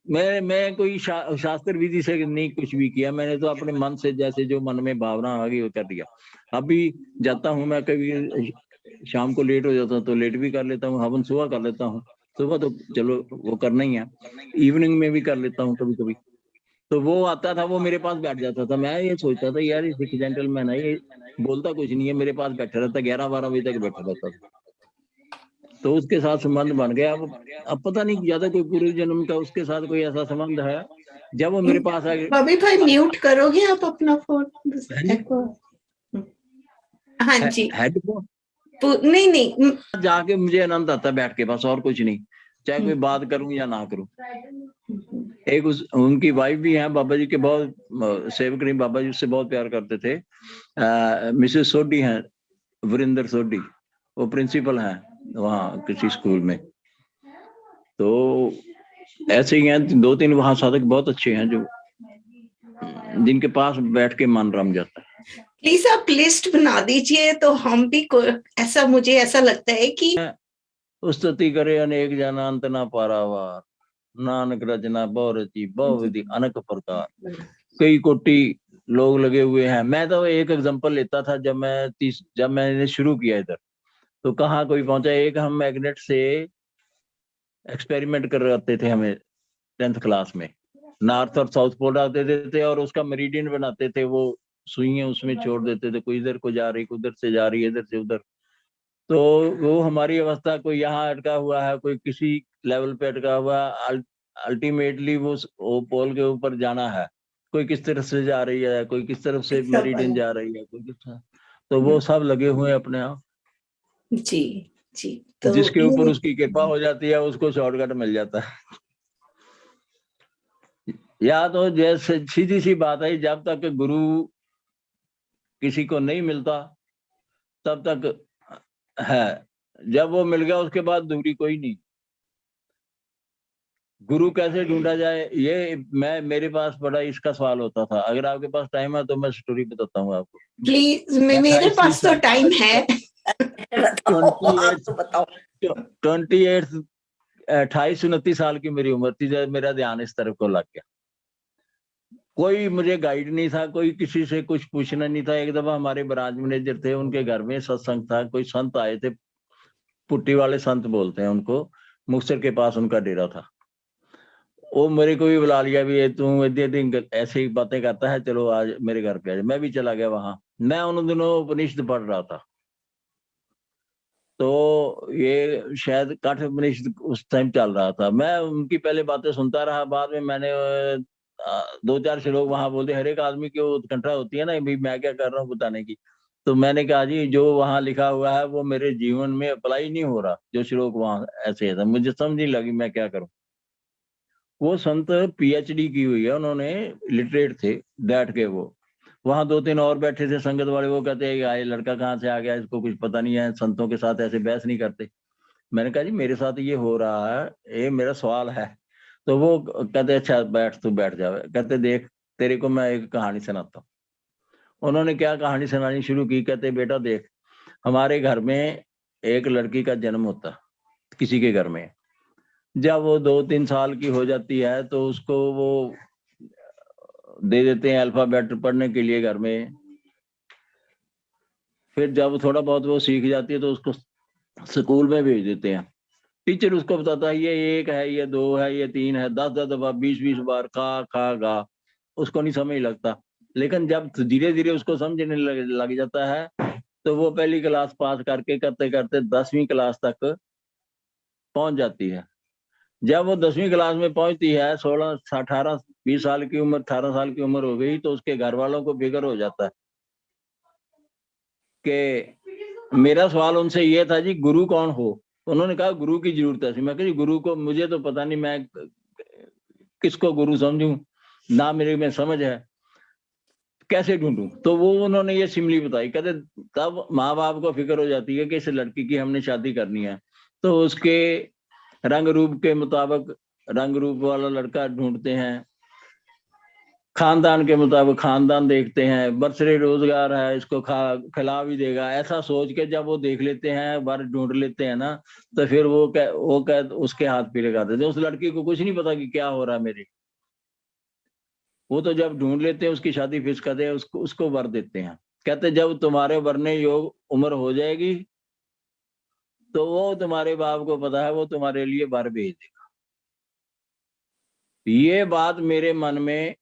मैं कोई शास्त्र विधि से नहीं कुछ भी किया। मैंने तो अपने मन से, जैसे जो मन में भावना आ गई वो कर दिया। अभी जाता हूँ मैं, कभी शाम को लेट हो जाता हूँ तो लेट भी कर लेता हूँ, हवन सुबह कर लेता हूँ। सुबह तो चलो वो करना ही है, इवनिंग में भी कर लेता हूँ कभी कभी। तो वो आता था, वो मेरे पास बैठ जाता था। मैं ये सोचता था यार ये जेंटलमैन है, ये बोलता कुछ नहीं है, मेरे पास बैठा रहता, 11-12 बजे तक बैठा रहता था। तो उसके साथ संबंध बन गया। अब पता नहीं ज्यादा कोई पूर्व जन्म का उसके साथ कोई ऐसा संबंध है। जब वो मेरे पास आ गया, बॉबी भाई म्यूट करोगे आप अपना फोन? हाँ जी, हेडफोन नहीं जाके मुझे आनंद आता है बैठ के, बस और कुछ नहीं, चाहे कोई बात करूं या ना करूं। एक उनकी वाइफ भी है, बाबा जी के बहुत सेवक रही, बाबा जी उससे बहुत प्यार करते थे। मिसेस सोडी हैं, वरिंदर सोडी, वो प्रिंसिपल हैं वहाँ किसी स्कूल में। तो ऐसे ही हैं 2-3 वहाँ साधक बहुत अच्छे हैं, जो जिनके पास बैठ के मन रम जाता है। प्लीज आप लिस्ट बना दीजिए, तो हम भी ऐसा, मुझे ऐसा लगता है कि स्तुति करे अनेक जन अंत ना पारावार, नानक रचना बहुरची बहुविधि अनेक प्रकार। कई कोटि लोग लगे हुए हैं। मैं तो एक एग्जांपल लेता था, जब मैंने शुरू किया इधर, तो कहाँ कोई पहुंचा। एक हम मैग्नेट से एक्सपेरिमेंट करवाते थे हमें 10th क्लास में, नॉर्थ और साउथ पोल डाल देते थे और उसका मेरिडियन बनाते थे। वो सुइयां उसमें छोड़ देते थे, कोई इधर को जा रही, कोई उधर से जा रही है, इधर से उधर। तो वो हमारी अवस्था, कोई यहाँ अटका हुआ है, कोई किसी लेवल पे अटका हुआ, अल्टीमेटली वो पोल के ऊपर जाना है। कोई किस तरफ से जा रही है, कोई किस तरफ से सब मेरिडियन अलग। जा रही है, कोई किस तरह, तो वो सब लगे हुए हैं अपने आप। जी जी। तो जिसके ऊपर ये उसकी कृपा हो जाती है उसको शॉर्टकट मिल जाता है। या तो जैसे सीधी सी बात है, जब तक गुरु किसी को नहीं मिलता तब तक है, जब वो मिल गया उसके बाद दूरी कोई नहीं। गुरु कैसे ढूंढा जाए, ये मेरे पास बड़ा इसका सवाल होता था। अगर आपके पास टाइम है तो मैं स्टोरी बताता हूँ आपको। प्लीज, मेरे पास तो टाइम है। आप तो बताओ। 28 28-29 साल की मेरी उम्र थी जब मेरा ध्यान इस तरफ को लग गया। कोई मुझे गाइड नहीं था, कोई किसी से कुछ पूछना नहीं था। एक दफा हमारे ब्रांच मैनेजर थे, उनके घर में सत्संग था, कोई संत आए थे, पुट्टी वाले संत बोलते हैं उनको, मुक्तसर के पास उनका डेरा था। वो मेरे को भी बुला लिया, भी ये तू ऐसे ही बातें करता है, चलो आज मेरे घर पे आ जा। मैं भी चला गया वहां। मैं उन दिनों उपनिषद पढ़ रहा था, तो ये शायद काठ उपनिषद उस टाइम चल रहा था। मैं उनकी पहले बातें सुनता रहा, बाद में मैंने 2-4 श्लोक वहां बोलते, हर एक आदमी की उत्कंठा होती है ना, भाई मैं क्या कर रहा हूँ बताने की। तो मैंने कहा जी जो वहां लिखा हुआ है वो मेरे जीवन में अप्लाई नहीं हो रहा, जो श्लोक वहां ऐसे है, मुझे समझ नहीं लगी मैं क्या करूं। वो संत पीएचडी की हुई है उन्होंने, लिटरेट थे, बैठ के वो वहां 2-3 और बैठे थे संगत वाले। वो कहते हैं ये लड़का कहाँ से आ गया, इसको कुछ पता नहीं है, संतों के साथ ऐसे बहस नहीं करते। मैंने कहा जी मेरे साथ ये हो रहा है, ये मेरा सवाल है। तो वो कहते अच्छा बैठ, तू बैठ जाओ। कहते देख तेरे को मैं एक कहानी सुनाता हूँ। उन्होंने क्या कहानी सुनानी शुरू की। कहते बेटा देख, हमारे घर में एक लड़की का जन्म होता किसी के घर में, जब वो 2-3 साल की हो जाती है तो उसको वो दे देते हैं अल्फाबेट पढ़ने के लिए घर में। फिर जब थोड़ा बहुत वो सीख जाती है तो उसको स्कूल में भेज देते हैं। टीचर उसको बताता है ये 1 है, ये 2 है, ये 3 है, 10-10 दफा 20-20 बार का खा गा, उसको नहीं समझ लगता। लेकिन जब धीरे धीरे उसको समझने लग जाता है तो वो पहली क्लास पास करके करते करते 10वीं क्लास तक पहुंच जाती है। जब वो 10वीं क्लास में पहुंचती है, 16-18-20 साल की उम्र, 18 साल की उम्र हो गई, तो उसके घर वालों को फिक्र हो जाता है कि मेरा सवाल उनसे ये था जी गुरु कौन हो। उन्होंने कहा गुरु की जरूरत है। मैं कहा गुरु को मुझे तो पता नहीं, मैं किसको गुरु समझूं, ना मेरे में समझ है, कैसे ढूंढूं। तो वो उन्होंने ये सिमली बताई। कहते तब माँ बाप को फिक्र हो जाती है कि इस लड़की की हमने शादी करनी है, तो उसके रंग रूप के मुताबिक रंग रूप वाला लड़का ढूंढते हैं, खानदान के मुताबिक खानदान देखते हैं, बरसरे रोजगार है, इसको खिला भी देगा, ऐसा सोच के जब वो देख लेते हैं, बार ढूंढ लेते हैं ना, तो फिर वो उसके हाथ पीले कर देते हैं। उस लड़की को कुछ नहीं पता कि क्या हो रहा है मेरे। वो तो जब ढूंढ लेते हैं उसकी शादी फिक्स कर दे, उसको वर देते हैं। कहते जब तुम्हारे वरने योग उम्र हो जाएगी तो वो तुम्हारे बाप को पता है, वो तुम्हारे लिए वर भेज देगा। ये बात मेरे मन में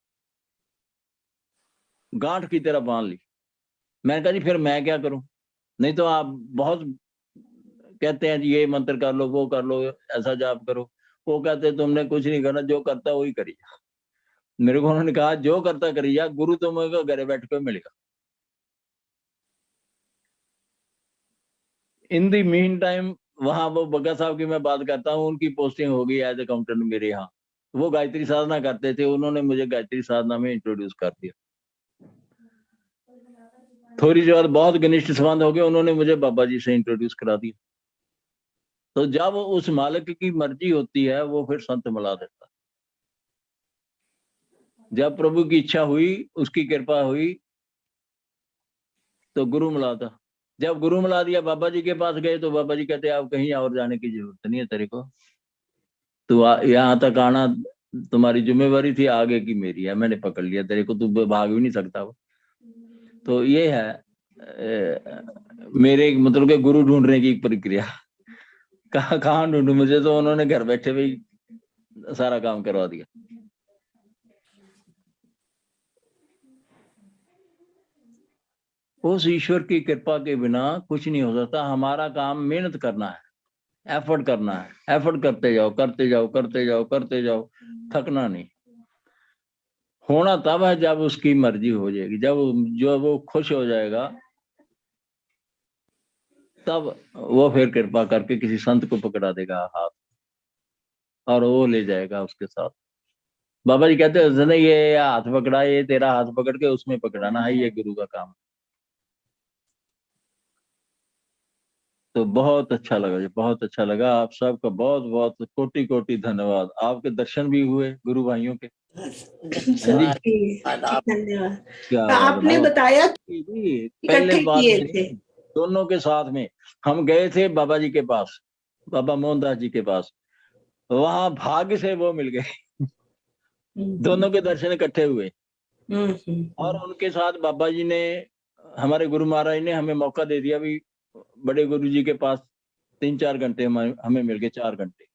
गांठ की तरह बांध ली। मैंने कहा जी फिर मैं क्या करूं, नहीं तो आप बहुत कहते हैं ये मंत्र कर लो, वो कर लो, ऐसा जाप करो। वो कहते तुमने कुछ नहीं करना, जो करता वही करिए। मेरे को उन्होंने कहा जो करता करिए, गुरु तुम्हें घर बैठ कर मिलेगा। इन दी मीन टाइम वहां वो बग्गा साहब की मैं बात करता हूँ, उनकी पोस्टिंग हो गई एज अकाउंटेंट मेरे यहाँ। वो गायत्री साधना करते थे, उन्होंने मुझे गायत्री साधना में इंट्रोड्यूस कर दिया। थोड़ी देर बाद बहुत घनिष्ठ संबंध हो गए, उन्होंने मुझे बाबा जी से इंट्रोड्यूस करा दिया। तो जब उस मालिक की मर्जी होती है वो फिर संत मिला देता। जब प्रभु की इच्छा हुई, उसकी कृपा हुई, तो गुरु मिला था। जब गुरु मिला दिया, बाबा जी के पास गए तो बाबा जी कहते अब कहीं और जाने की जरूरत नहीं है तेरे को, तू यहाँ तक आना तुम्हारी जिम्मेवारी थी, आगे की मेरी है, मैंने पकड़ लिया तेरे को, तू भाग भी नहीं सकता। तो ये है मेरे मतलब के गुरु ढूंढने की प्रक्रिया। कहाँ ढूंढू, मुझे तो उन्होंने घर बैठे भी सारा काम करवा दिया। उस ईश्वर की कृपा के बिना कुछ नहीं हो सकता। हमारा काम मेहनत करना है, एफर्ट करना है, एफर्ट करते जाओ करते जाओ करते जाओ करते जाओ, थकना नहीं। होना तब है जब उसकी मर्जी हो जाएगी, जब जो वो खुश हो जाएगा तब वो फिर कृपा करके किसी संत को पकड़ा देगा हाथ और वो ले जाएगा उसके साथ। बाबा जी कहते हैं ये हाथ पकड़ा, ये तेरा हाथ पकड़ के उसमें पकड़ाना है, ये गुरु का काम। तो बहुत अच्छा लगा जी, बहुत अच्छा लगा। आप सबका बहुत बहुत कोटि कोटि धन्यवाद। आपके दर्शन भी हुए गुरु भाइयों के। धन्यवाद। क्या आपने बताया पहले बात थे दोनों के साथ में हम गए थे बाबा जी के पास, बाबा मोहनदास जी के पास। वहां भाग्य से वो मिल गए, दोनों के दर्शन इकट्ठे हुए। और उनके साथ बाबा जी ने, हमारे गुरु महाराज ने हमें मौका दे दिया भी, बड़े गुरु जी के पास 3-4 घंटे हमें मिल गए, 4 घंटे।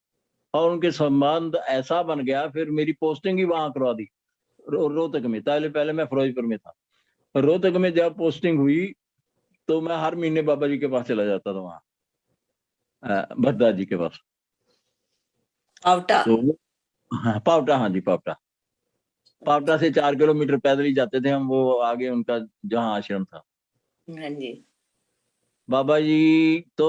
और उनके संबंध ऐसा बन गया, फिर मेरी पोस्टिंग ही वहां करवा दी रोहतक में। पहले मैं फिरोजपुर में था। रोहतक में जब पोस्टिंग हुई तो मैं हर महीने बाबा जी के पास चला जाता था, वहां भद्दा जी के पास। पावटा तो हाँ पावटा, हाँ जी पावटा। पावटा से 4 किलोमीटर पैदल ही जाते थे हम, वो आगे उनका जहाँ आश्रम था। हाँ जी। बाबा जी तो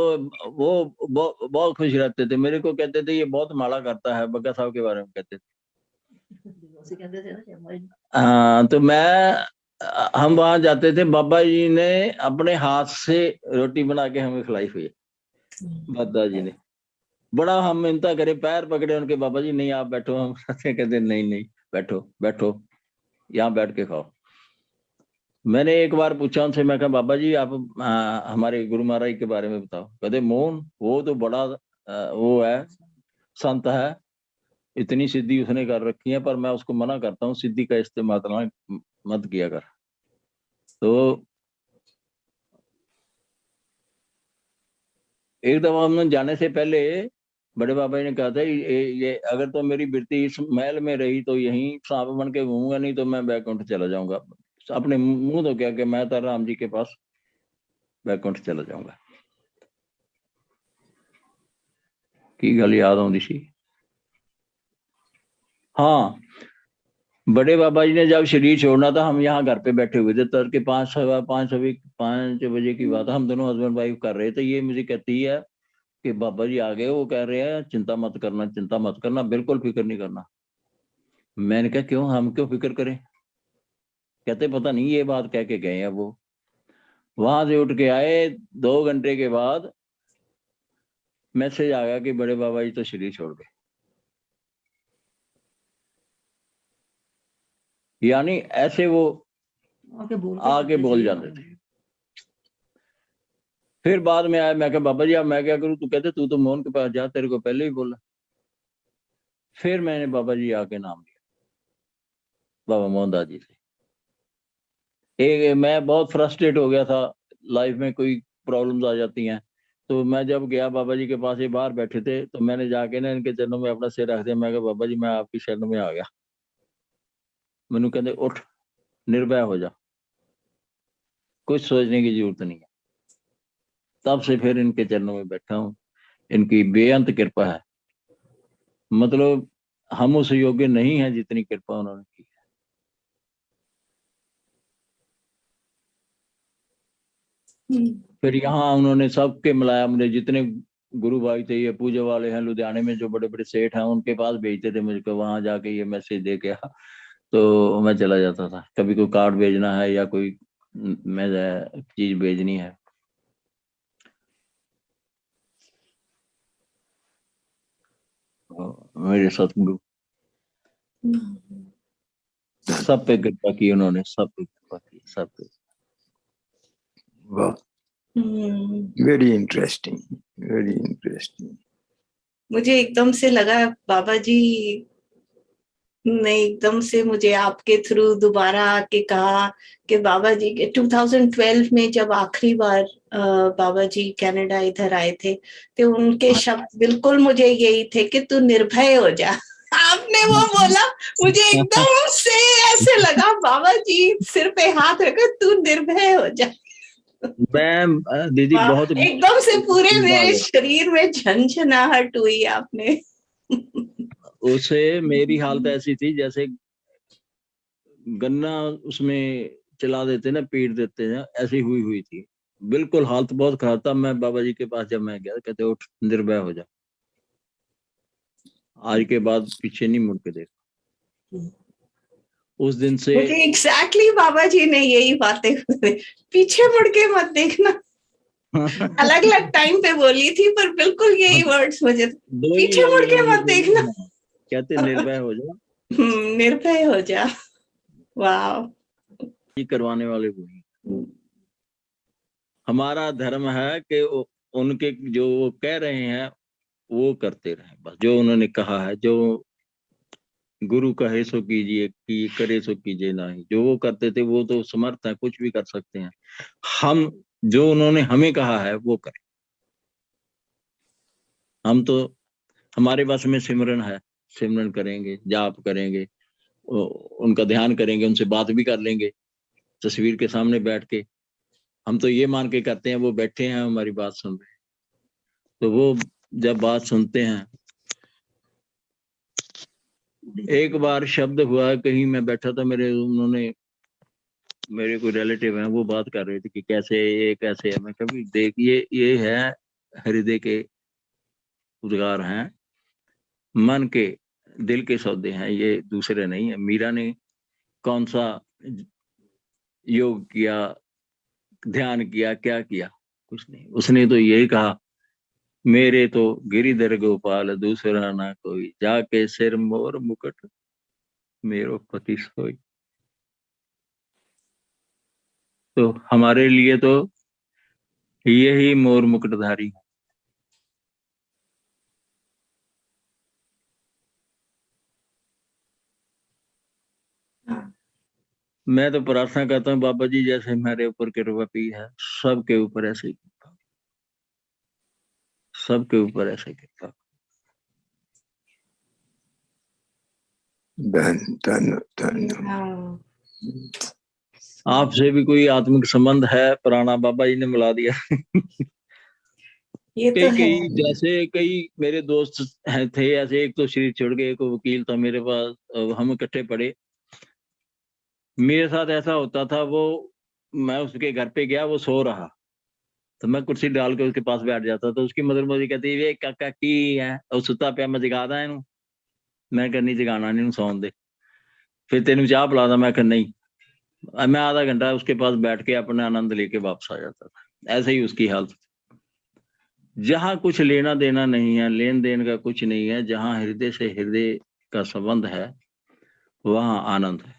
वो बहुत खुश रहते थे, मेरे को कहते थे ये बहुत माला करता है, बग्गा साहब के बारे में कहते थे। हाँ तो हम वहां जाते थे, बाबा जी ने अपने हाथ से रोटी बना के हमें खिलाई हुई है। बाबा जी ने बड़ा हम मिन्नता करे, पैर पकड़े उनके, बाबा जी नहीं आप बैठो। हम कहते नहीं बैठो बैठो, यहाँ बैठ के खाओ। मैंने एक बार पूछा उनसे, मैं कहा बाबा जी आप हमारे गुरु महाराज के बारे में बताओ। कहते मोहन वो तो बड़ा वो है, संत है, इतनी सिद्धि उसने कर रखी है, पर मैं उसको मना करता हूँ सिद्धि का इस्तेमाल मत किया कर। तो एक दफा हमने जाने से पहले बड़े बाबा जी ने कहा था ये अगर तो मेरी बिरती इस महल में रही तो यहीं सांप बन के घूमूंगा, नहीं तो मैं बैकुंठ चला जाऊंगा। अपने मुंह तो क्या कि मैं तो राम जी के पास बैकुंठ चला जाऊंगा। की गल याद आउंदी सी। हाँ बड़े बाबा जी ने जब शरीर छोड़ना था, हम यहाँ घर पे बैठे हुए थे, तड़के 5 बजे की बात। हम दोनों हस्बैंड वाइफ कर रहे थे। ये मुझे कहती है कि बाबा जी आ गए, वो कह रहे हैं चिंता मत करना, चिंता मत करना, बिल्कुल फिक्र नहीं करना। मैंने कहा क्यों, हम क्यों फिक्र करें? कहते पता नहीं ये बात कह के गए हैं। वो वहां से उठ के आए, 2 घंटे के बाद मैसेज आ गया कि बड़े बाबा जी तो शरीर छोड़ गए। यानी ऐसे वो आके बोल जाते थे। फिर बाद में आया, मैं कहा बाबा जी अब मैं क्या करूं? तू कहते तू तो मोहन के पास जा, तेरे को पहले ही बोला। फिर मैंने बाबा जी आके नाम लिया, बाबा मोहनदास जी से। मैं बहुत फ्रस्ट्रेट हो गया था, लाइफ में कोई प्रॉब्लम्स आ जाती हैं। तो मैं जब गया बाबा जी के पास, ये बाहर बैठे थे, तो मैंने जाके ना इनके चरणों में अपना सिर रख दिया। मैं कहा बाबा जी मैं आपकी शरण में आ गया। मैनू कहते उठ निर्भय हो जा, कुछ सोचने की जरूरत नहीं है। तब से फिर इनके चरणों में बैठा हूँ। इनकी बेअंत कृपा है, मतलब हम उस योग्य नहीं है जितनी कृपा उन्होंने की है। फिर यहाँ उन्होंने सबके मिलाया, मुझे जितने गुरु भाई थे, ये पूजा वाले हैं लुधियाने में, जो बड़े बड़े सेठ हैं, उनके पास भेजते थे मुझको, वहां जाके ये मैसेज दे के तो मैं चला जाता था। कभी कोई कार्ड भेजना है या कोई मैं चीज भेजनी है। मेरे सतगुरु सब पे कृपा की उन्होंने, सब पे कृपा की, सब पे। Very interesting, very interesting. मुझे एकदम से लगा बाबा जी ने एकदम से मुझे आपके थ्रू दोबारा आके कहा कि बाबा जी के 2012 में जब आखिरी बार बाबा जी कनाडा इधर आए थे, तो उनके शब्द बिल्कुल मुझे यही थे कि तू निर्भय हो जा। आपने वो बोला, मुझे एकदम से ऐसे लगा बाबा जी सिर पे हाथ रखकर तू निर्भय हो जा। मैं दीदी बहुत एकदम से पूरे मेरे शरीर में झंझनाहट हुई आपने। उसे मेरी हालत ऐसी थी जैसे गन्ना उसमें चला देते ना, पीट देते हैं, ऐसी हुई थी। बिल्कुल हालत बहुत खराब था। मैं बाबा जी के पास जब मैं गया, कहते उठ, निर्भय हो जा, आज के बाद पीछे नहीं मुड़ के देख। उस दिन से मुझे एग्जैक्टली बाबा जी ने यही बातें पीछे मुड़ के मत देखना अलग अलग टाइम पे बोली थी, पर बिल्कुल यही वर्ड्स मुझे, पीछे मुड़ के मत देखना, कहते निर्भय हो जा, निर्भय हो जा। वाह, ये करवाने वाले वही। हमारा धर्म है कि उनके जो वो कह रहे हैं वो करते रहे, बस जो उन्होंने कहा है, जो गुरु कहे सो कीजिए, कि करे सो कीजिए नहीं। जो वो करते थे वो तो समर्थ है, कुछ भी कर सकते हैं। हम जो उन्होंने हमें कहा है वो करें। हम तो, हमारे बस में सिमरन है, सिमरन करेंगे, जाप करेंगे, उनका ध्यान करेंगे, उनसे बात भी कर लेंगे तस्वीर के सामने बैठ के। हम तो ये मान के करते हैं वो बैठे हैं हमारी बात सुन रहे हैं। तो वो जब बात सुनते हैं, एक बार शब्द हुआ, कहीं मैं बैठा था, उन्होंने, मेरे कोई रिलेटिव हैं, वो बात कर रहे थे कि कैसे ये कैसे है। मैं कभी देख, ये है हृदय के उद्गार हैं, मन के दिल के सौदे हैं, ये दूसरे नहीं है। मीरा ने कौन सा योग किया, ध्यान किया, क्या किया? कुछ नहीं। उसने तो यही कहा, मेरे तो गिरिधर गोपाल दूसरा ना कोई, जाके सिर मोर मुकुट मेरो पति सोई। तो हमारे लिए तो यही मोर मुकुटधारी। मैं तो प्रार्थना करता हूँ बाबा जी, जैसे मेरे ऊपर कृपा की है, सबके ऊपर ऐसे ही कृपा, सबके ऊपर ऐसे कृपा। आपसे भी कोई आत्मिक संबंध है पुराना, बाबा जी ने मिला दिया। ये कई तो है। कई जैसे कई मेरे दोस्त थे ऐसे, एक तो शरीर छोड़ गए, एक वकील था मेरे पास, हम इकट्ठे पढ़े। मेरे साथ ऐसा होता था, वो मैं उसके घर पे गया, वो सो रहा, तो मैं कुर्सी डाल के उसके पास बैठ जाता। तो उसकी मदर मुझे कहती, वे काका की है, और सुता पिया, मैं जगा दा इनू। मैं कहनी जगाना नहीं, सौन दे, फिर तेन चाह पिला दा। मैं कह नहीं। मैं आधा घंटा उसके पास बैठ के अपना आनंद लेके वापस आ जाता था। ऐसे ही उसकी हालत। जहाँ कुछ लेना देना नहीं है, लेन देन का कुछ नहीं है, जहाँ हृदय से हृदय का संबंध है, वहाँ आनंद है।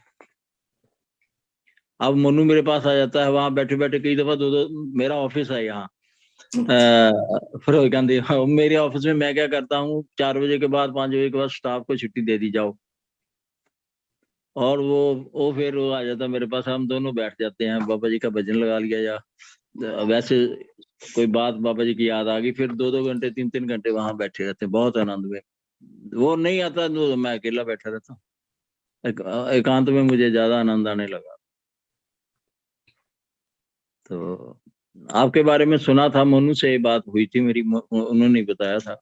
अब मनु मेरे पास आ जाता है, वहां बैठे बैठे कई दफा दो, मेरा ऑफिस है यहाँ फिरोज गांधी, मेरे ऑफिस में मैं क्या करता हूँ, 4 बजे के बाद 5 बजे के बाद स्टाफ को छुट्टी दे दी जाओ, और वो फिर वो आ जाता मेरे पास, हम दोनों बैठ जाते हैं, बाबा जी का भजन लगा लिया, या वैसे कोई बात बाबा जी की याद आ गई, फिर 2-2 घंटे 3-3 घंटे वहां बैठे रहते हैं, बहुत आनंद में। वो नहीं आता तो मैं अकेला बैठा रहता हूँ, एकांत में मुझे ज्यादा आनंद आने लगा। तो आपके बारे में सुना था, मोनू से बात हुई थी मेरी, उन्होंने बताया था,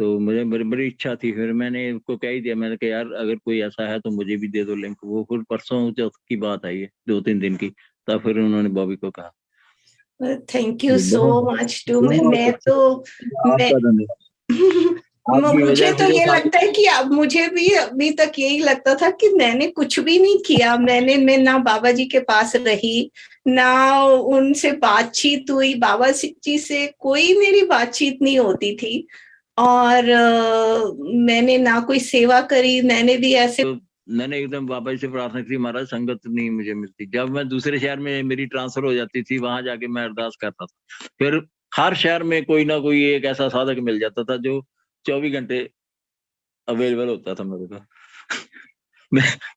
तो मुझे बड़ी इच्छा थी, फिर मैंने उनको कह ही दिया, मैंने कहा यार अगर कोई ऐसा है तो मुझे भी दे दो लिंक। वो फिर परसों की बात आई है, 2-3 दिन की, तब फिर उन्होंने बॉबी को कहा। Thank you so much too. मैं आपका धन्यवाद। मुझे तो ये लगता है कि अब मुझे भी अभी तक यही लगता था कि मैंने कुछ भी नहीं किया। मैं ना बाबा जी के पास रही, ना उनसे बातचीत हुई, बाबा जी से कोई मेरी बातचीत नहीं होती थी, और मैंने ना कोई सेवा करी। मैंने भी ऐसे मैंने एकदम बाबा जी से प्रार्थना की, महाराज संगत नहीं मुझे मिलती। जब मैं दूसरे शहर में मेरी ट्रांसफर हो जाती थी, वहां जाके मैं अरदास करता था। फिर हर शहर में कोई ना कोई एक ऐसा साधक मिल जाता था जो 24 घंटे अवेलेबल होता था मेरे को।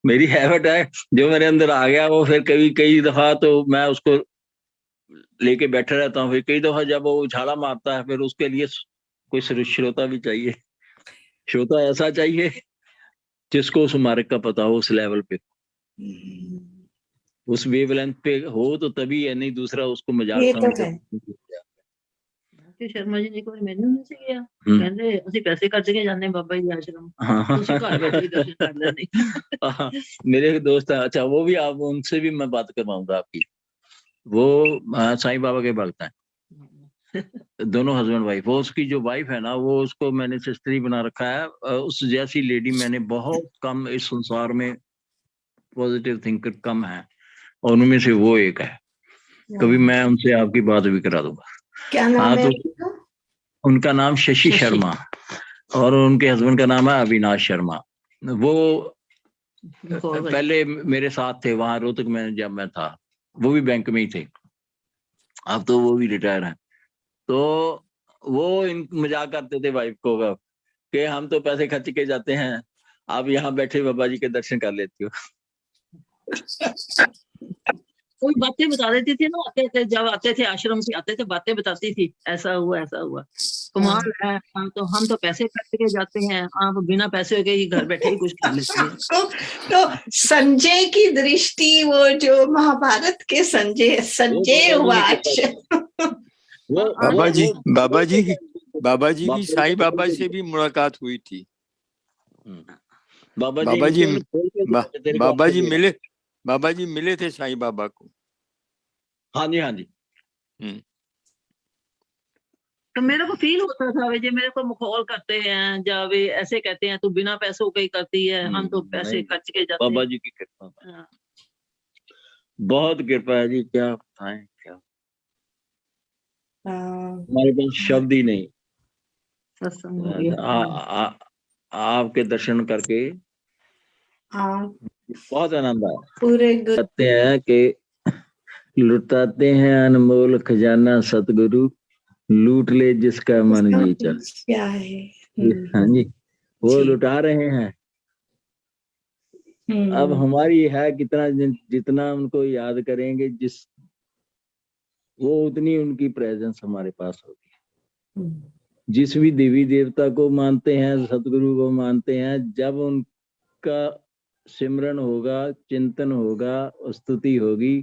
मेरी हैबिट है, जो मेरे अंदर आ गया वो फिर कई दफा तो मैं उसको लेके बैठा रहता हूँ। फिर कई दफा जब वो उछाला मारता है, फिर उसके लिए कोई श्रोता भी चाहिए। श्रोता ऐसा चाहिए जिसको उस मार्ग का पता हो, उस लेवल पे, उस वेवलेंथ पे हो, तो तभी है, नहीं दूसरा उसको मजाक समझ ਕਿ ਸ਼ਰਮਾ ਜੀ ਨੇ ਕੋਈ ਮੈਨੂੰ ਨਹੀਂ ਸੀ ਗਿਆ, ਕਹਿੰਦੇ ਅਸੀਂ ਪੈਸੇ ਕੱਢ ਕੇ ਜਾਂਦੇ ਬਾਬਾ जी आश्रम, ਤੁਸੀਂ घर बैठे ही दर्शन कर लेने। मेरे एक दोस्त है, अच्छा वो भी, आप उनसे भी मैं बात करवाऊंगा आपकी। वो साईं बाबा के भक्त हैं, दोनों हस्बैंड वाइफ। वो उसकी जो वाइफ है ना, वो उसको मैंने सिस्टरी बना रखा है। उस जैसी लेडी मैंने बहुत कम इस संसार में, पॉजिटिव थिंकर कम है, और उनमें से वो एक है। कभी मैं उनसे आपकी बात भी करा दूंगा। क्या नाम है? उनका नाम शशि शर्मा, और उनके हस्बैंड का नाम है अविनाश शर्मा। वो पहले मेरे साथ थे वहां रोहतक में जब मैं था, वो भी बैंक में ही थे। अब तो वो भी रिटायर हैं। तो वो मजाक करते थे वाइफ को कि हम तो पैसे खर्च के जाते हैं, आप यहाँ बैठे बाबा जी के दर्शन कर लेती हो। कोई बातें बता देती थी ना, आते थे, जब आते थे आश्रम से आते थे, बातें बताती थी, ऐसा हुआ ऐसा हुआ। कमाल है, हम तो पैसे खर्च के जाते हैं, आप बिना पैसे के ही घर बैठे ही कुछ कर लेते हैं। तो संजय की दृष्टि, वो जो महाभारत के संजय वाच। बाबा जी की साईं बाबा से भी मुलाकात हुई थी। बाबा जी मिले थे साईं बाबा को। हाँ जी, हाँ जी। तो मेरे को फील होता था वे, मेरे को मखौल करते हैं, जब वे ऐसे कहते हैं तू बिना पैसों के ही करती है, हम तो पैसे खर्च के जाते हैं। बाबा जी की कृपा, बहुत कृपा है जी, क्या बताएं, क्या हमारे पास शब्द ही नहीं। आपके दर्शन करके बहुत आनंद आया। पूरे कहते हैं कि लुटाते हैं अनमोल खजाना सतगुरु, लूट ले जिसका मन जी चल। क्या है? हाँ जी, वो लुटा रहे हैं। अब हमारी है कितना, जितना उनको याद करेंगे, वो उतनी उनकी प्रेजेंस हमारे पास होगी। जिस भी देवी देवता को मानते हैं, सतगुरु को मानते हैं, जब उनका सिमरन होगा, चिंतन होगा, स्तुति होगी,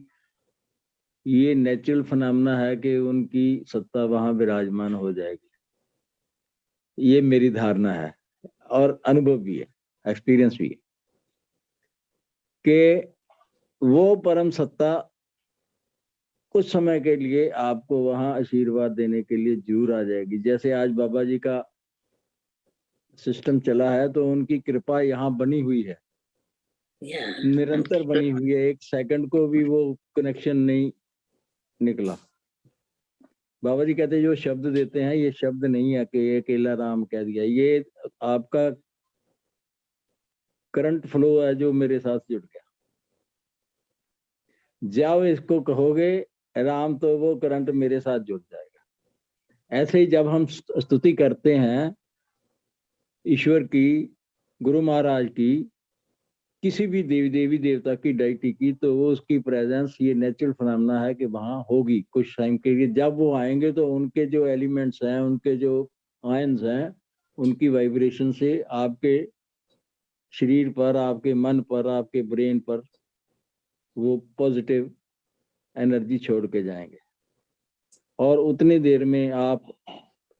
ये नेचुरल फिनोमेना है कि उनकी सत्ता वहां विराजमान हो जाएगी। ये मेरी धारणा है, और अनुभव भी है, एक्सपीरियंस भी है, कि वो परम सत्ता कुछ समय के लिए आपको वहां आशीर्वाद देने के लिए जरूर आ जाएगी। जैसे आज बाबा जी का सिस्टम चला है, तो उनकी कृपा यहाँ बनी हुई है, निरंतर बनी हुई है। एक सेकंड को भी वो कनेक्शन नहीं निकला। बाबा जी कहते हैं जो शब्द देते हैं, ये शब्द नहीं है कि अकेला राम कह दिया, ये आपका करंट फ्लो है जो मेरे साथ जुड़ गया। जब इसको कहोगे राम, तो वो करंट मेरे साथ जुड़ जाएगा। ऐसे ही जब हम स्तुति करते हैं ईश्वर की, गुरु महाराज की, किसी भी देवी देवता की, डाइटी की, तो वो उसकी प्रेजेंस, ये नेचुरल फिनोमेना है कि वहां होगी कुछ टाइम के लिए। जब वो आएंगे तो उनके जो एलिमेंट्स हैं, उनके जो आयंस हैं, उनकी वाइब्रेशन से आपके शरीर पर, आपके मन पर, आपके ब्रेन पर वो पॉजिटिव एनर्जी छोड़ के जाएंगे, और उतनी देर में आप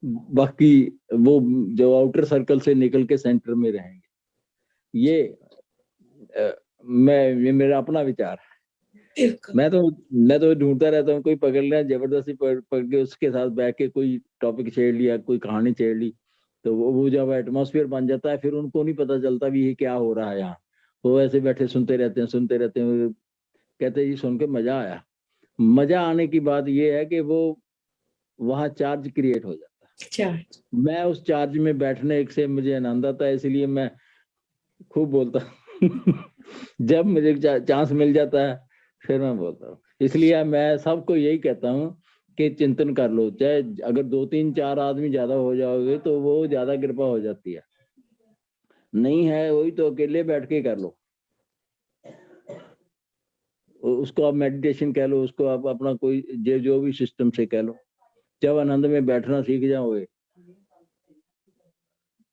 बाकी वो जो आउटर सर्कल से निकल के सेंटर में रहेंगे। ये मेरा अपना विचार है। मैं तो ढूंढता रहता हूँ, कोई पकड़ लिया जबरदस्ती पकड़ के उसके साथ बैठ के कोई टॉपिक छेड़ लिया, कोई कहानी छेड़ ली, तो वो जब एटमॉस्फेयर बन जाता है, फिर उनको नहीं पता चलता भी ये क्या हो रहा है यहाँ। वो ऐसे बैठे सुनते रहते हैं। कहते जी सुन के मजा आया। मजा आने की बात ये है कि वो वहाँ चार्ज क्रिएट हो जाता है। मैं उस चार्ज में बैठने से मुझे आनंद आता है, इसलिए मैं खूब बोलता जब मुझे चांस मिल जाता है फिर मैं बोलता हूँ। इसलिए मैं सबको यही कहता हूँ कि चिंतन कर लो, चाहे अगर 2 3 4 आदमी ज्यादा हो जाओगे तो वो ज्यादा कृपा हो जाती है। नहीं है वही तो अकेले बैठ के कर लो, उसको आप मेडिटेशन कह लो, उसको आप अपना कोई जो भी सिस्टम से कह लो। जब आनंद में बैठना सीख जाओगे,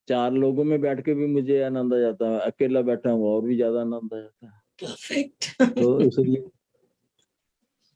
4 लोगों में बैठ के भी मुझे आनंद आ जाता है, अकेला बैठा हूँ और भी ज्यादा आनंद आ जाता है। परफेक्ट। तो इसलिए